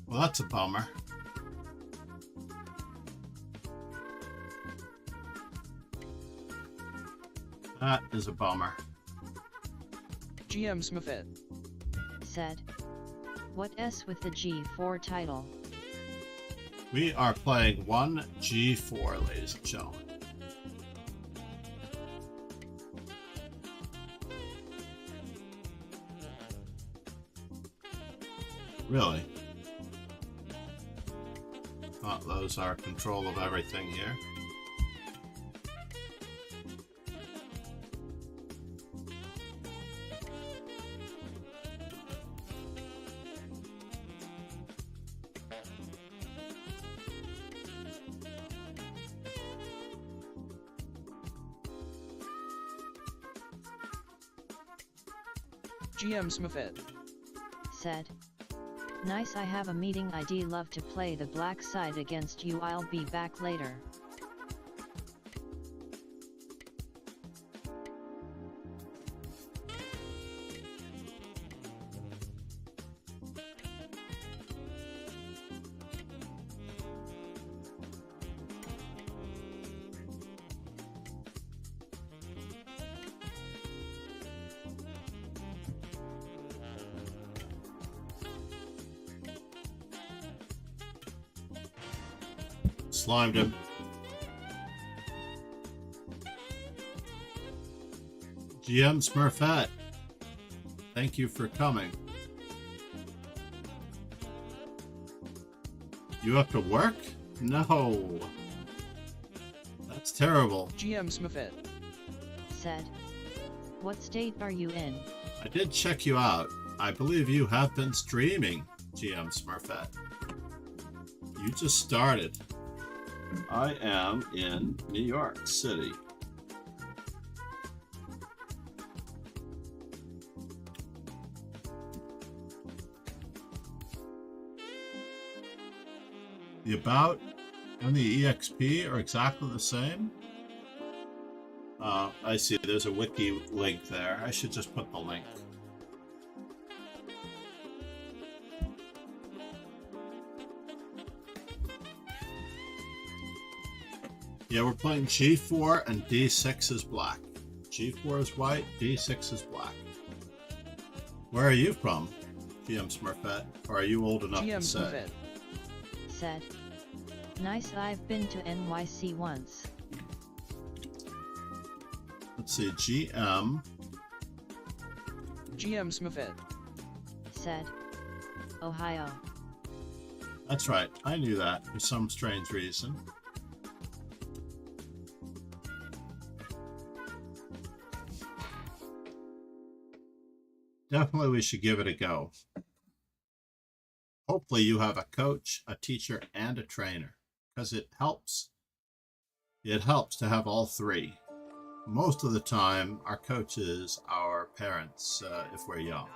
Well, that's a bummer. That is a bummer. GM Smithette said. What S with the G4 title? We are playing 1 G4, ladies and gentlemen. Really? those are control of everything here. GM Smith Said. Nice, I have a meeting ID, love to play the black side against you, I'll be back later. Slimed him. GM Smurfette, thank you for coming. You have to work? No. That's terrible. GM Smith Said. What state are you in? I did check you out. I believe you have been streaming, GM Smurfette. You just started. I am in New York City. The About and the EXP are exactly the same. I see. There's a wiki link there. I should just put the link. Yeah, we're playing G4 and D6 is black. G4 is white, D6 is black. Where are you from, GM Smurfette? Or are you old enough GM to say? Smith Said. Nice, I've been to NYC once. Let's see, GM. GM Smith Said. Ohio. That's right, I knew that for some strange reason. Definitely we should give it a go. Hopefully you have a coach, a teacher, and a trainer, because it helps. It helps to have all three. Most of the time, our coaches, our parents, if we're young.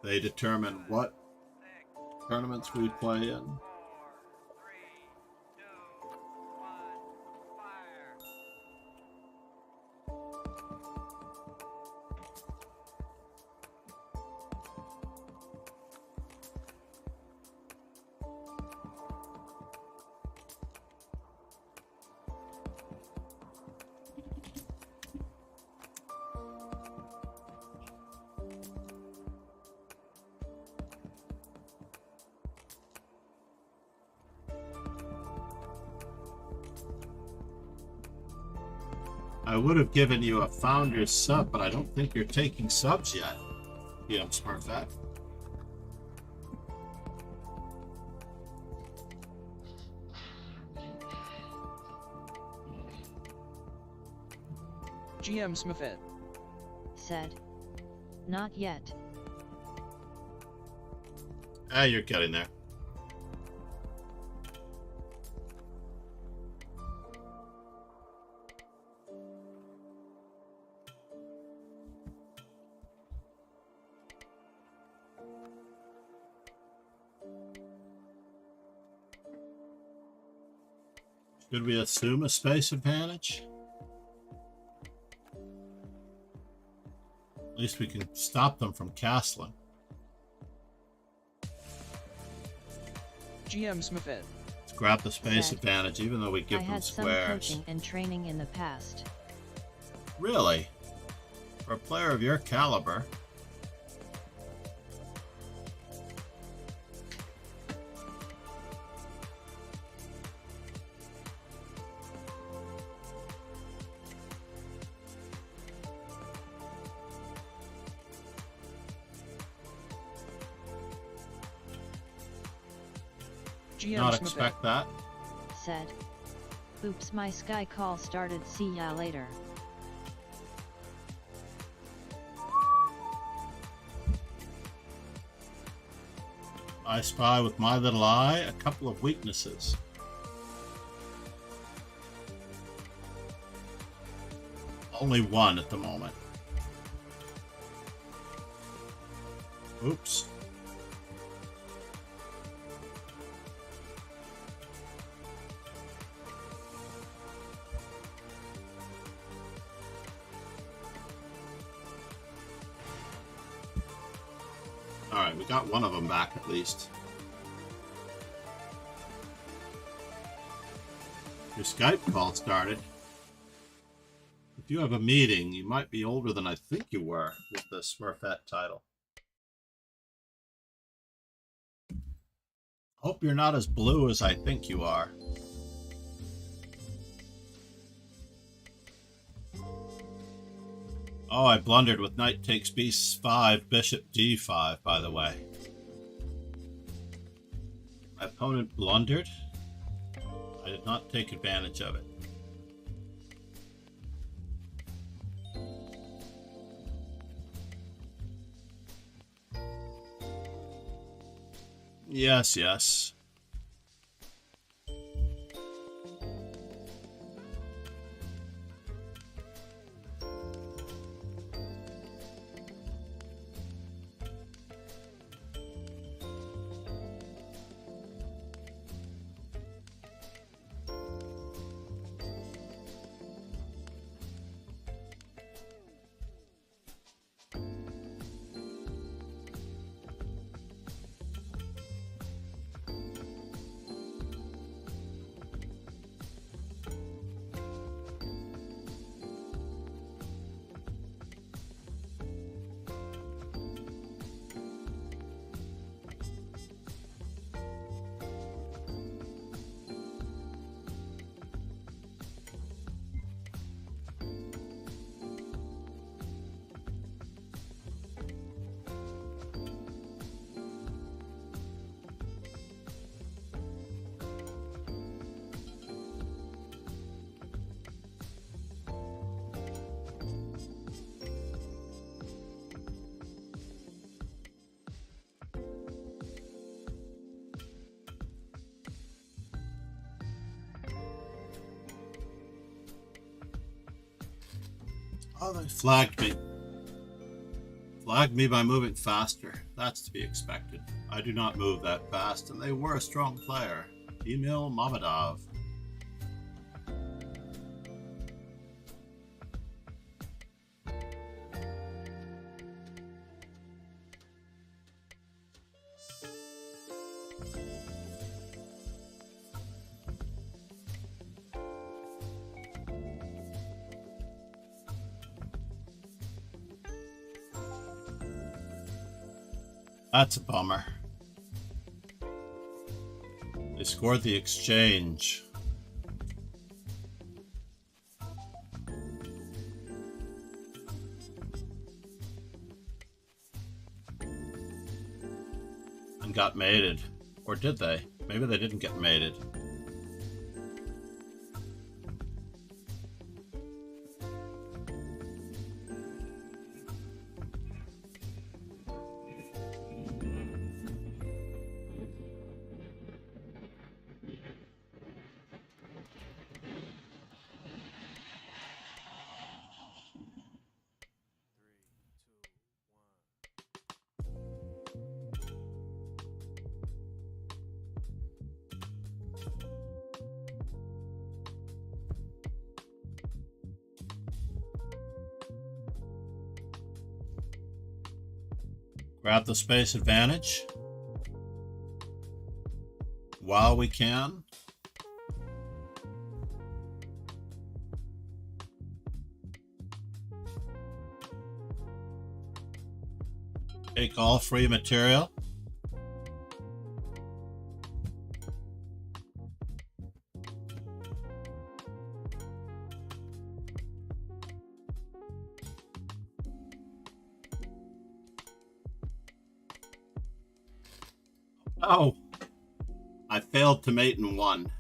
They determine what tournaments we play in. I would have given you a founder's sub, but I don't think you're taking subs yet, GM Smurfette. GM Smith Said. Not yet. Ah, you're getting there. Should we assume a space advantage? At least we can stop them from castling. GM Smith Let's grab the space Said. advantage, even though we give I them had some squares. coaching and training in the past. Really? For a player of your caliber? GM Not Smith. expect that. Said. Oops, my Sky call started. See ya later. I spy with my little eye a couple of weaknesses. Only one at the moment. Oops. Alright, we got one of them back at least. Your Skype call started. If you have a meeting, you might be older than I think you were with the Smurfette title. Hope you're not as blue as I think you are. Oh, I blundered with knight takes b5, bishop d5, by the way. My opponent blundered. I did not take advantage of it. Yes, yes. Oh, they flagged me. Flagged me by moving faster. That's to be expected. I do not move that fast, and they were a strong player. Emil Mamedov. That's a bummer. They scored the exchange. And got mated. Or did they? Maybe they didn't get mated. Grab the space advantage while we can. Take all free material. Oh, I failed to mate in 1.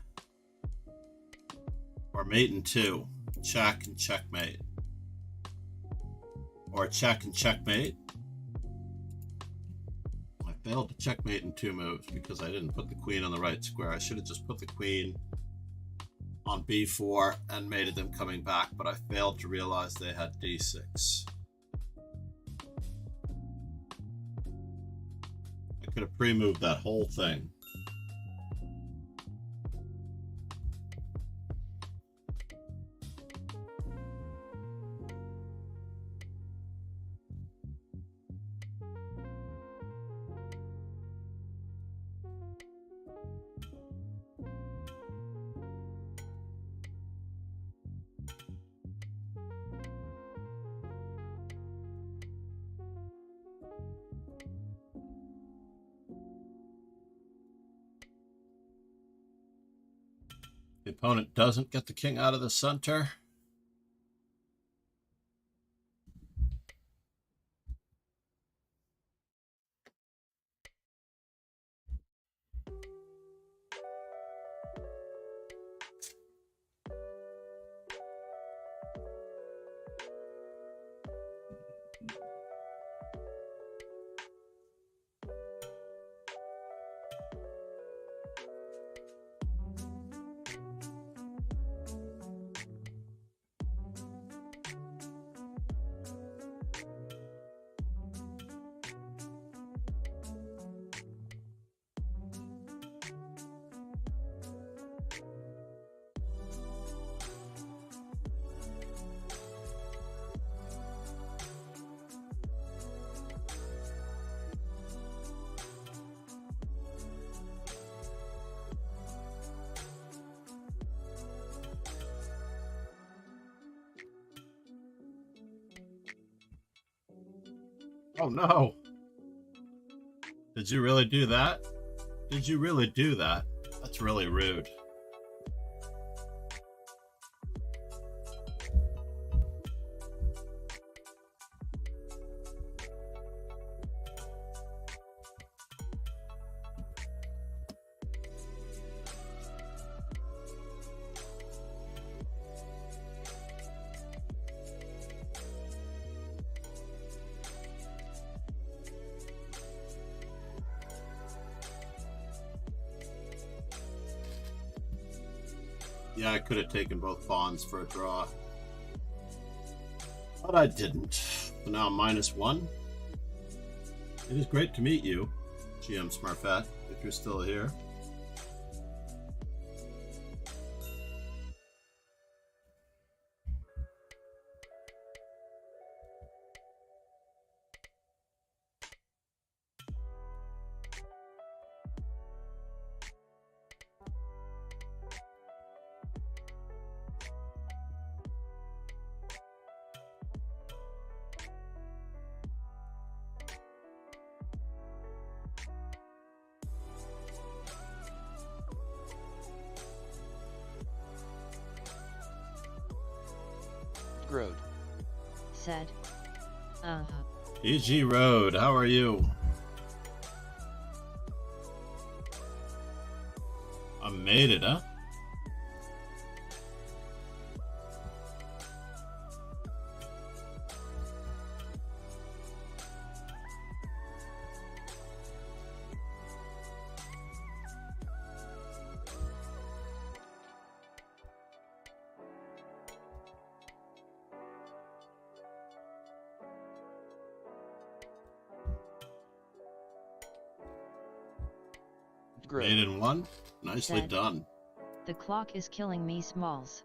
Or mate in 2. Check and checkmate. Or check and checkmate. I failed to checkmate in 2 moves because I didn't put the queen on the right square. I should have just put the queen on b4 and mated them coming back, but I failed to realize they had d6. I could have pre-moved that whole thing. The opponent doesn't get the king out of the center. Oh no! Did you really do that? Did you really do that? That's really rude. Yeah, I could have taken both pawns for a draw. But I didn't. So now I'm -1. It is great to meet you, GM Smurfette, if you're still here. Road. Said. EG Road, how are you? I made it, huh? Made in 1. Nicely Said. done. The clock is killing me, Smalls.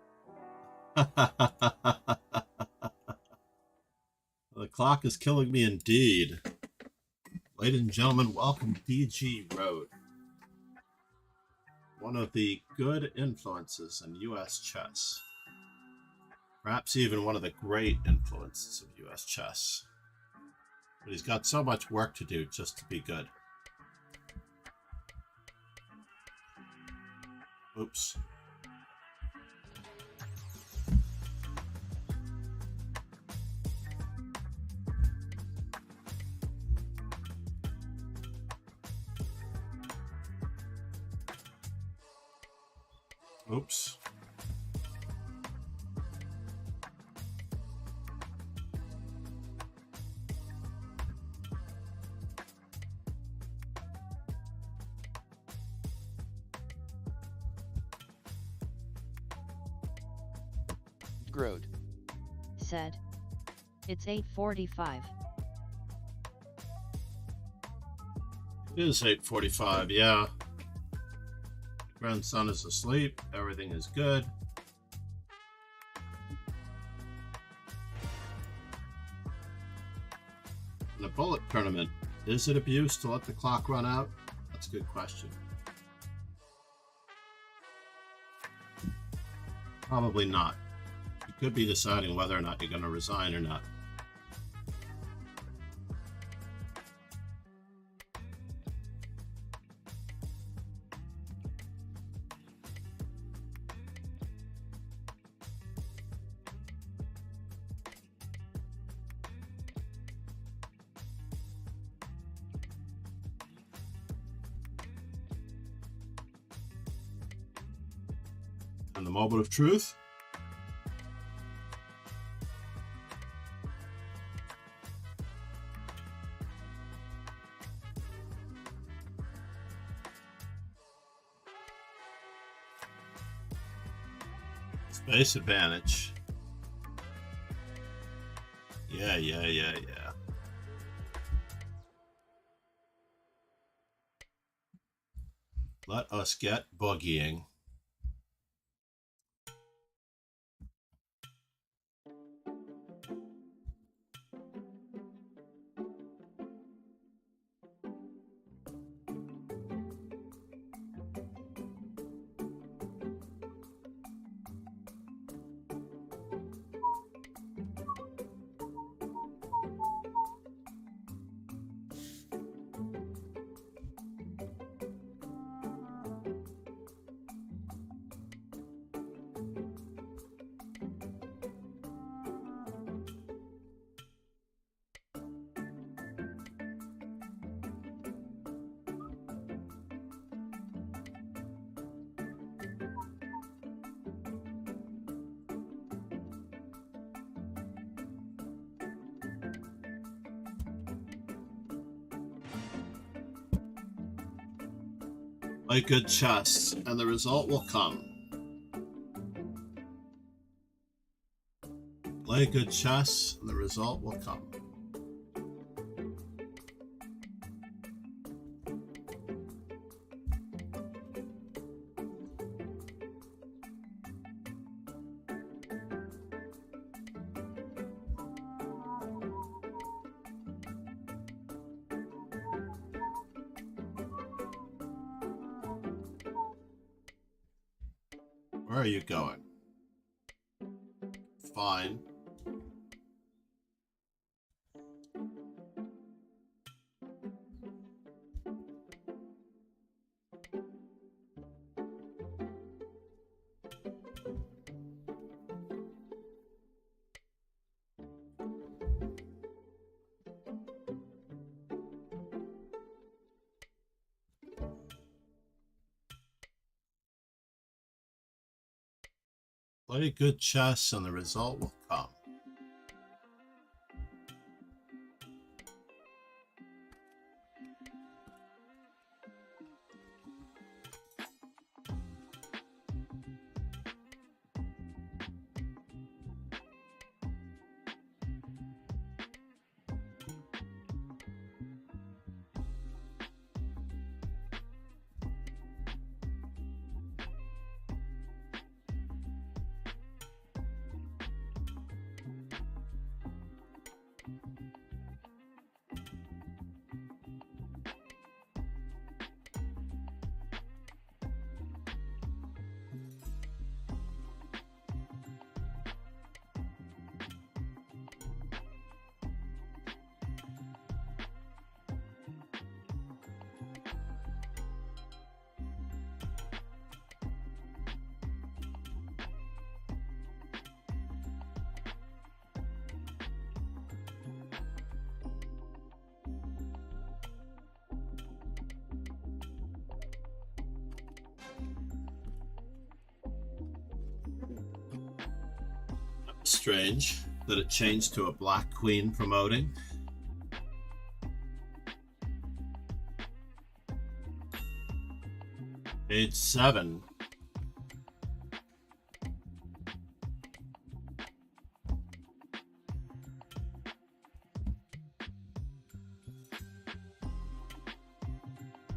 The clock is killing me indeed. Ladies and gentlemen, welcome to DG Road. One of the good influences in US chess. Perhaps even one of the great influences of US chess. But he's got so much work to do just to be good. Oops. Oops. Grode. Said. It's 8:45. It is 8:45, yeah. Grandson is asleep. Everything is good. In a bullet tournament, is it abuse to let the clock run out? That's a good question. Probably not. You could be deciding whether or not you're going to resign or not. And the moment of truth. Space advantage. Yeah. Let us get boogieing. Play good chess, and the result will come. Play good chess, and the result will come. Where are you going? Fine. Play good chess and the result will come. Strange that it changed to a black queen promoting. Page 7.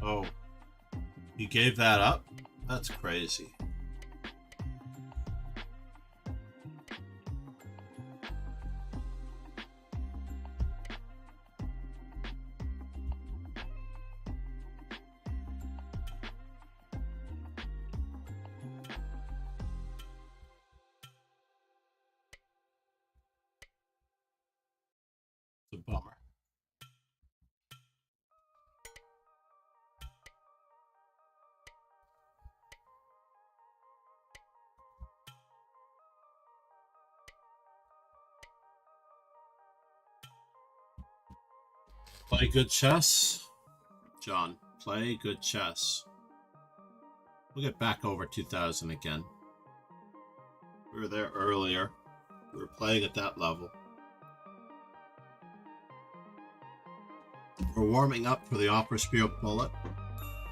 Oh, you gave that up? That's crazy. It's a bummer. Play good chess, John. Play good chess. We'll get back over 2000 again. We were there earlier. We were playing at that level. We're warming up for the Opera Spiel Bullet,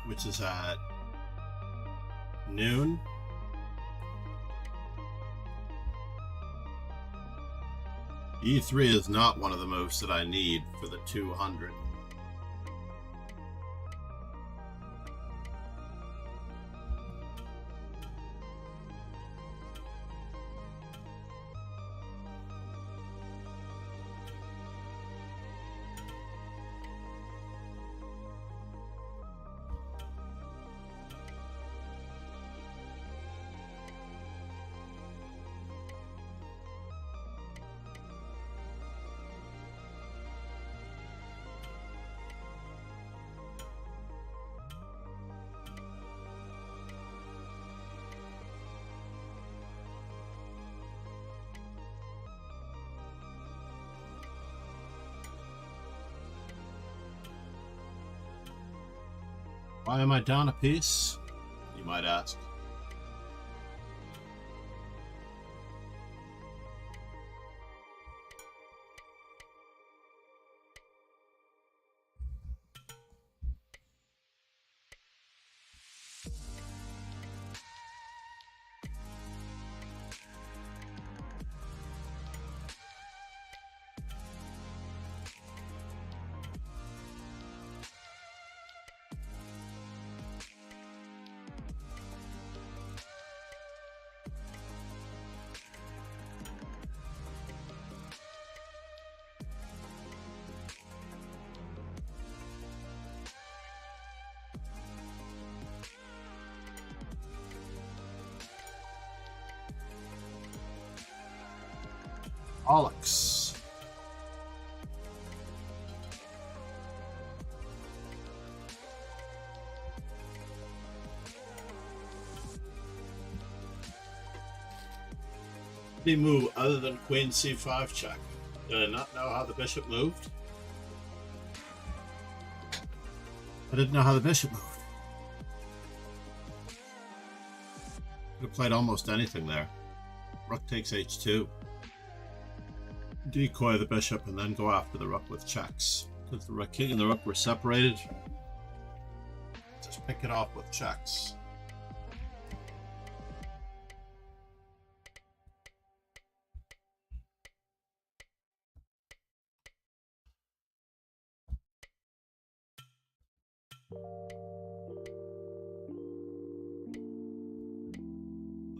which is at noon. E3 is not one of the moves that I need for the 200. Why am I down a piece? You might ask. Alex. Any move other than Queen C5 check? Did I not know how the bishop moved? I didn't know how the bishop moved. Could have played almost anything there. Rook takes h2. Decoy the bishop and then go after the rook with checks. Because the king and the rook were separated. Just pick it off with checks.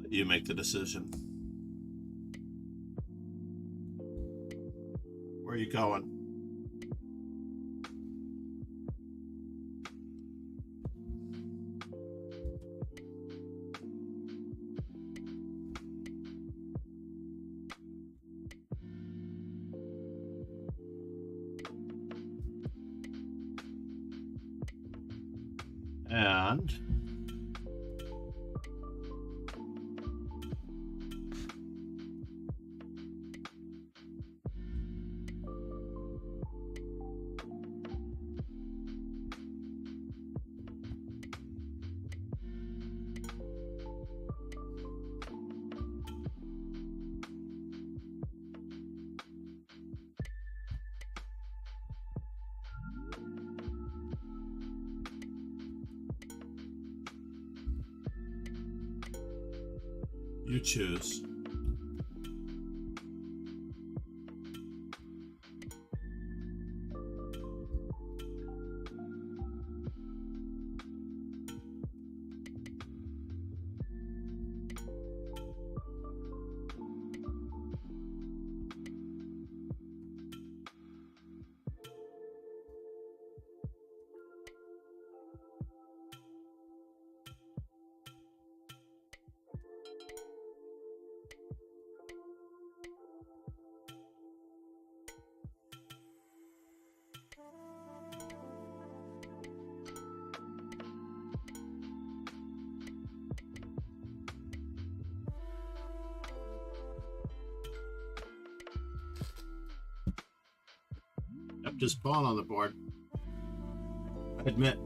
You make the decision. Where are you going? And You choose. Kept his pawn on the board. I admit.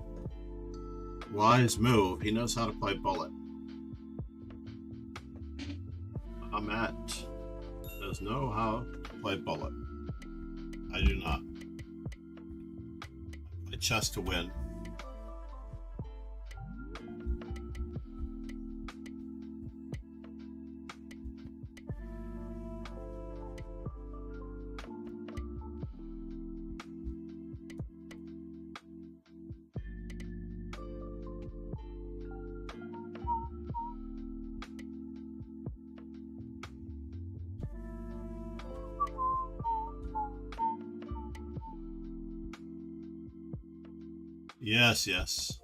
Wise move. He knows how to play bullet. Ahmet does know how to play bullet. I do not. I play chess to win. Yes, yes.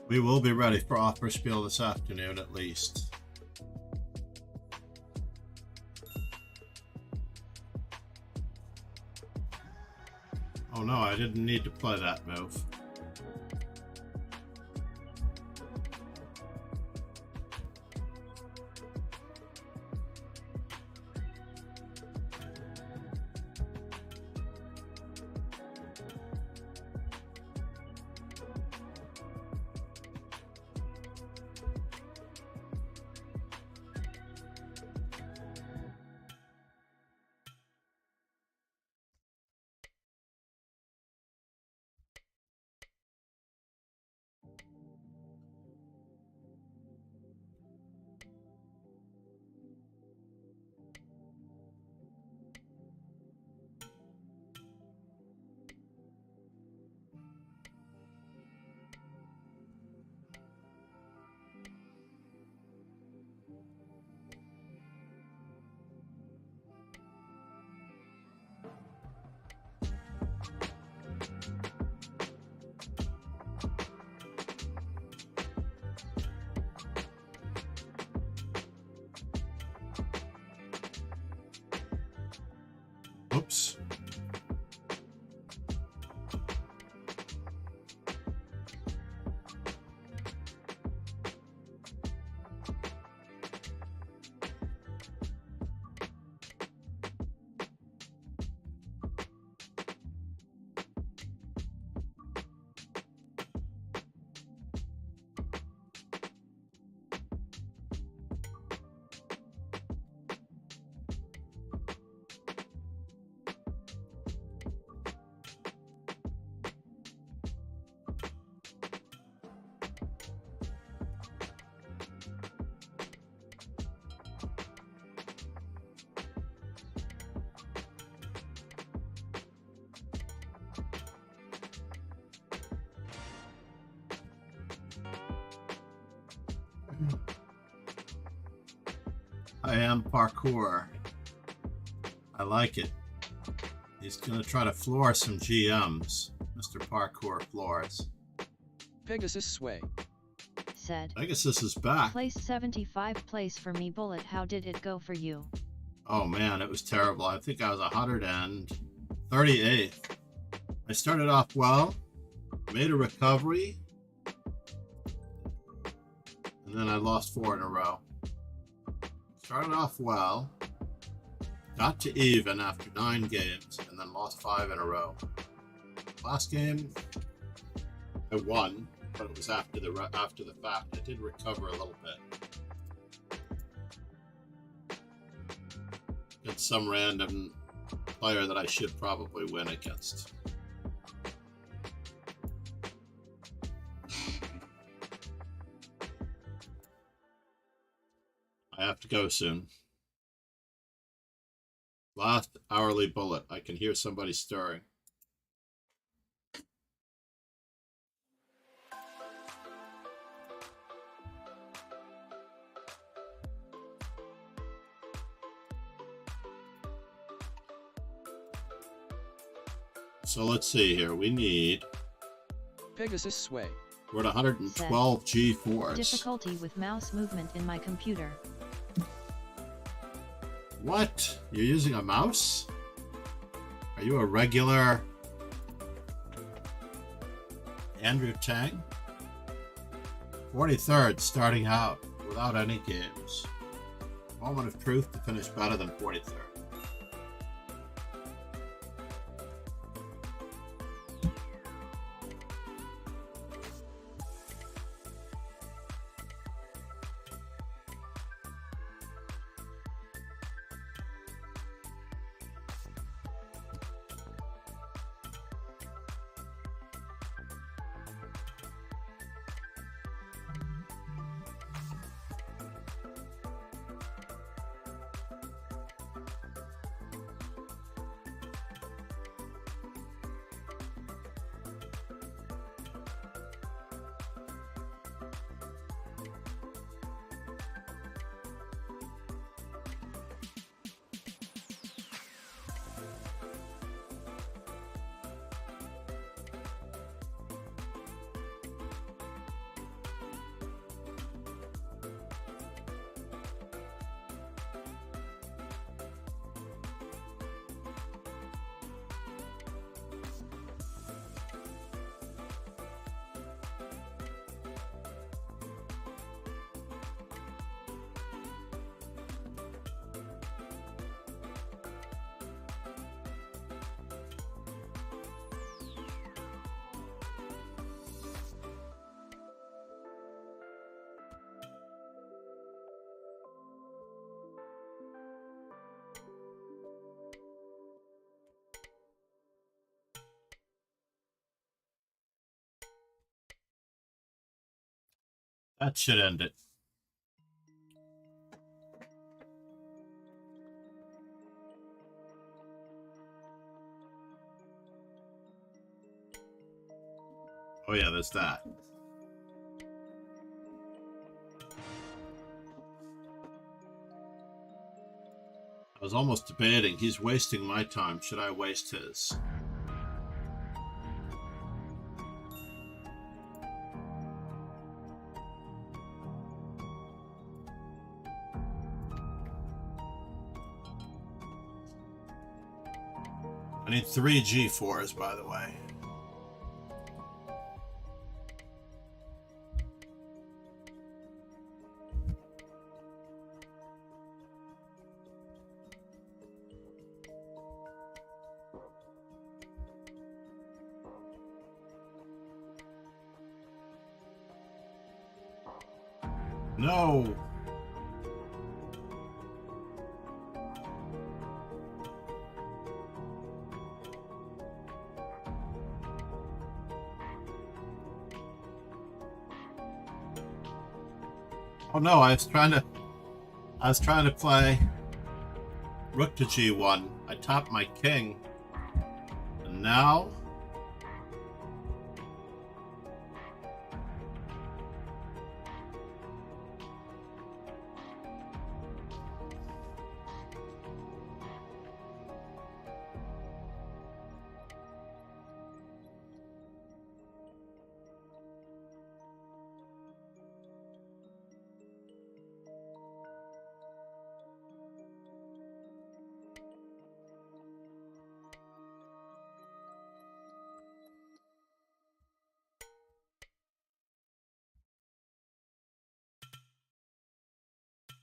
We will be ready for Opferspiel this afternoon at least. Oh no, I didn't need to play that move. Oops. I am parkour. I like it. He's gonna try to floor some GMs. Mr. Parkour floors. Pegasus sway. Said. Pegasus is back. Place 75 place for me bullet. How did it go for you? Oh man, it was terrible. I think I was 138th. I started off well, made a recovery, and then I lost 4 in a row. Started off well, got to even after 9 games, and then lost 5 in a row. Last game, I won, but it was after the fact. I did recover a little bit. It's some random player that I should probably win against. I have to go soon. Last hourly bullet. I can hear somebody stirring. So let's see here. We need... Pegasus sway. We're at 112 G4s. Difficulty with mouse movement in my computer. What? You're using a mouse? Are you a regular Andrew Tang? 43rd starting out without any games. Moment of truth to finish better than 43rd. That should end it. Oh yeah, there's that. I was almost debating, he's wasting my time. Should I waste his? I need 3 G4s, by the way. No! Oh no, I was trying to play Rook to G1. I tapped my king. And now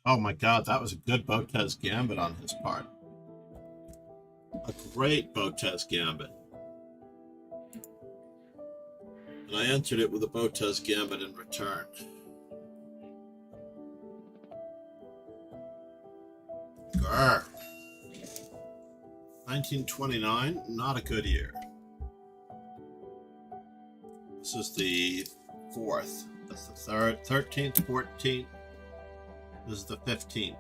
Oh my god, that was a good Botez Gambit on his part. A great Botez Gambit. And I answered it with a Botez Gambit in return. Grr. 1929, not a good year. This is the 4th. That's the 3rd, 13th, 14th. This is the 15th.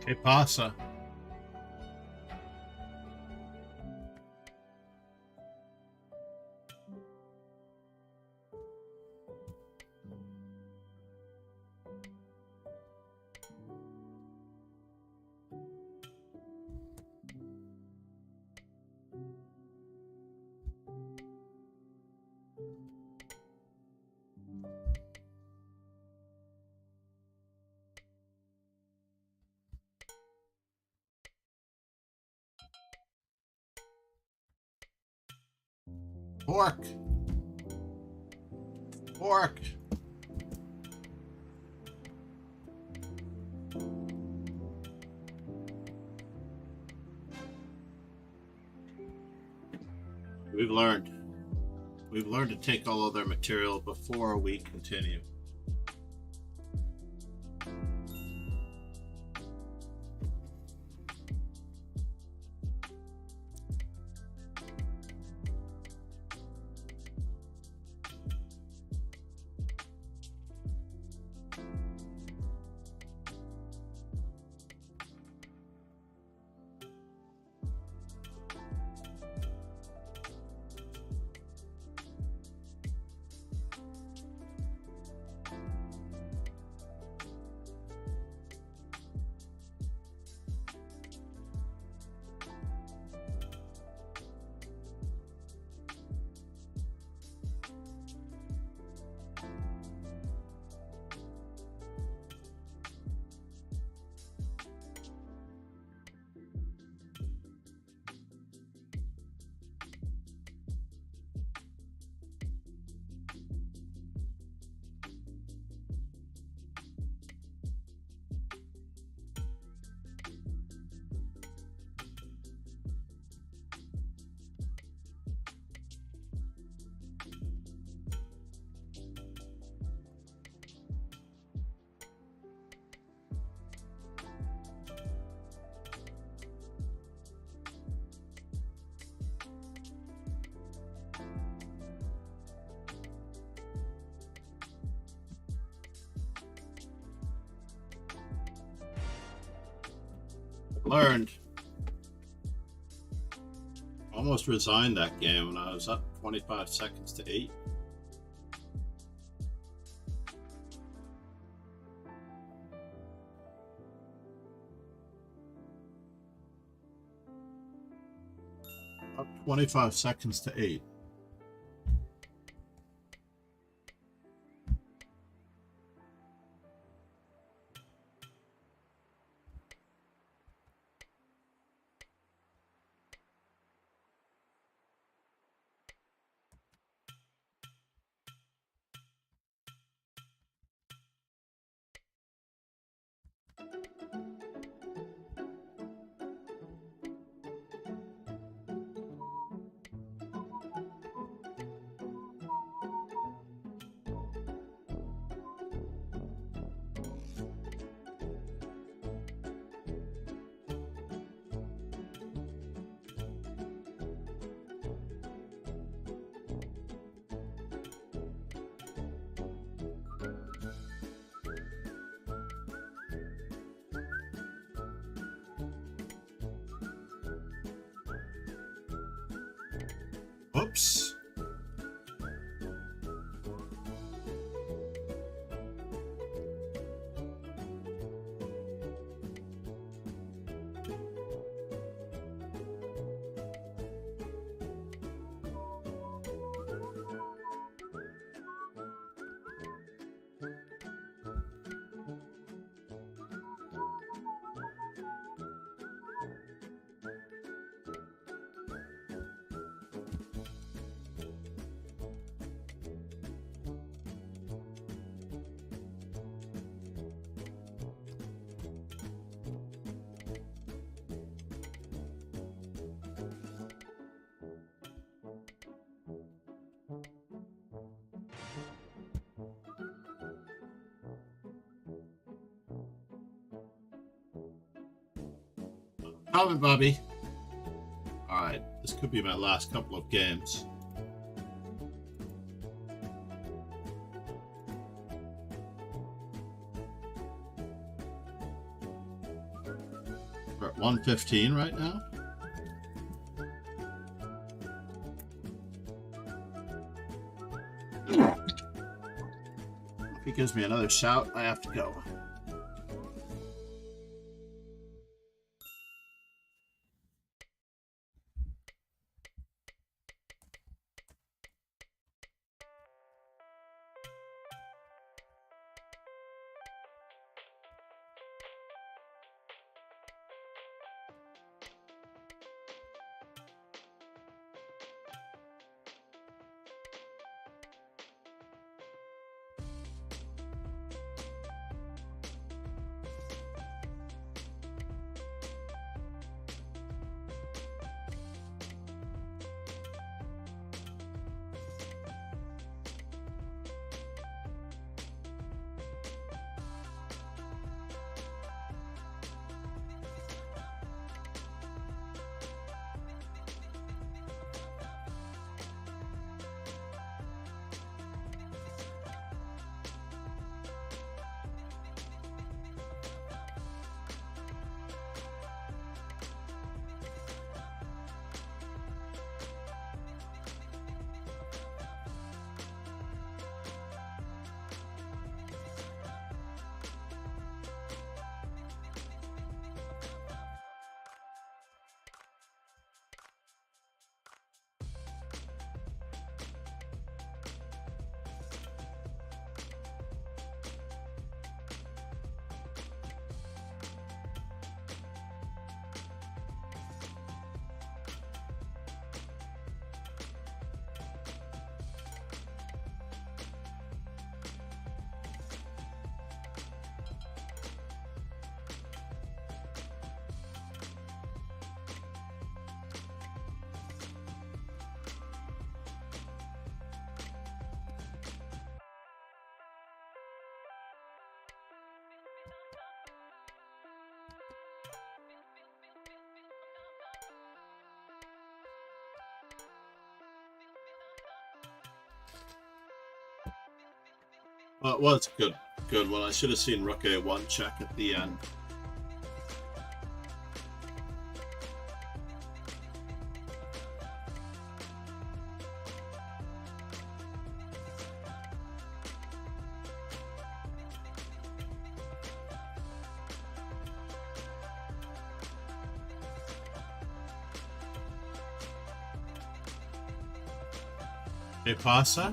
¿Qué pasa? Pork. Pork. We've learned. We've learned to take all of their material before we continue. Learned. Almost resigned that game when I was up 25 seconds to 8. Up 25 seconds to 8. Whoops. Coming, Bobby. Alright, this could be my last couple of games. We're at 115 right now. If he gives me another shout, I have to go. Well, it was a good one. I should have seen Rook A1 check at the end. ¿Qué pasa?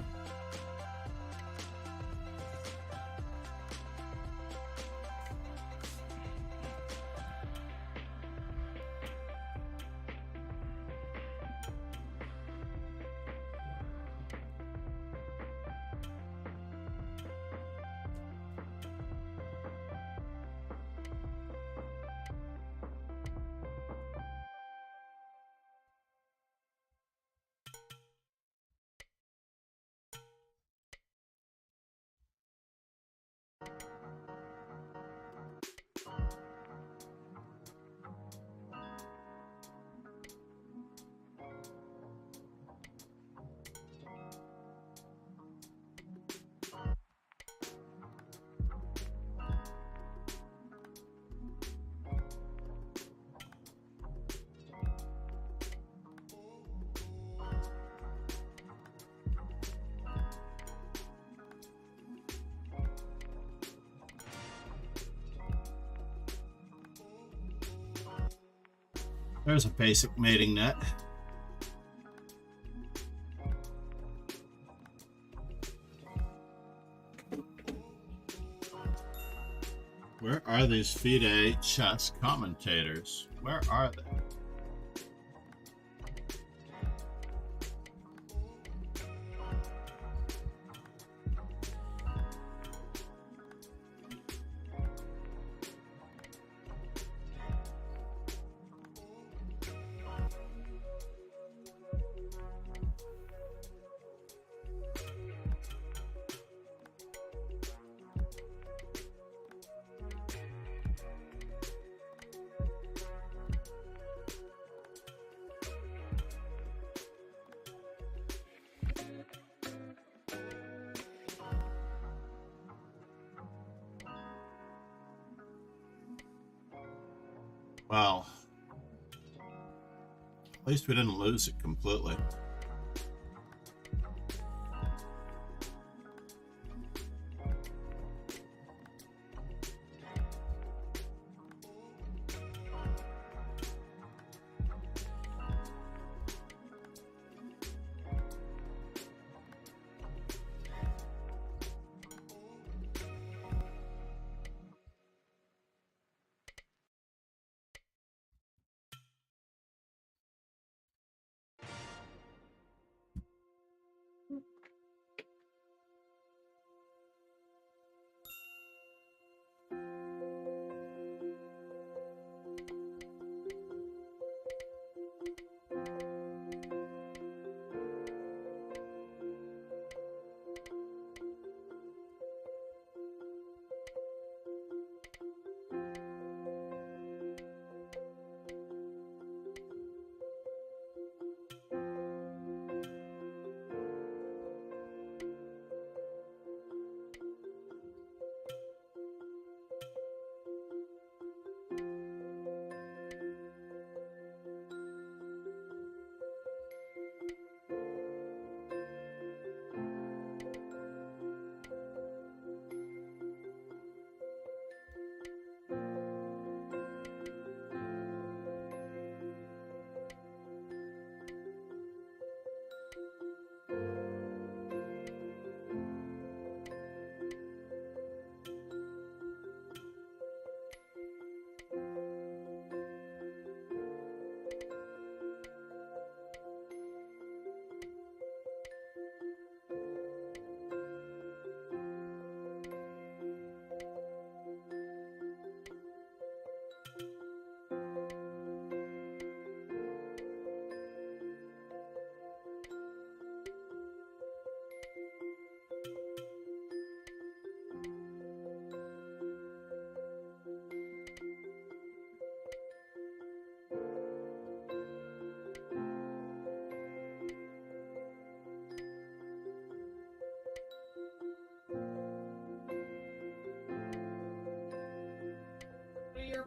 There's a basic mating net. Where are these FIDE chess commentators? Where are they? Well, at least we didn't lose it completely.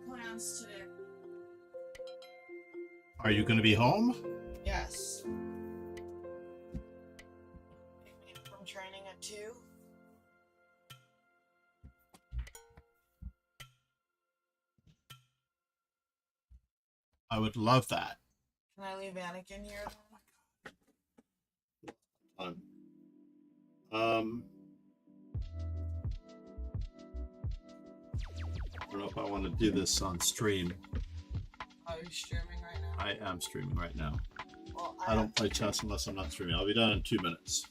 Plans today? Are you going to be home? Yes. From training at 2. I would love that. Can I leave Anakin here? I don't know if I want to do this on stream. Are you streaming right now? I am streaming right now. Well, I don't play chess unless I'm not streaming. I'll be done in 2 minutes.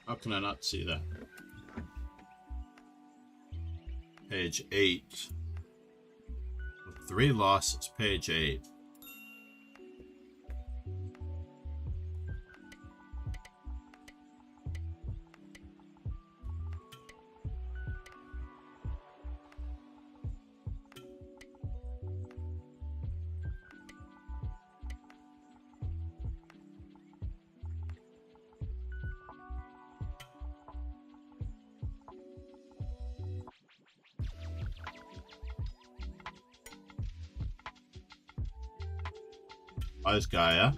How can I not see that? Page 8. With 3 losses, page 8. Wise guy, yeah?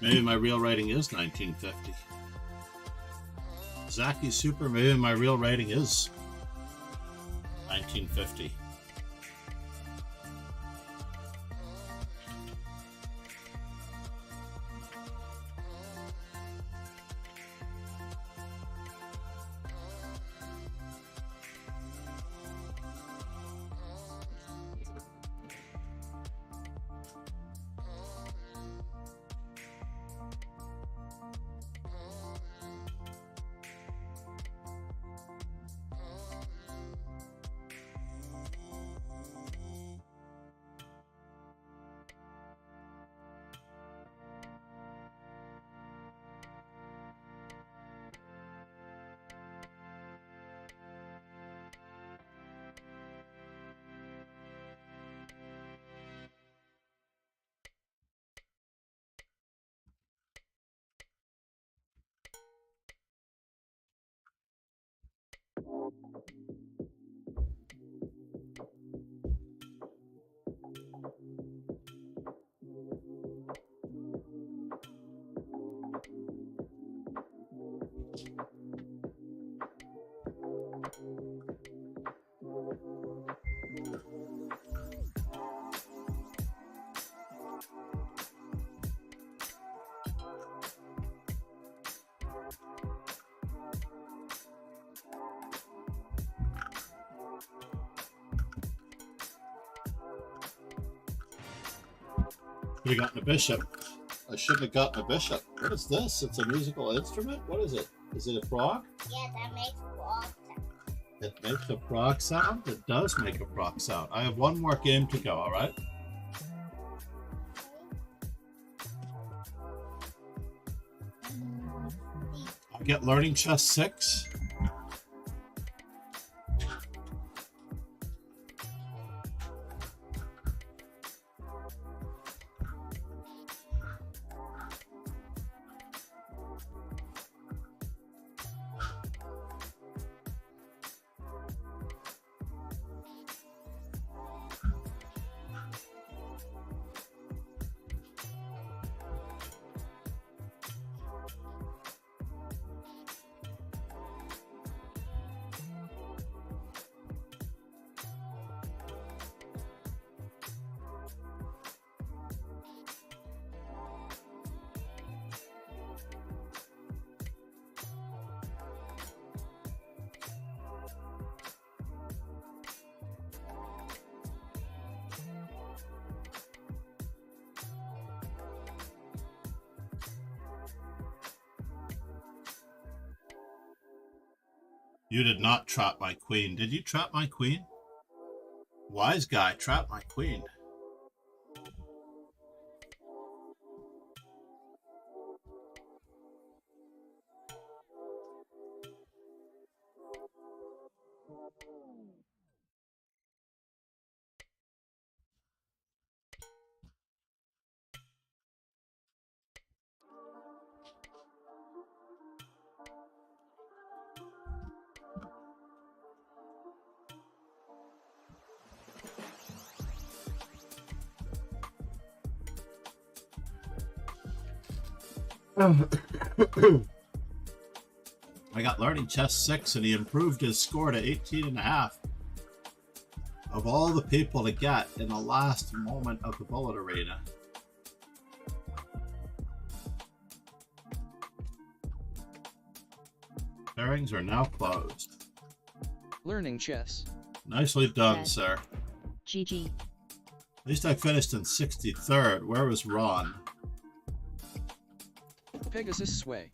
Maybe my real rating is 1950. Zaki's super, maybe my real rating is 1950. Should have gotten a bishop. I shouldn't have gotten a bishop. What is this? It's a musical instrument? What is it? Is it a frog? Yeah, that makes frog sound. It makes a frog sound? It does make a frog sound. I have one more game to go, all right? I get learning chess 6. You did not trap my queen. Did you trap my queen? Wise guy, trap my queen. I got learning chess 6 and he improved his score to 18.5. Of all the people to get in the last moment of the bullet arena. Pairings are now closed. Learning chess. Nicely done, Red. sir. GG. At least I finished in 63rd. Where was Ron? Pegasus sway.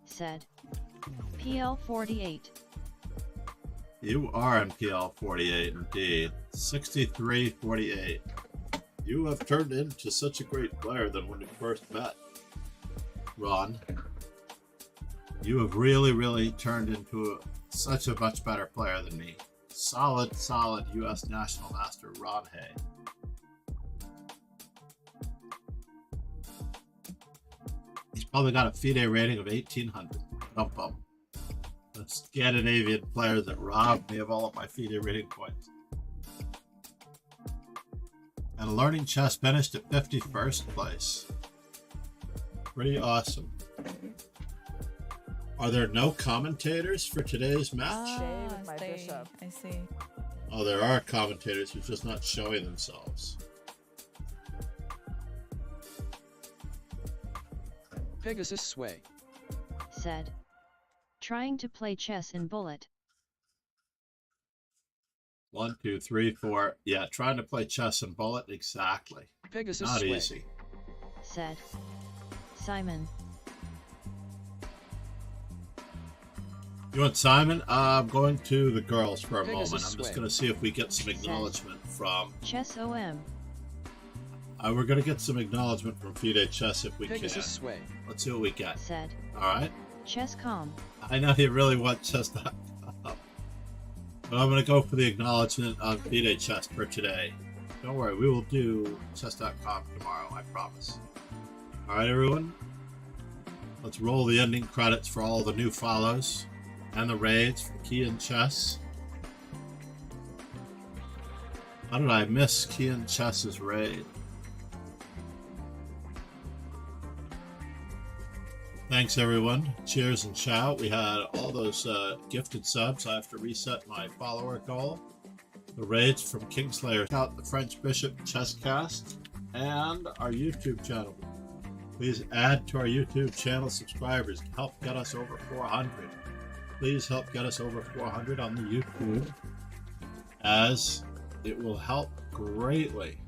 Said. PL 48. You are in PL 48 indeed. 63-48. You have turned into such a great player than when we first met, Ron. You have really turned into such a much better player than me. Solid U.S. National Master Ron Hay. He's probably got a FIDE rating of 1800. Bump. The Scandinavian player that robbed me of all of my FIDE rating points. And learning chess finished at 51st place. Pretty awesome. Are there no commentators for today's match? With my bishop. I see. Oh, there are commentators who's just not showing themselves. Pegasus sway. Said. Trying to play chess in bullet. 1, 2, 3, 4. Yeah, trying to play chess in bullet. Exactly. Pegasus Not sway. easy. Said. Simon. You want Simon? I'm going to the girls for a Pegasus moment. I'm just sway. going to see if we get some acknowledgement from... Chess OM. we're going to get some acknowledgement from FIDE Chess if we Pegasus can. sway. Let's see what we get. Said. Alright? Chess.com. I know you really want chess.com. But I'm going to go for the acknowledgement on FIDE Chess for today. Don't worry, we will do chess.com tomorrow, I promise. Alright, everyone? Let's roll the ending credits for all the new follows and the raids for Key and Chess. How did I miss Key and Chess's raid? Thanks, everyone. Cheers and ciao. We had all those gifted subs. I have to reset my follower goal. The raids from Kingslayer. Out the French Bishop Chesscast and our YouTube channel. Please add to our YouTube channel subscribers. Help get us over 400. Please help get us over 400 on the YouTube, as it will help greatly